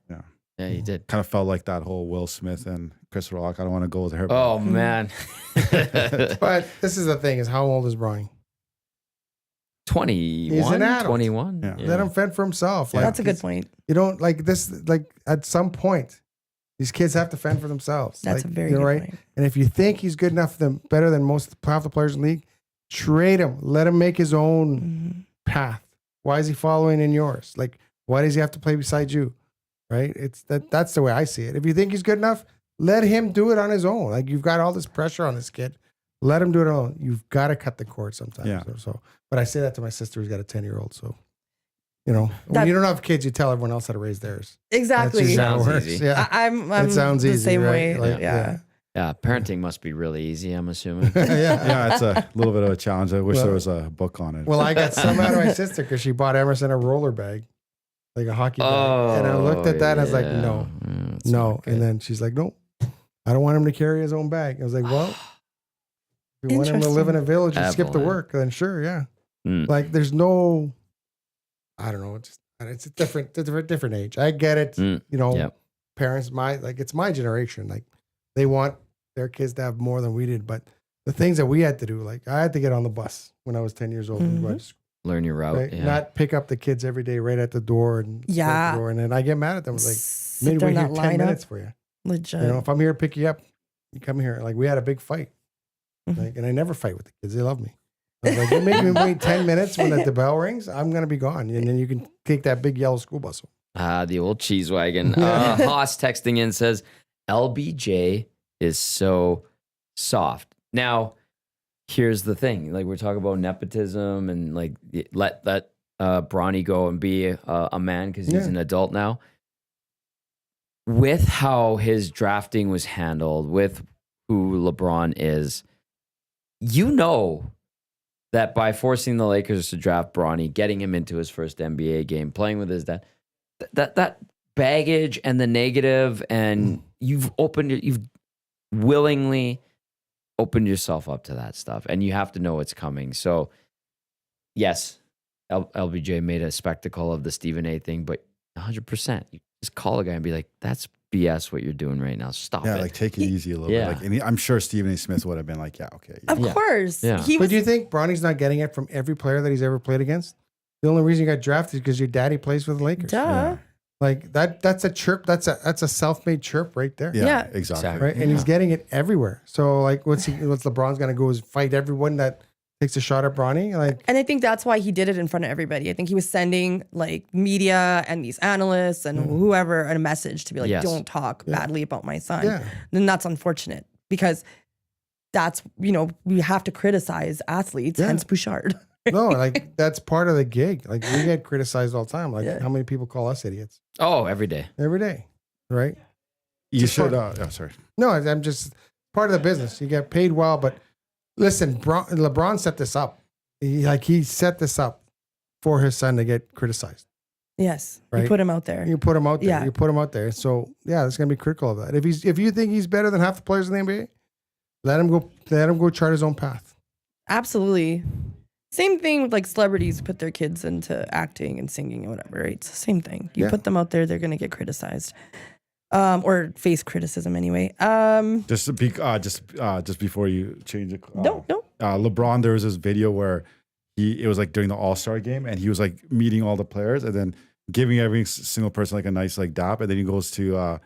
he did. Kind of felt like that whole Will Smith and Chris Rock. I don't want to go there. Oh man. But this is the thing: is how old is Bronny? 21. He's an adult. 21. Yeah. Let him fend for himself. Like, That's a good point. You don't like this. Like at some point, these kids have to fend for themselves. That's like, a very good point. And if you think he's good enough, better than half the players in the league, trade him. Let him make his own path. Why is he following in yours? Like, why does he have to play beside you? Right? It's that's the way I see it. If you think he's good enough, let him do it on his own. Like you've got all this pressure on this kid. Let him do it alone. You've got to cut the cord sometimes. Yeah. So, but I say that to my sister who's got a 10-year-old. So, when you don't have kids, you tell everyone else how to raise theirs. Exactly. That's usually how it Sounds works. easy. Yeah. I'm It sounds the easy, same right? way. Like, yeah. Yeah, parenting must be really easy, I'm assuming. Yeah, it's a little bit of a challenge. I wish there was a book on it. Well, I got some out of my sister because she bought Emerson a roller bag, like a hockey bag. And I looked at that and I was like, no. And then she's like, no, I don't want him to carry his own bag. I was like, well, if you want him to live in a village and skip to work, then sure, yeah. Like there's no, I don't know, it's a different age. I get it. Parents, it's my generation. Like they want their kids to have more than we did. But the things that we had to do, like I had to get on the bus when I was 10 years old and go to school. Learn your route. Right? Not pick up the kids every day right at the door and Yeah. the door. And then I get mad at them. I was like, Sit maybe down wait here that 10 lineup. minutes for you. Legit. If I'm here to pick you up, you come here. Like we had a big fight. Like, and I never fight with the kids. They love me. I was like, you make me wait 10 minutes when the bell rings, I'm going to be gone. And then you can take that big yellow school bus home. The old cheese wagon. Haas texting in says, LBJ is so soft. Now, here's the thing. Like we're talking about nepotism and like let Bronny go and be a man because he's an adult now. With how his drafting was handled, with who LeBron is, that by forcing the Lakers to draft Bronny, getting him into his first NBA game, playing with his dad, that baggage and the negative, and you've willingly opened yourself up to that stuff, and you have to know it's coming. So, yes, LBJ made a spectacle of the Stephen A thing, but 100%, you just call a guy and be like, "That's BS what you're doing right now. Stop Yeah, it." like take it easy a little Yeah. bit. Like, and I'm sure Stephen A. Smith would have been like, yeah, okay. Of course. Yeah. He But was, do you think Bronny's not getting it from every player that he's ever played against? The only reason you got drafted is because your daddy plays for the Lakers. duh. Like that's a chirp. That's a self-made chirp right there. Yeah, Yeah. exactly. Exactly. Right. And he's getting it everywhere. So like what's LeBron's gonna go is fight everyone that takes a shot at Bronny? Like And I think that's why he did it in front of everybody. I think he was sending like media and these analysts and whoever a message to be like, Yes. don't talk badly about my son. Yeah. Then that's unfortunate because that's, we have to criticize athletes, Yeah. hence Bouchard. no, like that's part of the gig. Like we get criticized all the time. Like Yeah. how many people call us idiots Oh, every day. every day? Right? You should. Sorry. No, I'm just part of the business. You get paid well, but listen, LeBron set this up. He set this up for his son to get criticized. Yes. Right. You put him out there. You put him out there. Yeah. You put him out there. So yeah, it's gonna be critical of that. If you think he's better than half the players in the NBA, let him go. Let him go chart his own path. Absolutely. Same thing with like celebrities put their kids into acting and singing and whatever, right? It's the same thing. You Yeah. put them out there, they're gonna get criticized. Or face criticism anyway. Just before you change it. No. LeBron, there was this video where it was like during the All-Star game, and he was like meeting all the players and then giving every single person like a nice like dap, and then he goes to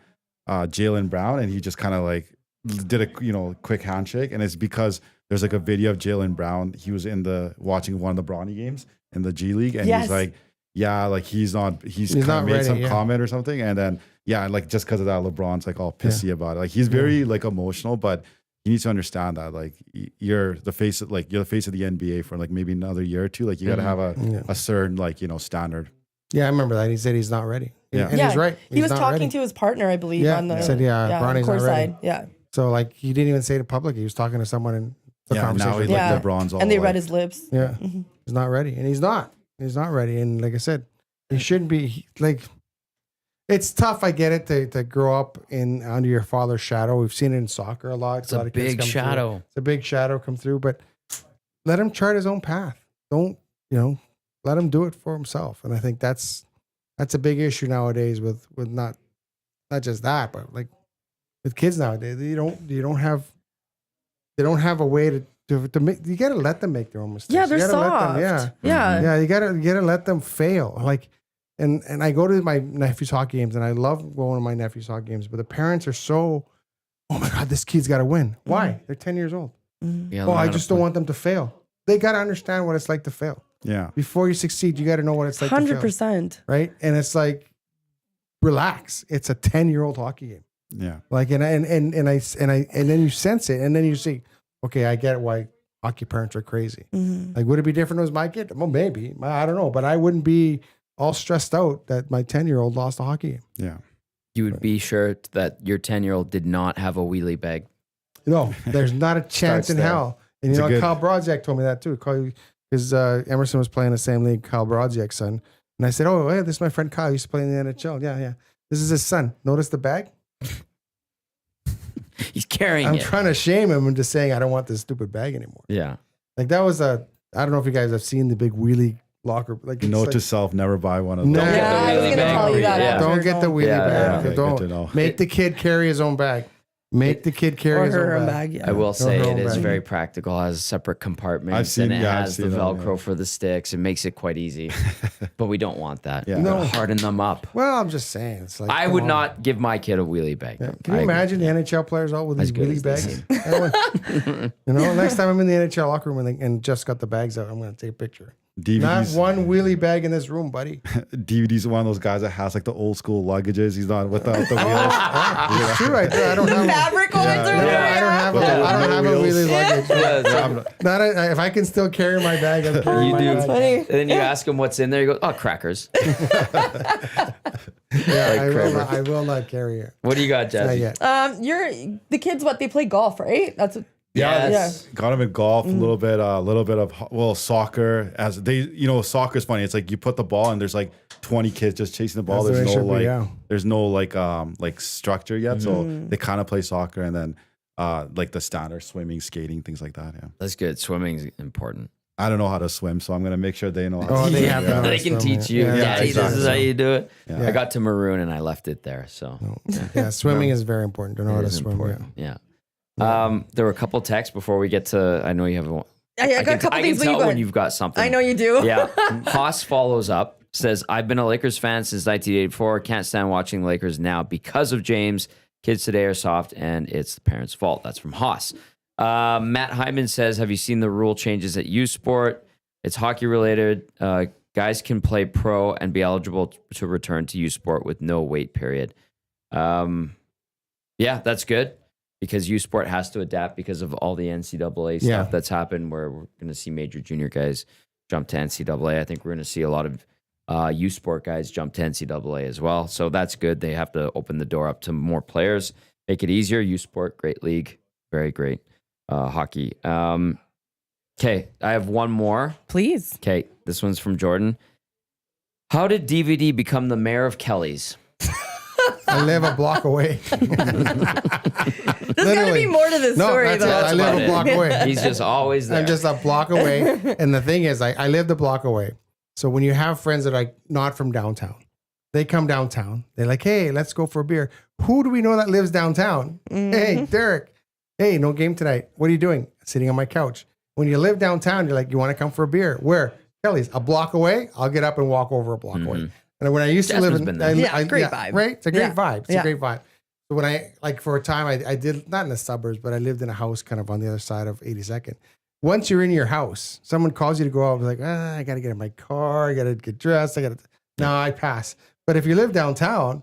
Jaylen Brown, and he just kind of like did a quick handshake, and it's because there's like a video of Jaylen Brown. He was watching one of the Bronny games in the G League, and Yes. he's like, yeah, like he's kind not of made ready, some yeah. comment or something, and then like just because of that, LeBron's like all pissy about it. Like he's very like emotional, but you need to understand that like you're the face of the NBA for like maybe another year or two. Like you got to have a certain like standard. Yeah, I remember that. He said he's not ready. Yeah. And he's right. He was not talking ready. to his partner, I believe, Yeah, on the he said, Bronny's not ready. courtside. Yeah. So like he didn't even say it publicly. He was talking to someone in the Yeah, conversation. now he's Yeah. like LeBron's all And they like, read his lips. Yeah, he's not ready, and he's not. He's not ready. And like I said, he shouldn't be. Like, it's tough. I get it to grow up under your father's shadow. We've seen it in soccer a lot. It's a lot a of kids big come through. shadow. It's a big shadow come through, but let him chart his own path. Don't let him do it for himself. And I think that's a big issue nowadays with not just that, but like with kids nowadays. They don't have a way to make. You gotta let them make their own mistakes. Yeah, they're you gotta soft. Let them, Yeah. yeah. You gotta let them fail. Like, and I go to my nephew's hockey games, and I love going to my nephew's hockey games. But the parents are so, oh my god, this kid's got to win. Why? They're 10 years old. Yeah, Oh, I just don't want them to fail. They got to understand what it's like to fail. Yeah. Before you succeed, you got to know what it's like to fail. 100%. Right? And it's like, relax. It's a 10-year-old hockey game. Yeah. Like, and then you sense it, and then you see, okay, I get why hockey parents are crazy. Like, would it be different if it was my kid? Well, maybe. I don't know, but I wouldn't be all stressed out that my 10-year-old lost a hockey game. Yeah. You would be sure that your 10-year-old did not have a wheelie bag. No, there's not a chance in there. hell. And Kyle Brodziak told me that too. Because Emerson was playing the same league, Kyle Brodziak's son. And I said, oh, hey, this is my friend Kyle. He used to play in the NHL. Yeah. This is his son. Notice the bag? He's carrying I'm it. trying to shame him into saying I don't want this stupid bag anymore. Yeah. Like that was I don't know if you guys have seen the big wheelie locker. Like Note it's to like, self: never buy one of No. those. Yeah, I was wheelie going to bag. tell you that. Yeah. after don't it's get the all- wheelie Yeah, bag. okay, Don't good to know. make the kid carry his own bag. Make the kid carry Or his her own own bag. bag. Yeah. I will say her it own is bag. very practical. It has separate compartments I've seen- and it yeah, I've has the seen that, Velcro yeah. for the sticks. It makes it quite easy. But we don't want that. Yeah. We gotta No. harden them up. Well, I'm just saying. It's like I come would on. not give my kid a wheelie bag. Yeah. Can you imagine the NHL players all with these As good wheelie as they bags? Next time I'm in the NHL locker room and just got the bags out, I'm going to take a picture. Not DVD's one wheelie bag in this room, buddy. DVD's one of those guys that has like the old school luggages. He's not without the wheels. It's true. I don't have. Fabric going through No, there. I don't have. With the I don't have a wheels. wheelie luggage. Yeah, If I can still carry my bag, I'm carrying you my do. bag. Funny. And then you ask him what's in there. You go, oh, crackers. Yeah, Kramer. I will not carry it. What do you got, Not Jesse? yet. You're the kids. What they play golf, right? That's what. Yes. Got him in golf, a little bit of soccer. As they, soccer's funny. It's like you put the ball and there's like 20 kids just chasing the ball. That's the way There's it no should be, like, yeah. there's no like structure yet. So they kind of play soccer and then like the standard swimming, skating, things like that. Yeah. That's good. Swimming's important. I don't know how to swim, so I'm gonna make sure they know how Oh, to they swim. have Yeah. to know. They can teach you. Yeah, Daddy, this is how exactly. you do it. Yeah. I got to maroon and I left it there. So Yeah, swimming is very important to know how it to is swim. important. Yeah. There were a couple texts before we get to. I know you have. I got a couple I things. can What tell you when got? you've got something. I know you do. Yeah. Haas follows up, says, I've been a Lakers fan since 1984. Can't stand watching Lakers now because of James. Kids today are soft and it's the parents' fault. That's from Haas. Matt Hyman says, have you seen the rule changes at U Sport? It's hockey related. Guys can play pro and be eligible to return to U Sport with no wait period. Yeah, that's good because U Sport has to adapt because of all the NCAA stuff that's happened where we're going to see major junior guys jump to NCAA. I think we're going to see a lot of U Sport guys jump to NCAA as well. So that's good. They have to open the door up to more players, make it easier. U Sport, great league, very great hockey. Okay, I have one more. Please. Okay, this one's from Jordan. How did DVD become the mayor of Kelly's? I live a block away. There's got to be more to this story, that's though. it. I live about a it. block away. He's just always there. I'm just a block away. And the thing is, I lived a block away. So when you have friends that are like not from downtown, they come downtown. They're like, hey, let's go for a beer. Who do we know that lives downtown? Hey, Derek. Hey, no game tonight. What are you doing? Sitting on my couch. When you live downtown, you're like, you want to come for a beer? Where? Kelly's. A block away? I'll get up and walk over a block away. And when I used to live Jasmine's in, been there. Great vibe. Right? It's a great Yeah. vibe. It's Yeah. a great vibe. So when I, like for a time, I did, not in the suburbs, but I lived in a house kind of on the other side of 82nd. Once you're in your house, someone calls you to go out, like, I got to get in my car. I got to get dressed. No, I pass. But if you live downtown,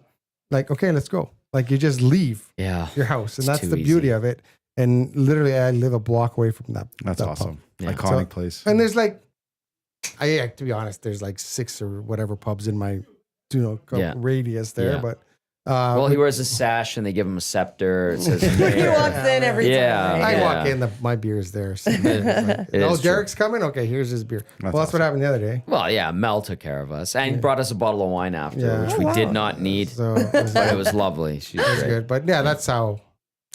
like, okay, let's go. Like you just leave Yeah. your house. And It's that's too the beauty easy. of it. And literally I live a block away from that. That's that pub. awesome. Yeah. Iconic So- place. And there's like, to be honest, there's like 6 or whatever pubs in my, Yeah. radius there. Yeah. But Well, he wears a sash and they give him a scepter. It says He mayor. walks in every Yeah. time. I Yeah. walk in, my beer's there. So It oh, is true. Derek's coming? Okay, here's his beer. That's That's what happened the other day. Well, yeah, Mel took care of us and brought us a bottle of wine after, Yeah. which Oh, we wow. did not need, So it was, but it was lovely. She's it was great. good. But yeah, that's how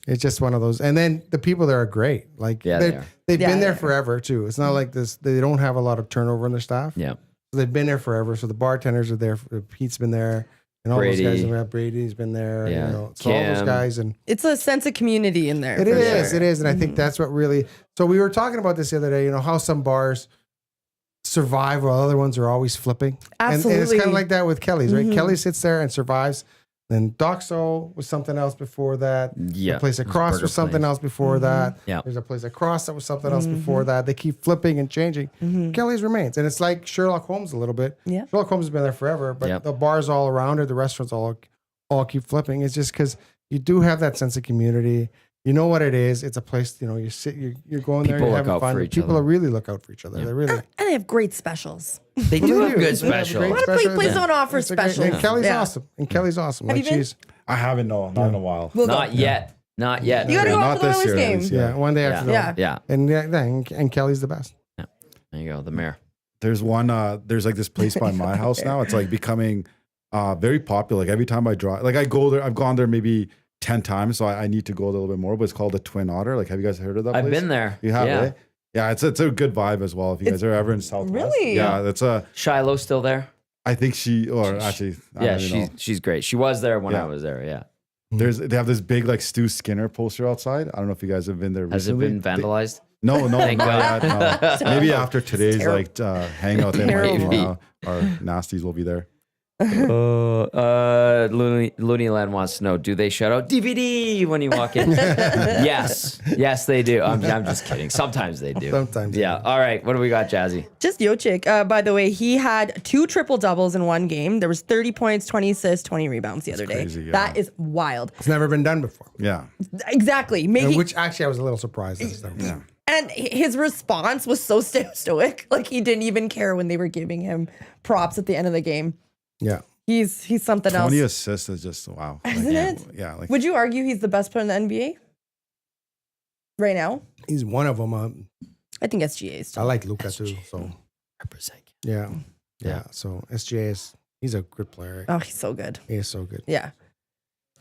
it's just one of those. And then the people there are great. Like Yeah, they are. they've Yeah, been there they are. forever too. It's not like this, they don't have a lot of turnover in their staff. Yeah. So they've been there forever. So the bartenders are there. Pete's been there. And all Brady. those guys. And Brady's been there. Yeah. So all those Kim. guys. And It's a sense of community in there. it for is. sure. It is. And I think that's what really. So we were talking about this the other day, how some bars survive while other ones are always flipping. And it's Absolutely. kind of like that with Kelly's, right? Kelly sits there and survives. Then Doxo was something else before that. Yeah. The place It was across burger was something place. else before that. Yeah. There's a place across that was something else before that. They keep flipping and changing. Kelly's remains. And it's like Sherlock Holmes a little bit. Yeah. Sherlock Holmes has been there forever, but Yep. the bars all around it, the restaurants all keep flipping. It's just because you do have that sense of community. You know what it is. It's a place, you sit, you're going there, People you're look having out fun. for each People other. really look out for each other. They really. And they have great specials. They Well, do they have good They have special. great A lot of specials. places don't offer It's a great- specials. And Kelly's Yeah. awesome. And Kelly's awesome. Have Like you been? she's I haven't, no, not in a while. We'll go. Not yet. Not yet. You got to go Not out to the this Oilers year, at game. least, yeah, one day after Yeah. that. Yeah. And Kelly's the best. There you go. The mayor. There's one, there's like this place by my house now. It's like becoming very popular. Like every time I drive, like I go there, I've gone there maybe 10 times. So I need to go a little bit more, but it's called the Twin Otter. Like, have you guys heard of that I've place? been there. You have, Yeah. eh? Yeah, it's a good vibe as well. If you guys are ever in Southwest. Really? Yeah, that's Shiloh still there? I think actually, I Yeah, don't even know. she's great. She was there when Yeah. I was there. Yeah. They have this big like Stu Skinner poster outside. I don't know if you guys have been there Has it recently. been vandalized? No, Thank not God. yet, no. Maybe after today's terrible. like hangout, they might Terrible. be now. Our nasties will be there. Looney Land wants to know: do they shout out DVD when you walk in? yes, they do. I'm just kidding. Sometimes they do. Sometimes. Yeah. All right. What do we got, Jazzy? Just Jochik. By the way, he had 2 triple doubles in one game. There was 30 points, 20 assists, 20 rebounds the other day. crazy, yeah. That is wild. It's never been done before. Yeah. Exactly. Making Which actually I was a little surprised. That it's never been done. and his response was so stoic. Like he didn't even care when they were giving him props at the end of the game. Yeah. He's something 20 else. assists is just wow. Isn't yeah, it? Yeah. Like Would you argue he's the best player in the NBA right now? He's one of them. I think SGA is I still. like Luka too. So Represent. yeah. Yeah. So SGA he's a good player. Oh, he's so good. He is so good. Yeah.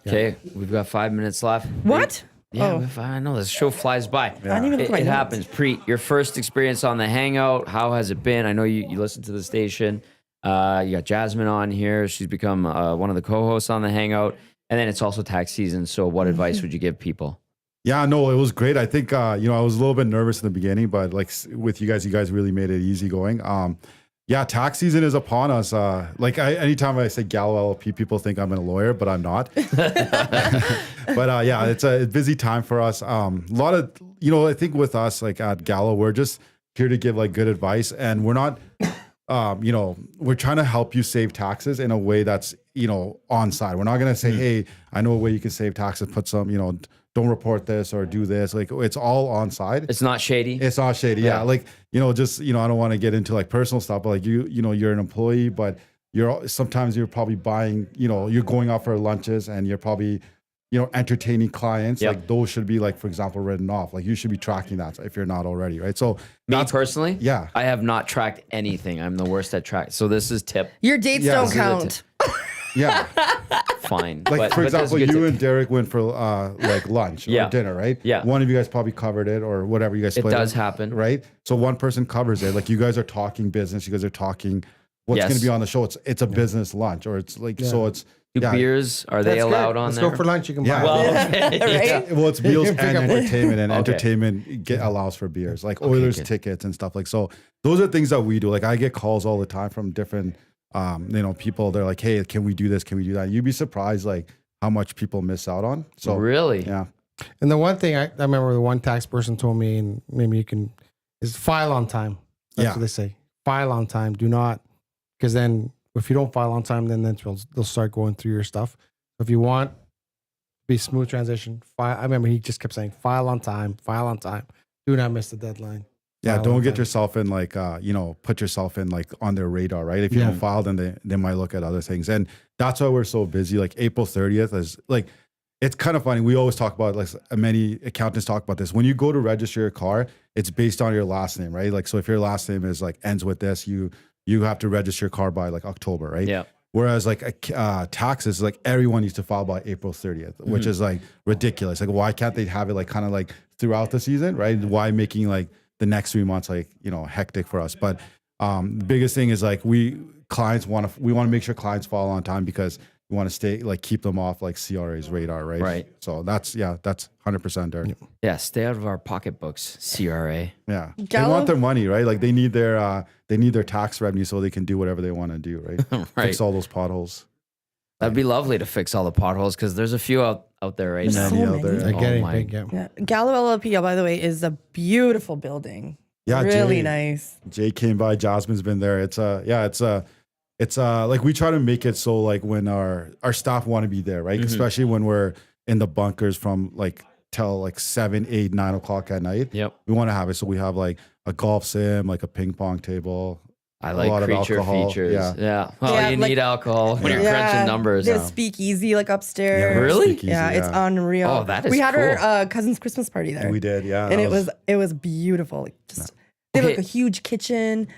Okay, we've got 5 minutes left. What? Yeah, Oh. I know this show flies by. I didn't even look It, at my it notes. happens. Preet, your first experience on the Hangout, how has it been? I know you listen to the station. You got Jasmine on here. She's become one of the co-hosts on the Hangout. And then it's also tax season. So what advice would you give people? Yeah, no, it was great. I think I was a little bit nervous in the beginning, but like with you guys really made it easy going. Yeah, tax season is upon us. Anytime I say Gallo LLP, people think I'm a lawyer, but I'm not. But yeah, it's a busy time for us. A lot of, I think with us, like at Gallo, we're just here to give like good advice, and we're not, we're trying to help you save taxes in a way that's, on side. We're not going to say, hey, I know a way you can save taxes, put some, don't report this or do this. Like it's all on side. It's not shady. It's not shady. Yeah. Like, I don't want to get into like personal stuff, but like you're an employee, but sometimes you're probably buying, you're going out for lunches and you're probably, entertaining clients. Yep. Like those should be like, for example, written off. Like you should be tracking that if you're not already. Right. So Me personally, yeah. I have not tracked anything. I'm the worst at track. So this is tip. Your dates Yeah, don't this is a count. Yeah. Fine. Like But for that's a example, good you tip. and Derek went for like lunch Yeah. or dinner, right? Yeah. One of you guys probably covered it or whatever you guys It split does happen. right? So one person covers it. Like you guys are talking business, you guys are talking what's Yes. going to be on the show. It's a business lunch, or it's like so it's Do yeah. beers, are they That's good. allowed on Let's there? go for lunch. You can Yeah. buy. Well, it. okay. Right? Well, it's meals and Pick up- entertainment, and Okay. entertainment allows for beers, like Oilers good. tickets and stuff like. So those are things that we do. Like I get calls all the time from different, people. They're like, "Hey, can we do this? Can we do that?" You'd be surprised, like how much people miss out on. So Really? yeah, And the one thing I remember, the one tax person told me, and maybe you can, is file on time. That's Yeah. what they say. File on time. Do not, because then if you don't file on time, then they'll start going through your stuff. If you want to be smooth transition, file. I remember he just kept saying, file on time, file on time. Do not miss the deadline. yeah. File Don't on get time. yourself in like, put yourself in like on their radar, right? If you don't file, then they might look at other things, and that's why we're so busy. Like April 30th is like. It's kind of funny. We always talk about, like many accountants talk about this. When you go to register your car, it's based on your last name, right? Like, so if your last name is like ends with this, you have to register your car by like October, right? Yeah. Whereas like taxes, like everyone needs to file by April 30th, which is like ridiculous. Like, why can't they have it like kind of like throughout the season, right? Why making like the next 3 months like hectic for us? But the biggest thing is like we want to make sure clients file on time because we want to stay like keep them off like CRA's radar, right? Right. So that's 100% there. Yeah, stay out of our pocketbooks, CRA. Yeah. They Gallo? want their money, right? Like they need their tax revenue so they can do whatever they want to do, right? Right. Fix all those potholes. That'd be lovely to fix all the potholes because there's a few out there right now. So Many out there. many. I get Oh it. my- Big, yeah. Yeah. Gallo LLP, by the way, is a beautiful building. Yeah, Really Jay. nice. Jay came by. Jasmine's been there. It's like we try to make it so like when our staff want to be there, right? Especially when we're in the bunkers from like till like 7, 8, 9 o'clock at night. Yep. We want to have it so we have like a golf sim, like a ping pong table. I a like lot of creature alcohol. features. Yeah. Yeah. Well, Yeah, you like- need alcohol when you're crunching numbers. There's speakeasy like upstairs. Really? Speakeasy, Yeah, it's unreal. Oh, that is We had cool. our cousin's Christmas party there. We did, yeah. and that it was beautiful. Like just they have like Okay. a huge kitchen.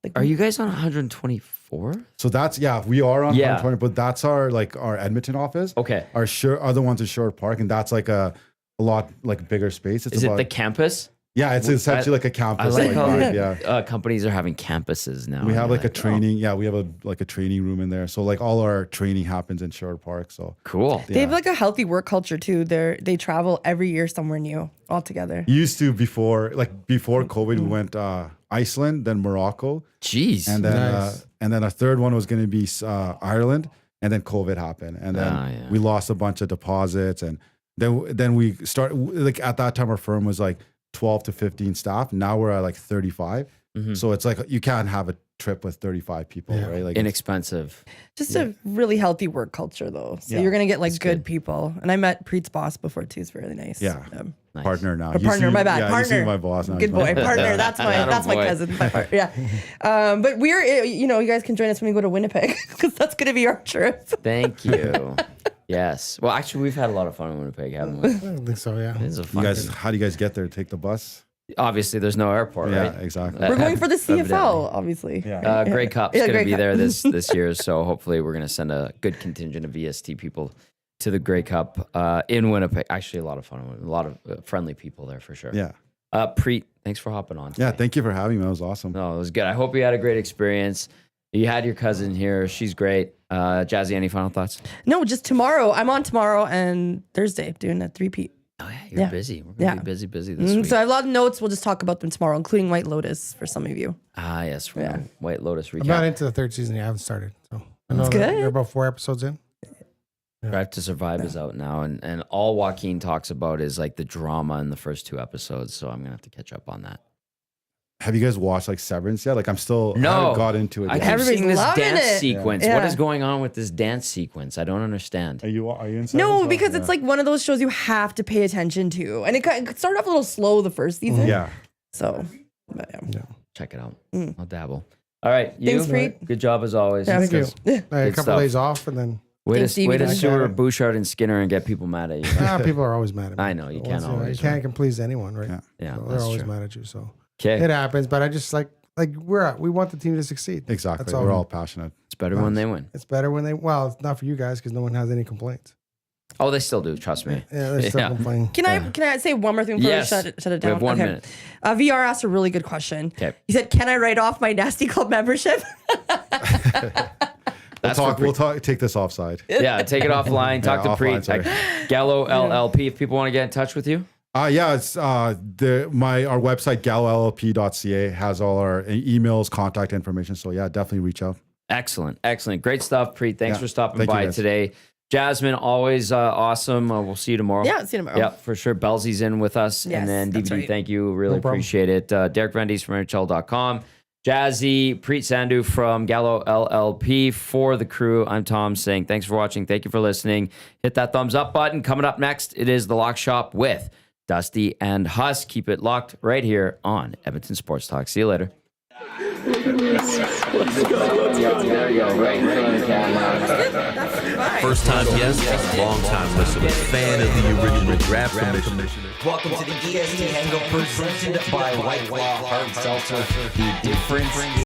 Like Are you guys on 124? So that's we are on Yeah. 120, but that's our Edmonton office. Okay. Our other ones in Sherwood Park, and that's like a lot like bigger space. It's Is it about, the campus? yeah, it's essentially like a I campus. like how vibe, yeah. companies are having campuses now. We have I'm like a oh, training. Yeah, we have a training room in there. So like all our training happens in Sherwood Park. So cool. they have like a healthy work culture too. They travel every year somewhere new all together. used to before COVID, we went Iceland, then Morocco, Jeez. and then Nice. a third one was going to be Ireland, and then COVID happened, and then yeah. we lost a bunch of deposits, and then we start like at that time our firm was like 12 to 15 staff. Now we're at like 35. So it's like you can't have a trip with 35 people, right? Like it's- Inexpensive. Just a really healthy work culture though. So Yeah, you're gonna get like good people. And I met Preet's boss before too. It's really nice. Yeah. Nice. partner now. Or partner, my bad. Yeah, Partner. you see my boss now. Good boy, partner. That's my Attaboy. cousin. My part, yeah. But we're you guys can join us when we go to Winnipeg because that's gonna be our trip. Thank you. Yes. Well, actually, we've had a lot of fun in Winnipeg, haven't we? I don't think so, yeah. It's a You fun. guys, how do you guys get there? Take the bus? Obviously, there's no airport, Yeah, right? exactly. We're going for the Evidently. CFL, obviously. Yeah. Grey Cup's Yeah, going to Grey be Cup. there this year, so hopefully we're going to send a good contingent of EST people to the Grey Cup in Winnipeg. Actually, a lot of fun. A lot of friendly people there for sure. Yeah. Preet, thanks for hopping on. Yeah. today. Thank you for having me. That was awesome. No, it was good. I hope you had a great experience. You had your cousin here. She's great. Jazzy, any final thoughts? No, just tomorrow. I'm on tomorrow and Thursday doing a 3-peat. Oh, yeah, you're busy. We're going to be busy this week. So I have a lot of notes. We'll just talk about them tomorrow, including White Lotus for some of you. Ah, yes. White Lotus recap. I'm not into the third season. I haven't started. So I know That's that good. They're about 4 episodes in. Drive to Survive is out now, and all Joaquin talks about is like the drama in the first 2 episodes. So I'm gonna have to catch up on that. Have you guys watched like Severance yet? Like I'm still No. I haven't got into it. I yet. keep Everybody's seeing this loving dance it. sequence. Yeah. What is going on with this dance sequence? I don't understand. Are you in Severance? No, because it's like one of those shows you have to pay attention to. And it started off a little slow the first season. Yeah. So, but yeah. Check it out. I'll dabble. All right, you. Thanks, Preet. Good job as always. Thank you. Yeah. A couple stuff. days off and then Way Thanks, to Stevie. sewer Bouchard and Skinner and get people mad at you. people are always mad at me. I know, you can't Once, always, You can't please anyone, right? Yeah. Yeah, So they're that's always true. mad at you. So Okay, it happens, but I just like we want the team to succeed. Exactly. That's all. We're all passionate. it's better when they win. It's better when they. Well, it's not for you guys because no one has any complaints. Oh, they still do. Trust me. Yeah, they're still Yeah. complaining. Can I say one more thing before Yes. we shut it down? We have 1 minute. VR asked a really good question. Okay. He said, "Can I write off my Nasty Club membership?" That's for We'll talk. Take this offside. Yeah, take it offline. Talk to offline, Preet sorry. at Gallo LLP if people want to get in touch with you. Yeah, it's our website gallolllp.ca has all our emails, contact information. So yeah, definitely reach out. Excellent. Great stuff, Preet. Thanks Yeah. for stopping Thank you, by guys. today. Jasmine, always awesome. We'll see you tomorrow. Yeah, see you tomorrow. Yeah, for sure. Belzy's in with us. Yes, and then that's DVD, right. thank you. Really No problem. appreciate it. Derek Vendies from NHL.com. Jazzy, Preet Sandhu from Gallo LLP. For the crew, I'm Tom saying thanks for watching. Thank you for listening. Hit that thumbs up button. Coming up next, it is The Lock Shop with Dusty and Huss. Keep it locked right here on Edmonton Sports Talk. See you later. First time guest, long time listener, fan of the original draft commissioner. Welcome to the EST Hangout presented by White Claw Hard Seltzer. The difference